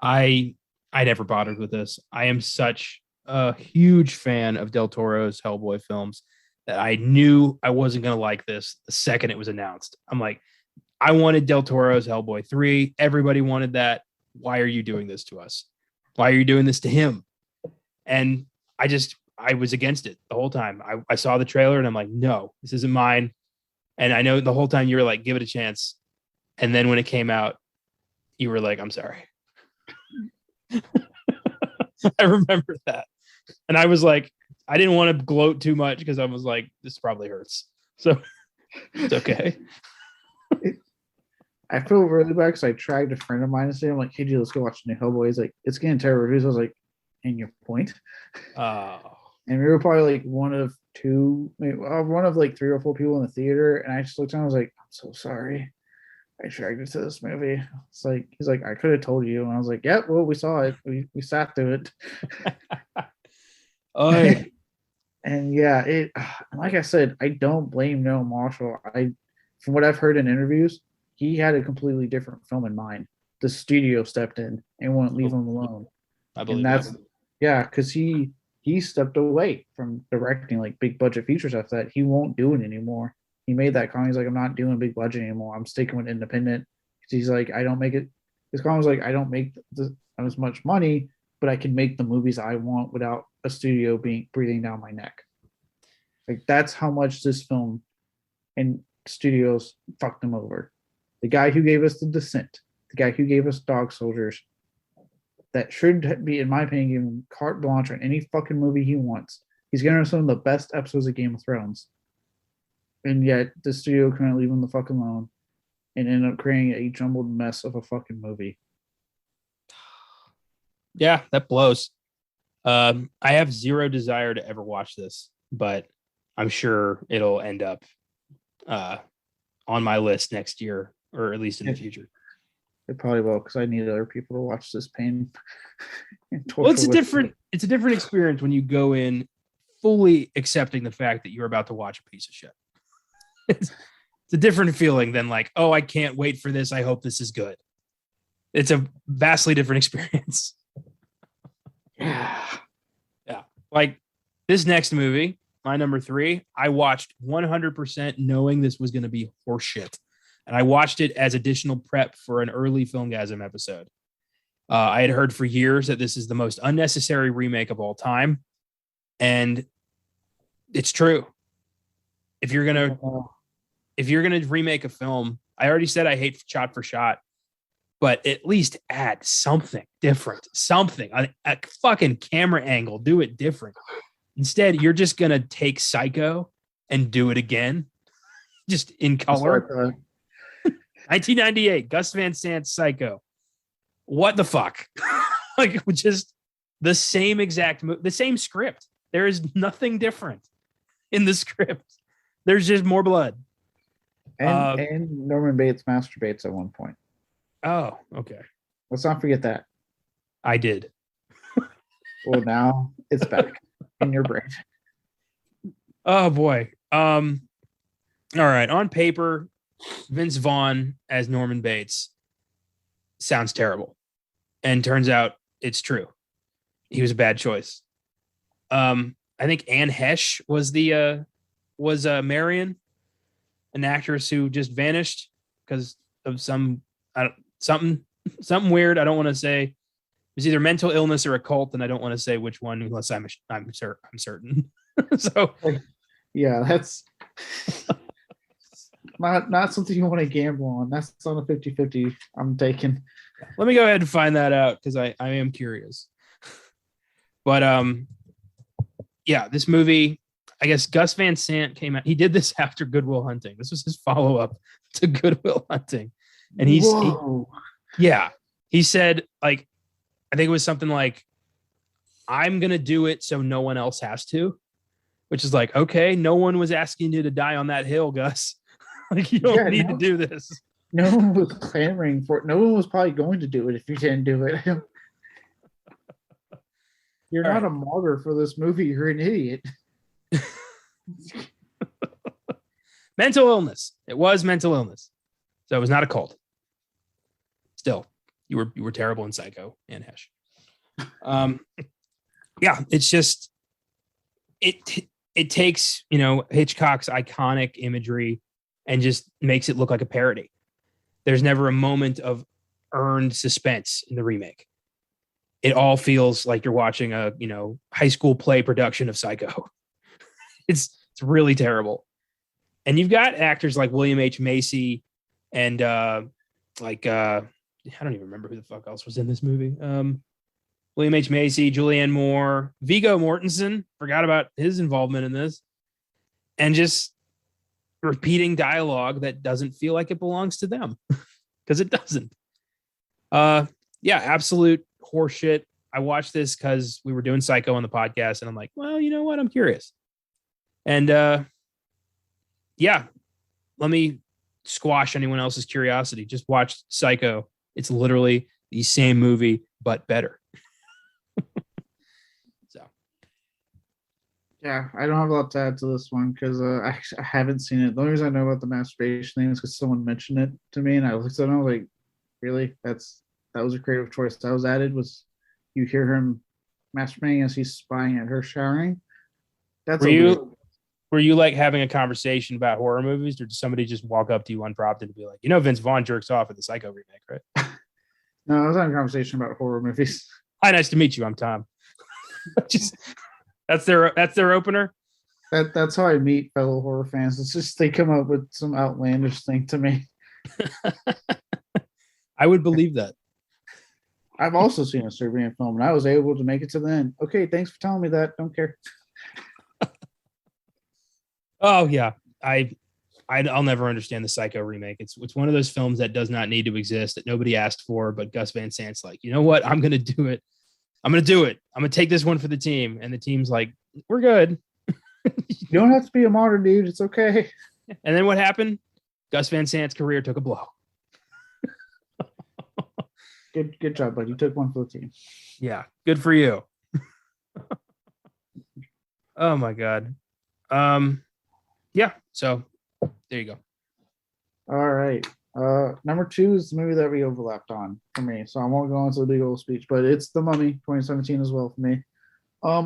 I never bothered with this. I am such a huge fan of Del Toro's Hellboy films that I knew I wasn't going to like this the second it was announced. I'm like, I wanted Del Toro's Hellboy 3. Everybody wanted that. Why are you doing this to us? Why are you doing this to him? And I was against it the whole time. I saw the trailer and I'm like, no, this isn't mine. And I know the whole time you were like, give it a chance. And then when it came out, you were like, I'm sorry. I remember that. And I was like, I didn't want to gloat too much because I was like, this probably hurts. So it's okay. I feel really bad because I tried a friend of mine to say, I'm like, hey, dude, let's go watch the new Hellboy. He's like, it's getting terrible reviews. I was like, and your point? Oh. And we were probably like one of like 3 or 4 people in the theater. And I just looked at him, I was like, I'm so sorry. I dragged you to this movie. It's like, he's like, I could have told you. And I was like, yep, well, we saw it. We sat through it. Oh. And yeah, like I said, I don't blame Noah Marshall. From what I've heard in interviews, he had a completely different film in mind. The studio stepped in and wouldn't leave him alone. I believe yeah, because he stepped away from directing like big budget features after that. He won't do it anymore. He made that comment. He's like, I'm not doing big budget anymore. I'm sticking with independent. He's like, I don't make it. His comment was like, I don't make as much money, but I can make the movies I want without a studio breathing down my neck. Like that's how much this film and studios fucked him over. The guy who gave us The Descent, the guy who gave us Dog Soldiers, that should be, in my opinion, given carte blanche on any fucking movie he wants. He's giving us some of the best episodes of Game of Thrones. And yet the studio couldn't leave him the fuck alone and end up creating a jumbled mess of a fucking movie. Yeah, that blows. I have zero desire to ever watch this, but I'm sure it'll end up on my list next year, or at least in the future. It probably will, because I need other people to watch this pain. Well, it's a different experience when you go in fully accepting the fact that you're about to watch a piece of shit. It's a different feeling than like, oh, I can't wait for this. I hope this is good. It's a vastly different experience. Yeah. Like this next movie, my number 3, I watched 100% knowing this was going to be horseshit. And I watched it as additional prep for an early Filmgazm episode. I had heard for years that this is the most unnecessary remake of all time. And it's true. If you're gonna remake a film, I already said I hate shot for shot, but at least add something different, a fucking camera angle, do it different. Instead, you're just gonna take Psycho and do it again, just in color. 1998, Gus Van Sant's Psycho. What the fuck? Like just the same exact the same script. There is nothing different in the script. There's just more blood. And Norman Bates masturbates at one point. Oh, okay. Let's not forget that. I did. Well, now it's back in your brain. Oh boy. All right. On paper, Vince Vaughn as Norman Bates sounds terrible, and turns out it's true. He was a bad choice. I think Anne Hesh was Marion, an actress who just vanished because of something weird. I don't want to say. It was either mental illness or a cult, and I don't want to say which one unless I'm certain. So, yeah, that's not something you want to gamble on. That's on a 50-50 I'm taking. Let me go ahead and find that out because I am curious. But yeah, this movie, I guess Gus Van Sant came out. He did this after Good Will Hunting. This was his follow-up to Good Will Hunting. And he said, like, I think it was something like, I'm going to do it so no one else has to, which is like, okay, no one was asking you to die on that hill, Gus. Like, you don't need to do this. No one was clamoring for it. No one was probably going to do it if you didn't do it. You're not a martyr for this movie. You're an idiot. Mental illness. It was mental illness. So it was not a cult. Still, you were terrible in Psycho and Hesh. Yeah, it's just it takes, Hitchcock's iconic imagery and just makes it look like a parody. There's never a moment of earned suspense in the remake. it all feels like you're watching a high school play production of Psycho. It's really terrible. And you've got actors like William H. Macy and like I don't even remember who the fuck else was in this movie. William H. Macy, Julianne Moore, Viggo Mortensen. Forgot about his involvement in this, and just repeating dialogue that doesn't feel like it belongs to them because it doesn't. Yeah, absolute horseshit. I watched this because we were doing Psycho on the podcast, and I'm like, well, you know what? I'm curious. And yeah, let me squash anyone else's curiosity. Just watch Psycho. It's literally the same movie, but better. So, Yeah, I don't have a lot to add to this one because I haven't seen it. The only reason I know about the masturbation thing is because someone mentioned it to me, and I looked at it and I was like, really? That was a creative choice that was added. Was you hear him masturbating as he's spying at her showering? That's were you like having a conversation about horror movies, or did somebody just walk up to you unprompted and be like, Vince Vaughn jerks off at the Psycho remake, right? No, I was having a conversation about horror movies. Hi, nice to meet you. I'm Tom. Just that's their opener. That's how I meet fellow horror fans. It's just they come up with some outlandish thing to me. I would believe that. I've also seen a Serbian film, and I was able to make it to the end. Okay, thanks for telling me that. Don't care. Oh yeah, I'll never understand the Psycho remake. It's one of those films that does not need to exist, that nobody asked for, but Gus Van Sant's like, you know what? I'm gonna do it. I'm gonna take this one for the team, and the team's like, we're good. You don't have to be a martyr, dude. It's okay. And then what happened? Gus Van Sant's career took a blow. Good job, bud. You took one for the team. Yeah, good for you. Oh my god. Yeah, so there you go. All right. Number 2 is the movie that we overlapped on for me. So I won't go into the big old speech, but it's The Mummy 2017 as well for me.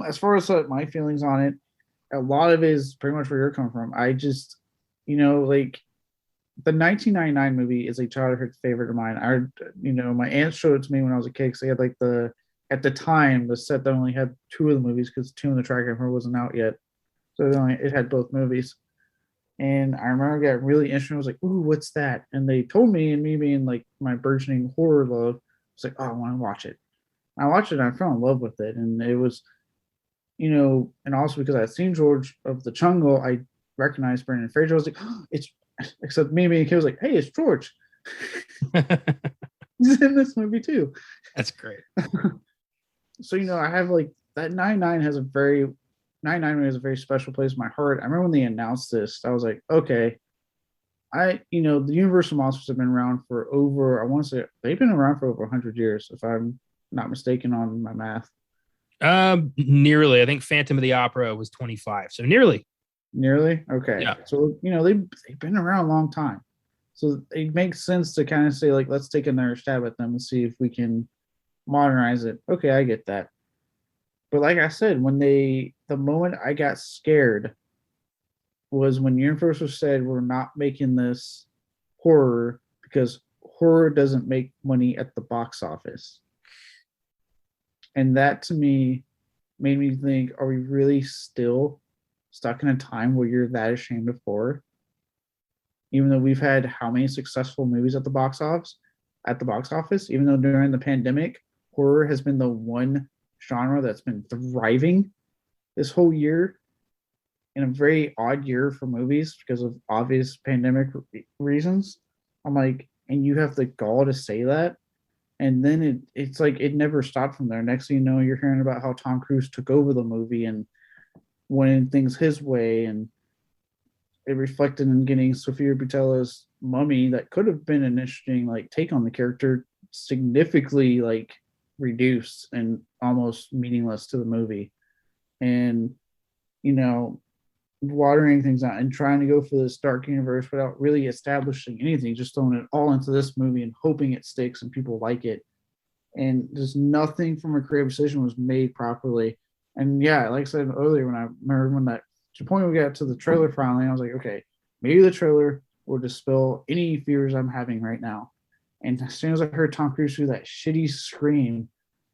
As far as my feelings on it, a lot of it is pretty much where you're coming from. I just, like the 1999 movie is a childhood favorite of mine. My aunt showed it to me when I was a kid because they had at the time, the set that only had 2 of the movies because 2 in the track camera wasn't out yet. So it had both movies. And I remember getting really interested. I was like, ooh, what's that? And they told me, and me being like my burgeoning horror love, I was like, oh, I want to watch it. I watched it and I fell in love with it. And it was, and also because I had seen George of the Jungle, I recognized Brendan Fraser. I was like, oh, it's, except me being a kid was like, hey, it's George. He's in this movie too. That's great. So, I have that 99 has a very 99 has a very special place in my heart. I remember when they announced this, I was like, okay, the Universal Monsters have been around for over, I want to say they've been around for over 100 years, if I'm not mistaken on my math. Nearly. I think Phantom of the Opera was 25, so nearly. Nearly? Okay. Yeah. So, they've been around a long time. So it makes sense to kind of say, let's take another stab at them and see if we can modernize it. Okay, I get that. But like I said, the moment I got scared was when Universal said we're not making this horror because horror doesn't make money at the box office. And that to me made me think, are we really still stuck in a time where you're that ashamed of horror? Even though we've had how many successful movies at the box office, even though during the pandemic, horror has been the one genre that's been thriving this whole year, in a very odd year for movies because of obvious pandemic reasons. I'm like, and you have the gall to say that, and then it's like it never stopped from there. Next thing you know, you're hearing about how Tom Cruise took over the movie and winning things his way, and it reflected in getting Sofia Boutella's Mummy that could have been an interesting take on the character, significantly reduced and almost meaningless to the movie. And watering things out and trying to go for this dark universe without really establishing anything, just throwing it all into this movie and hoping it sticks and people like it. And just nothing from a creative decision was made properly. And yeah, like I said earlier, when I remember when that to the point we got to the trailer finally, I was like, okay, maybe the trailer will dispel any fears I'm having right now. And as soon as I heard Tom Cruise do that shitty scream,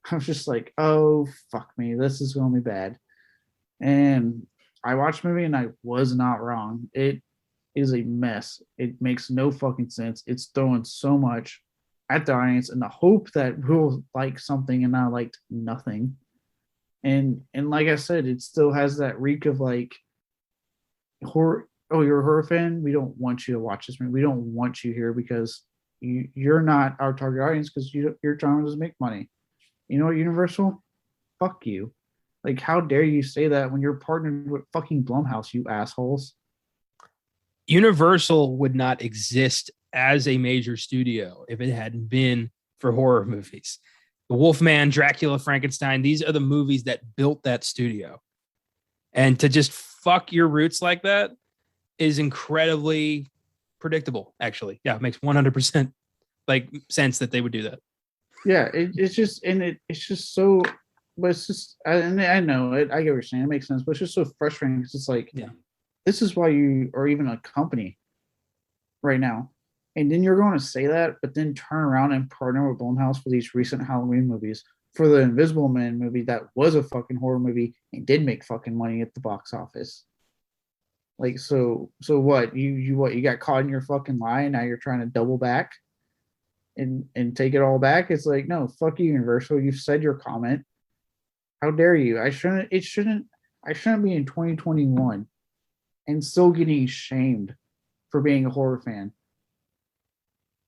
I was just like, oh fuck me, this is gonna be bad. And I watched the movie and I was not wrong. It is a mess. It makes no fucking sense. It's throwing so much at the audience in the hope that we'll like something, and I liked nothing. And like I said, it still has that reek of like horror. Oh, you're a horror fan? We don't want you to watch this movie. We don't want you here because you're not our target audience because you're trying to make money. You know what, Universal? Fuck you. Like, how dare you say that when you're partnered with fucking Blumhouse, you assholes? Universal would not exist as a major studio if it hadn't been for horror movies. The Wolfman, Dracula, Frankenstein, these are the movies that built that studio. And to just fuck your roots like that is incredibly predictable, actually. Yeah, it makes 100% like sense that they would do that. Yeah, it's just, and it's just so, but it's just, and I know it, I get what you're saying, it makes sense, but it's just so frustrating because it's like, Yeah. this is why you are even a company right now. And then you're going to say that, but then turn around and partner with Blumhouse for these recent Halloween movies. For the Invisible Man movie, that was a fucking horror movie and did make fucking money at the box office. Like, so what? You what? You got caught in your fucking lie, and now you're trying to double back and take it all back? It's like, no, fuck you, Universal. You've said your comment. How dare you? I shouldn't be in 2021 and still getting shamed for being a horror fan.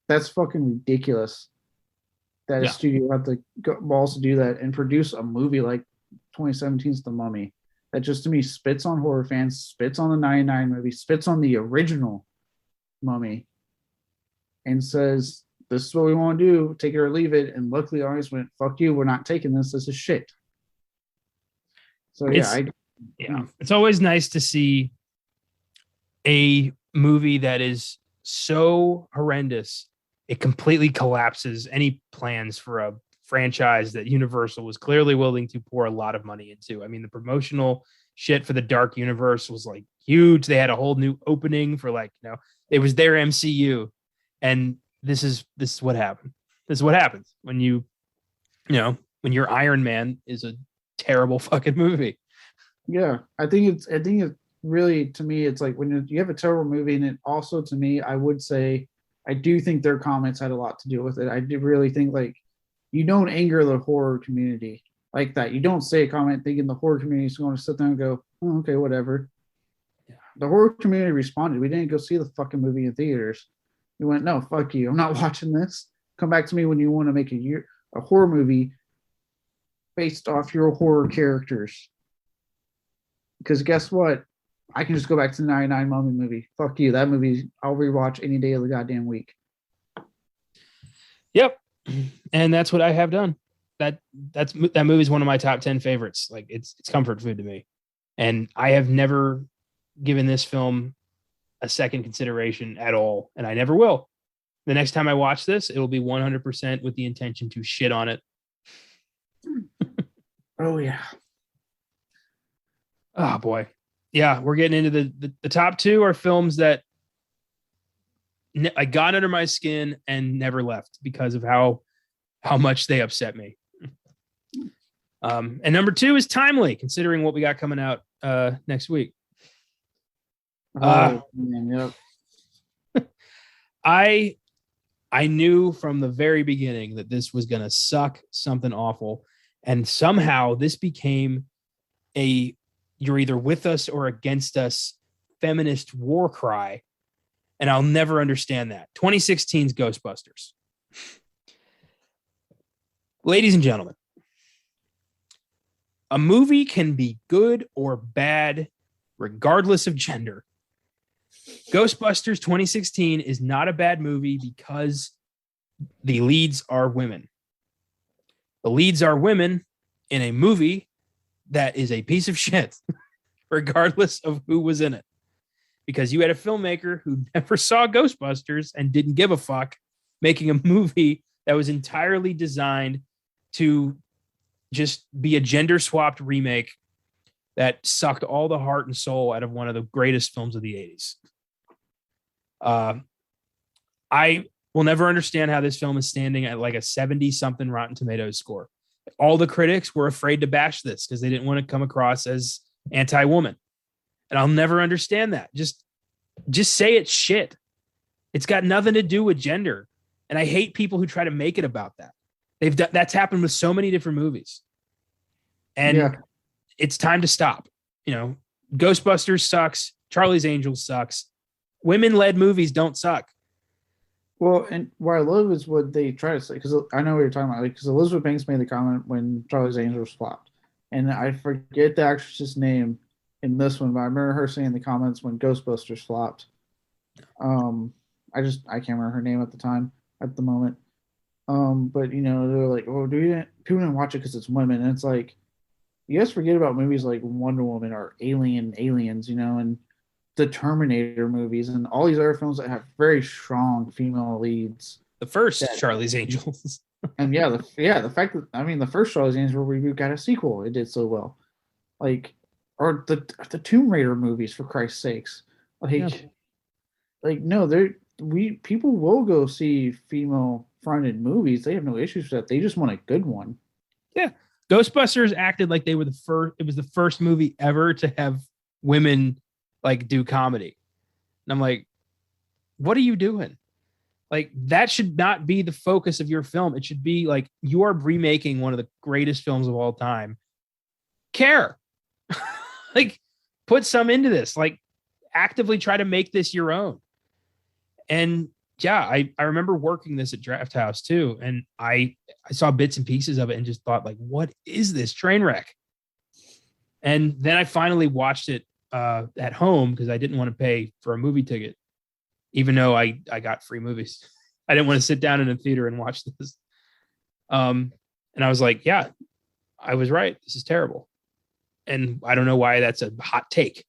That's fucking ridiculous that a studio had the balls to do that and produce a movie like 2017's The Mummy that just to me spits on horror fans, spits on the 99 movie, spits on the original Mummy, and says, this is what we want to do, take it or leave it. And luckily, I always went, fuck you, we're not taking this. This is shit. So, it's always nice to see a movie that is so horrendous it completely collapses any plans for a franchise that Universal was clearly willing to pour a lot of money into. I mean, the promotional shit for the Dark Universe was like huge. They had a whole new opening for like, it was their MCU. And this is what happened. This is what happens when when your Iron Man is a terrible fucking movie. Yeah, I think it's really, to me, it's like when you have a terrible movie, and it also, to me, I would say, I do think their comments had a lot to do with it. I do really think, like, you don't anger the horror community like that. You don't say a comment thinking the horror community is going to sit there and go, oh, okay, whatever. Yeah. The horror community responded. We didn't go see the fucking movie in theaters. We went, no, fuck you. I'm not watching this. Come back to me when you want to make a horror movie based off your horror characters. Because guess what? I can just go back to the 99 Mummy movie. Fuck you. That movie, I'll rewatch any day of the goddamn week. Yep. And that's what I have done. That movie is one of my top 10 favorites. Like, it's comfort food to me. And I have never given this film a second consideration at all. And I never will. The next time I watch this, it'll be 100% with the intention to shit on it. Oh, yeah. Oh, boy. Yeah, we're getting into the top two are films that I got under my skin and never left because of how much they upset me. And number two is timely, considering what we got coming out next week. Man, yep. I knew from the very beginning that this was gonna suck something awful, and somehow this became you're either with us or against us feminist war cry, and I'll never understand that. 2016's Ghostbusters. Ladies and gentlemen, a movie can be good or bad regardless of gender. Ghostbusters 2016 is not a bad movie because the leads are women. The leads are women in a movie that is a piece of shit, regardless of who was in it. Because you had a filmmaker who never saw Ghostbusters and didn't give a fuck, making a movie that was entirely designed to just be a gender-swapped remake that sucked all the heart and soul out of one of the greatest films of the 80s. I will never understand how this film is standing at like a 70-something Rotten Tomatoes score. all the critics were afraid to bash this because they didn't want to come across as anti-woman. And I'll never understand that. Just say it's shit. It's got nothing to do with gender. And I hate people who try to make it about that. That's happened with so many different movies. And it's time to stop. Ghostbusters sucks. Charlie's Angels sucks. Women-led movies don't suck. Well, and what I love is what they try to say, because I know what you're talking about. Because Elizabeth Banks made the comment when Charlie's Angels flopped, and I forget the actress's name in this one, but I remember her saying in the comments when Ghostbusters flopped. I can't remember her name at the moment. But they're like, "Oh, people didn't watch it because it's women," and it's like, you guys forget about movies like Wonder Woman or Aliens, and the Terminator movies and all these other films that have very strong female leads. The first Charlie's Angels. And the fact that the first Charlie's Angels reboot got a sequel. It did so well. Or the Tomb Raider movies, for Christ's sakes. People will go see female fronted movies. They have no issues with that. They just want a good one. Yeah. Ghostbusters acted like they were it was the first movie ever to have women do comedy. And I'm like, what are you doing? That should not be the focus of your film. It should be you are remaking one of the greatest films of all time. Care. Put some into this. Actively try to make this your own. And yeah, I remember working this at Draft House too. And I saw bits and pieces of it and just thought, what is this train wreck? And then I finally watched it at home because I didn't want to pay for a movie ticket, even though I got free movies. I didn't want to sit down in a theater and watch this. And I was like, yeah, I was right. This is terrible. And I don't know why that's a hot take.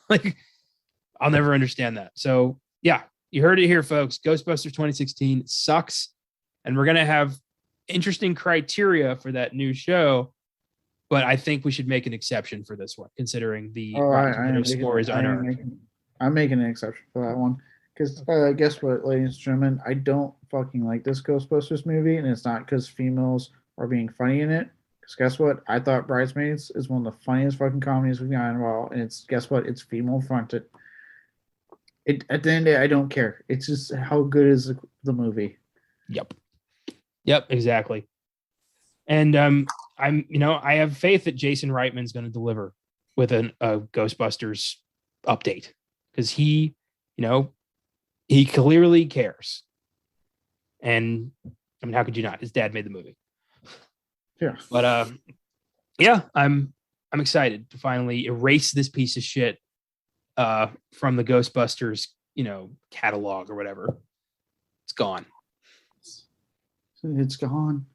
I'll never understand that. So yeah, you heard it here, folks. Ghostbusters 2016 sucks. And we're going to have interesting criteria for that new show. But I think we should make an exception for this one, considering the score is unearned. I'm making an exception for that one. Because guess what, ladies and gentlemen? I don't fucking like this Ghostbusters movie. And it's not because females are being funny in it. Because guess what? I thought Bridesmaids is one of the funniest fucking comedies we've got in a while. And guess what? It's female fronted. At the end of the day, I don't care. It's just how good is the movie. Yep, exactly. And I have faith that Jason Reitman's going to deliver with a Ghostbusters update because he clearly cares. And how could you not? His dad made the movie. Yeah. But I'm excited to finally erase this piece of shit from the Ghostbusters, catalog or whatever. It's gone. It's gone.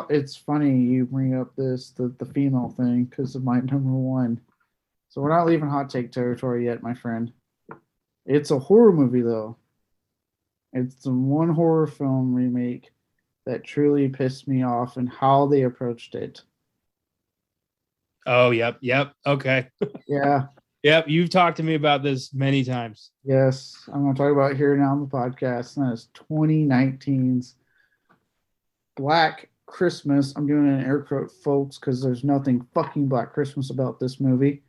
It's funny you bring up the female thing because of my number one. So we're not leaving hot take territory yet, my friend. It's a horror movie though. It's the one horror film remake that truly pissed me off and how they approached it. Oh, yep. Okay. Yeah. Yep. You've talked to me about this many times. Yes. I'm going to talk about it here now on the podcast. And that is 2019's Black Christmas. I'm doing an air quote, folks, because there's nothing fucking Black Christmas about this movie.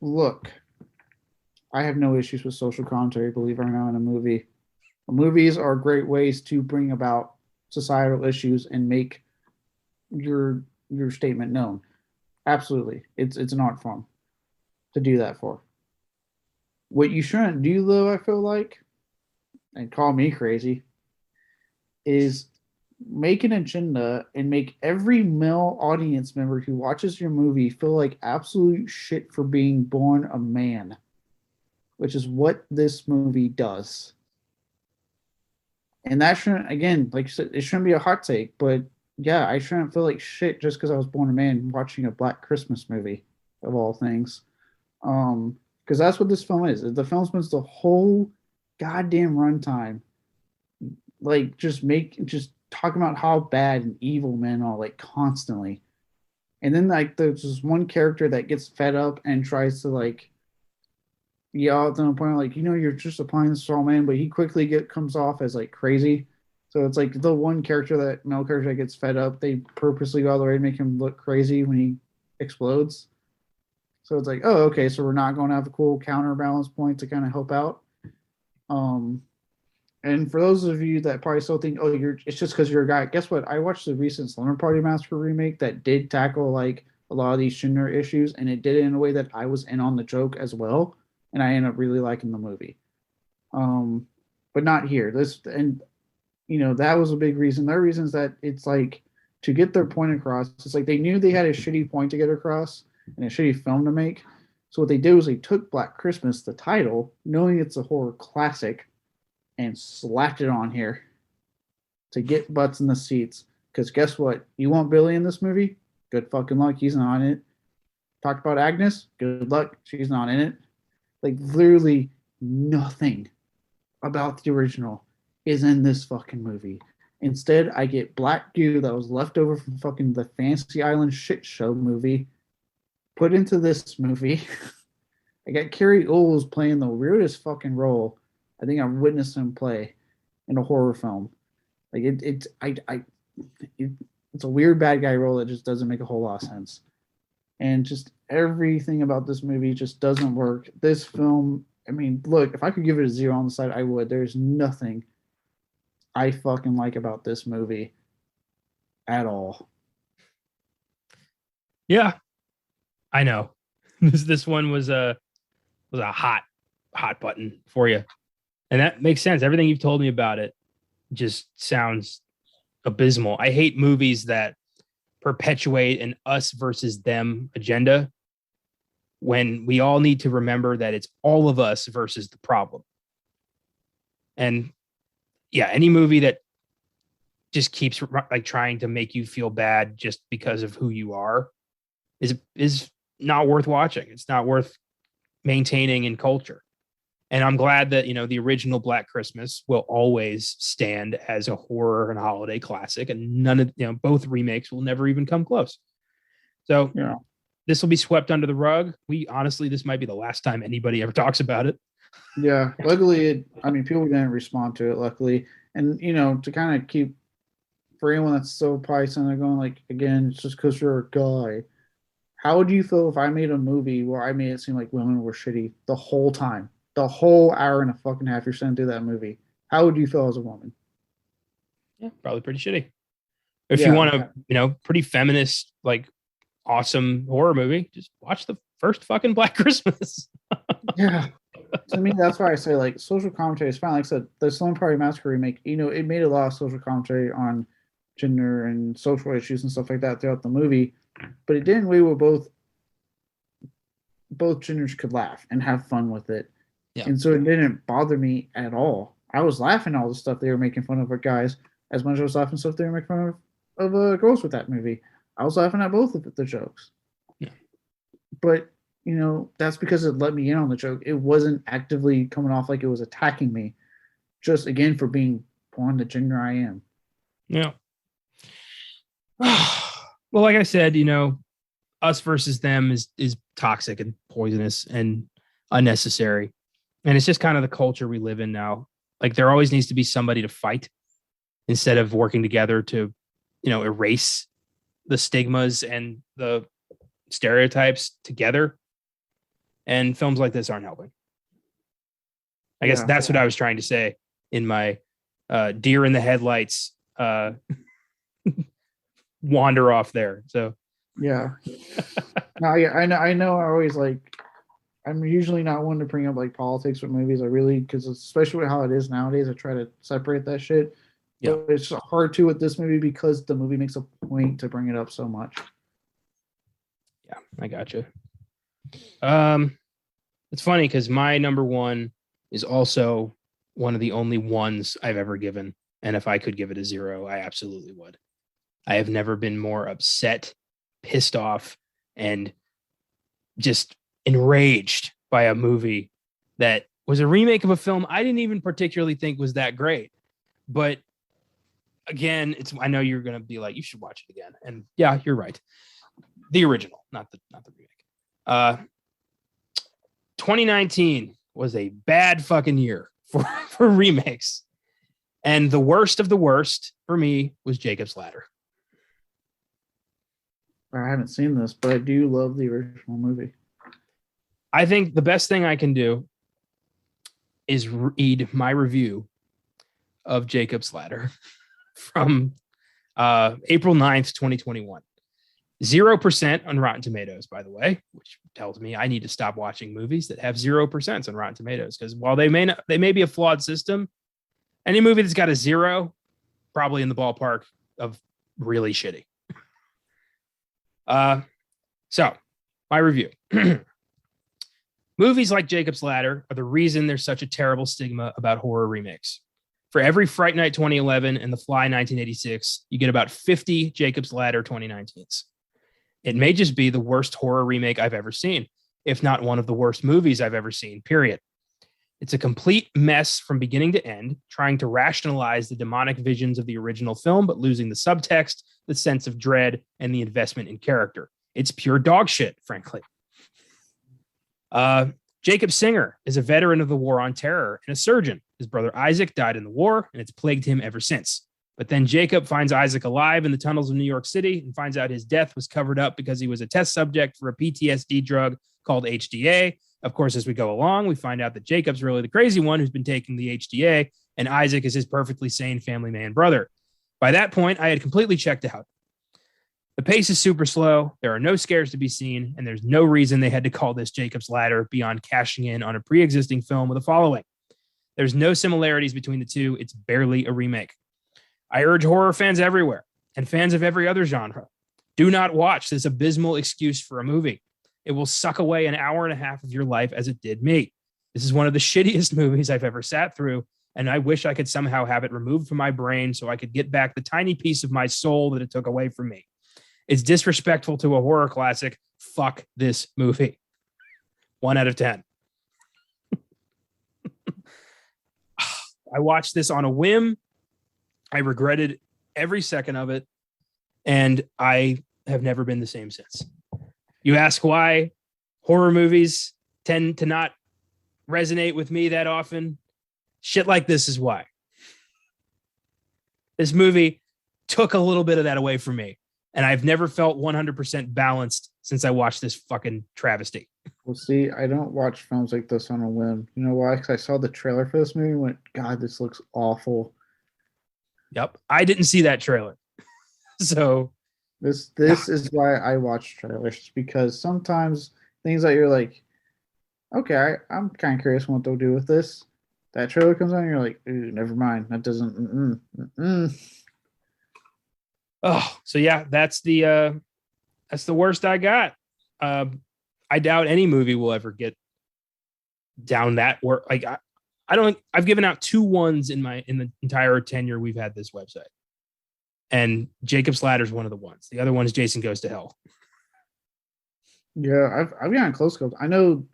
Look, I have no issues with social commentary, believe it or not, in a movie. Movies are great ways to bring about societal issues and make your statement known. Absolutely. It's an art form to do that for. What you shouldn't do, though, I feel like, and call me crazy, is make an agenda and make every male audience member who watches your movie feel like absolute shit for being born a man, which is what this movie does. And that shouldn't, again, like you said, it shouldn't be a hot take, but yeah, I shouldn't feel like shit just because I was born a man watching a Black Christmas movie, of all things. Because that's what this film is. The film spends the whole goddamn runtime just talking about how bad and evil men are, constantly. And then there's this one character that gets fed up and tries to yell at them, point you're just applying this to all men, but he quickly comes off as crazy. So it's like the one character that male character that gets fed up, they purposely go all the way to make him look crazy when he explodes. So it's like, oh, okay, so we're not going to have a cool counterbalance point to kind of help out. Um, and for those of you that probably still think, oh, it's just because you're a guy. Guess what? I watched the recent Slumber Party Massacre remake that did tackle like a lot of these gender issues, and it did it in a way that I was in on the joke as well, and I ended up really liking the movie. But not here. This and that was a big reason. Their reason is that it's like to get their point across. It's like they knew they had a shitty point to get across and a shitty film to make. So what they did was they took Black Christmas, the title, knowing it's a horror classic, and slapped it on here to get butts in the seats. Because guess what? You want Billy in this movie? Good fucking luck. He's not in it. Talked about Agnes? Good luck. She's not in it. Like literally nothing about the original is in this fucking movie. Instead, I get black goo that was left over from fucking the Fantasy Island shit show movie put into this movie. I got Carrie Oles playing the weirdest fucking role I think I've witnessed him play in a horror film. Like it's a weird bad guy role that just doesn't make a whole lot of sense. And just everything about this movie just doesn't work. This film, I mean, look, if I could give it a 0 on the side, I would. There's nothing I fucking like about this movie at all. Yeah, I know. This one was a hot button for you. And that makes sense. Everything you've told me about it just sounds abysmal. I hate movies that perpetuate an us versus them agenda when we all need to remember that it's all of us versus the problem. And yeah, any movie that just keeps like trying to make you feel bad just because of who you are is not worth watching. It's not worth maintaining in culture. And I'm glad that, the original Black Christmas will always stand as a horror and holiday classic, and none of, both remakes will never even come close. So Yeah. This will be swept under the rug. This might be the last time anybody ever talks about it. Yeah. Luckily, people didn't respond to it, luckily. And, to kind of keep, for anyone that's still probably sitting there going, like, again, it's just because you're a guy. How would you feel if I made a movie where I made it seem like women were shitty the whole time? The whole hour and a fucking half you're sitting through that movie. How would you feel as a woman? Yeah, probably pretty shitty. If you want a, pretty feminist, like awesome horror movie, just watch the first fucking Black Christmas. Yeah. To me, that's why I say like social commentary is fine. Like I said, the Slumber Party Massacre remake, it made a lot of social commentary on gender and social issues and stuff like that throughout the movie, but it did in a way where both genders could laugh and have fun with it. Yeah. And so it didn't bother me at all. I was laughing at all the stuff they were making fun of with guys as much as I was laughing stuff they were making fun of girls with that movie. I was laughing at both of the jokes. Yeah. But, that's because it let me in on the joke. It wasn't actively coming off like it was attacking me, just, again, for being born the gender I am. Yeah. Well, like I said, us versus them is toxic and poisonous and unnecessary. And it's just kind of the culture we live in now. Like there always needs to be somebody to fight instead of working together to, erase the stigmas and the stereotypes together. And films like this aren't helping. I guess that's what I was trying to say in my deer in the headlights wander off there. So yeah. No, I know. I always I'm usually not one to bring up like politics with movies. I really, because especially with how it is nowadays, I try to separate that shit. Yeah, but it's hard to with this movie because the movie makes a point to bring it up so much. Yeah, I got you. It's funny because my number one is also one of the only ones I've ever given, and if I could give it a 0, I absolutely would. I have never been more upset, pissed off, and just enraged by a movie that was a remake of a film I didn't even particularly think was that great. But again, I know you're going to be like, you should watch it again. And yeah, you're right. The original, not the remake. 2019 was a bad fucking year for remakes. And the worst of the worst for me was Jacob's Ladder. I haven't seen this, but I do love the original movie. I think the best thing I can do is read my review of Jacob's Ladder from April 9th, 2021. 0% on Rotten Tomatoes, by the way, which tells me I need to stop watching movies that have 0% on Rotten Tomatoes, because while they may be a flawed system, any movie that's got a 0, probably in the ballpark of really shitty. So my review. Movies like Jacob's Ladder are the reason there's such a terrible stigma about horror remakes. For every Fright Night 2011 and The Fly 1986, you get about 50 Jacob's Ladder 2019s. It may just be the worst horror remake I've ever seen, if not one of the worst movies I've ever seen, period. It's a complete mess from beginning to end, trying to rationalize the demonic visions of the original film, but losing the subtext, the sense of dread, and the investment in character. It's pure dog shit, frankly. Jacob Singer is a veteran of the War on Terror and a surgeon. His brother Isaac died in the war, and it's plagued him ever since. But then Jacob finds Isaac alive in the tunnels of New York City and finds out his death was covered up because he was a test subject for a PTSD drug called HDA. Of course, as we go along, we find out that Jacob's really the crazy one who's been taking the HDA, and Isaac is his perfectly sane family man brother. By that point, I had completely checked out. The pace is super slow, there are no scares to be seen, and there's no reason they had to call this Jacob's Ladder beyond cashing in on a pre-existing film with a following. There's no similarities between the two, it's barely a remake. I urge horror fans everywhere, and fans of every other genre, do not watch this abysmal excuse for a movie. It will suck away an hour and a half of your life as it did me. This is one of the shittiest movies I've ever sat through, and I wish I could somehow have it removed from my brain so I could get back the tiny piece of my soul that it took away from me. It's disrespectful to a horror classic. Fuck this movie. 1 out of 10. I watched this on a whim. I regretted every second of it, and I have never been the same since. You ask why horror movies tend to not resonate with me that often? Shit like this is why. This movie took a little bit of that away from me, and I've never felt 100% balanced since I watched this fucking travesty. Well, see, I don't watch films like this on a whim. You know why? Because I saw the trailer for this movie and went, God, this looks awful. Yep. I didn't see that trailer. So this is why I watch trailers, because sometimes things that you're like, okay, I'm kind of curious what they'll do with this. That trailer comes on and you're like, ooh, never mind. That doesn't. Oh, so yeah, that's the worst I got. I doubt any movie will ever get down that work. Like I've given out 2 1s in the entire tenure we've had this website. And Jacob's Ladder is one of the ones. The other one is Jason Goes to Hell. Yeah, I've gotten close. I know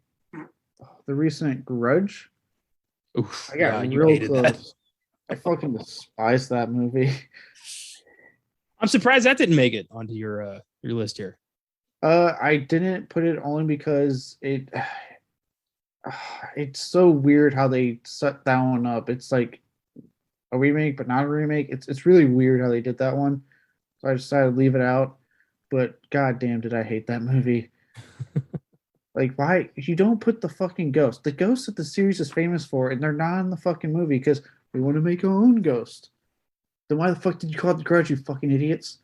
the recent Grudge. Oof, I got real close. That. I fucking despise that movie. I'm surprised that didn't make it onto your list here. I didn't put it only because it's so weird how they set that one up. It's like a remake, but not a remake. It's really weird how they did that one. So I decided to leave it out. But goddamn, did I hate that movie? Like, why? You don't put the fucking ghost. The ghost that the series is famous for, and they're not in the fucking movie because we want to make our own ghost. Then why the fuck did you call it The Grudge, you fucking idiots?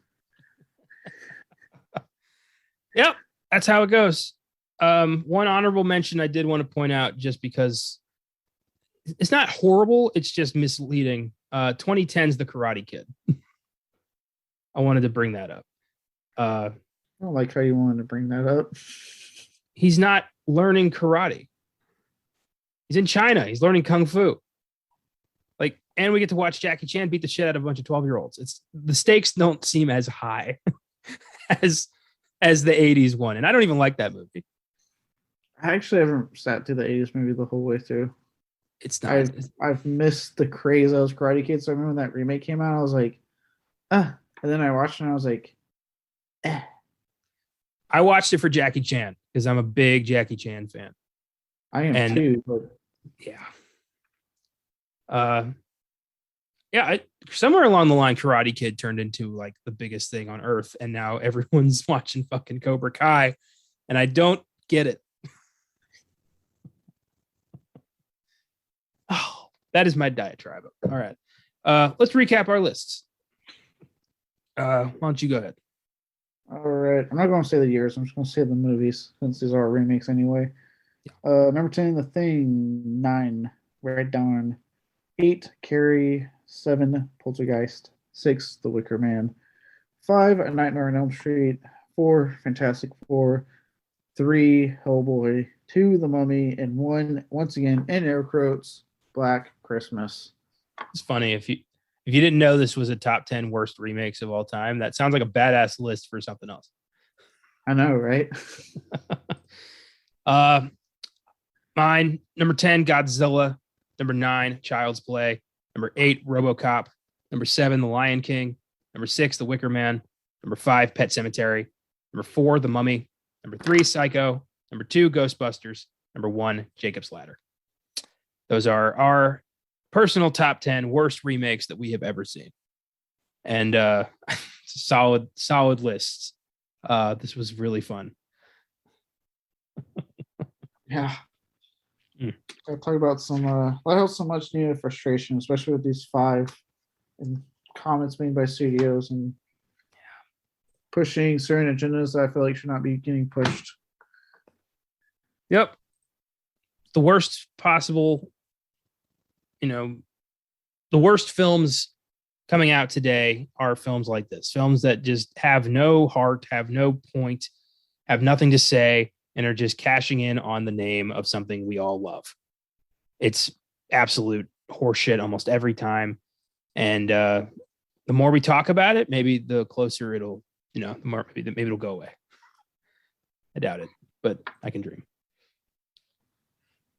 Yep, that's how it goes. One honorable mention I did want to point out, just because it's not horrible, it's just misleading. 2010's The Karate Kid. I wanted to bring that up. I don't like how you wanted to bring that up. He's not learning karate. He's in China. He's learning kung fu. Like, and we get to watch Jackie Chan beat the shit out of a bunch of 12-year-olds. It's the stakes don't seem as high as the 80s one. And I don't even like that movie. I actually haven't sat through the 80s movie the whole way through. It's not. I've missed the craze of those Karate Kids. So I remember when that remake came out, I was like, and then I watched it and I was like, I watched it for Jackie Chan because I'm a big Jackie Chan fan. I am too, but yeah. Yeah, somewhere along the line, Karate Kid turned into like the biggest thing on earth, and now everyone's watching fucking Cobra Kai, and I don't get it. Oh, that is my diatribe. All right, let's recap our lists. Why don't you go ahead? All right. I'm not going to say the years. I'm just going to say the movies since these are remakes anyway. Number 10, The Thing. 9, Red Dawn. 8, Carrie. 7, Poltergeist. 6, The Wicker Man. 5, A Nightmare on Elm Street. 4, Fantastic Four. 3, Hellboy. 2, The Mummy. And 1, once again, in air quotes, Black Christmas. It's funny if you didn't know this was a top 10 worst remakes of all time. That sounds like a badass list for something else. I know, right? Mine, number 10, Godzilla. Number 9, Child's Play. Number 8, RoboCop. Number 7, The Lion King. Number 6, The Wicker Man. Number 5, Pet Sematary. Number 4, The Mummy. Number 3, Psycho. Number 2, Ghostbusters. Number 1, Jacob's Ladder. Those are our personal top 10 worst remakes that we have ever seen. And solid lists. This was really fun. Yeah. I'll talk about some I have so much needed frustration, especially with these 5 and comments made by studios and pushing certain agendas that I feel like should not be getting pushed. Yep. The worst possible, the worst films coming out today are films like this. Films that just have no heart, have no point, have nothing to say, and are just cashing in on the name of something we all love. It's absolute horseshit almost every time. And the more we talk about it, maybe the closer it'll, the more maybe it'll go away. I doubt it, but I can dream.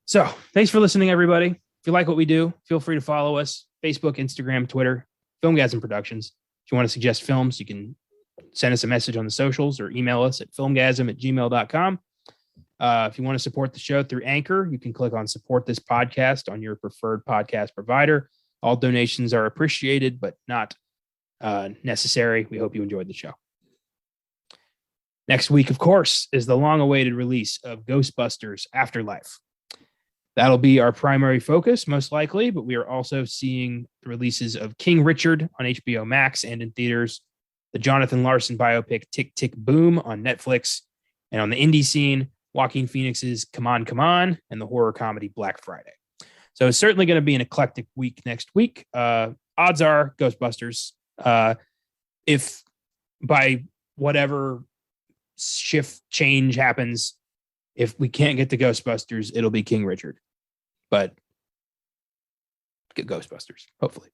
So thanks for listening, everybody. If you like what we do, feel free to follow us, Facebook, Instagram, Twitter, Filmgazm Productions. If you want to suggest films, you can send us a message on the socials or email us at filmgazm@gmail.com. If you want to support the show through Anchor, you can click on support this podcast on your preferred podcast provider. All donations are appreciated, but not necessary. We hope you enjoyed the show. Next week, of course, is the long-awaited release of Ghostbusters Afterlife. That'll be our primary focus, most likely, but we are also seeing the releases of King Richard on HBO Max and in theaters, the Jonathan Larson biopic Tick, Tick, Boom on Netflix, and on the indie scene, Joaquin Phoenix's Come On, Come On, and the horror comedy Black Friday. So it's certainly going to be an eclectic week next week. Odds are Ghostbusters. If by whatever shift change happens, if we can't get to Ghostbusters, it'll be King Richard. But get Ghostbusters, hopefully.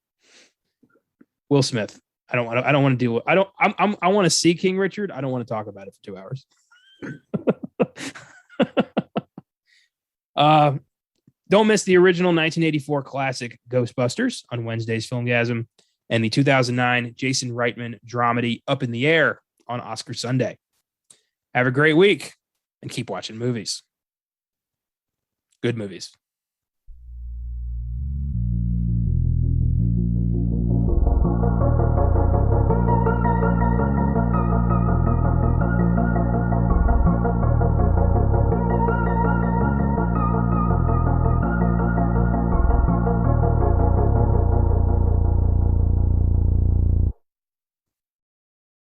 Will Smith. I don't want to deal with. I want to see King Richard. I don't want to talk about it for 2 hours. Don't miss the original 1984 classic Ghostbusters on Wednesday's Filmgazm and the 2009 Jason Reitman dramedy Up in the Air on Oscar Sunday. Have a great week and keep watching movies. Good movies.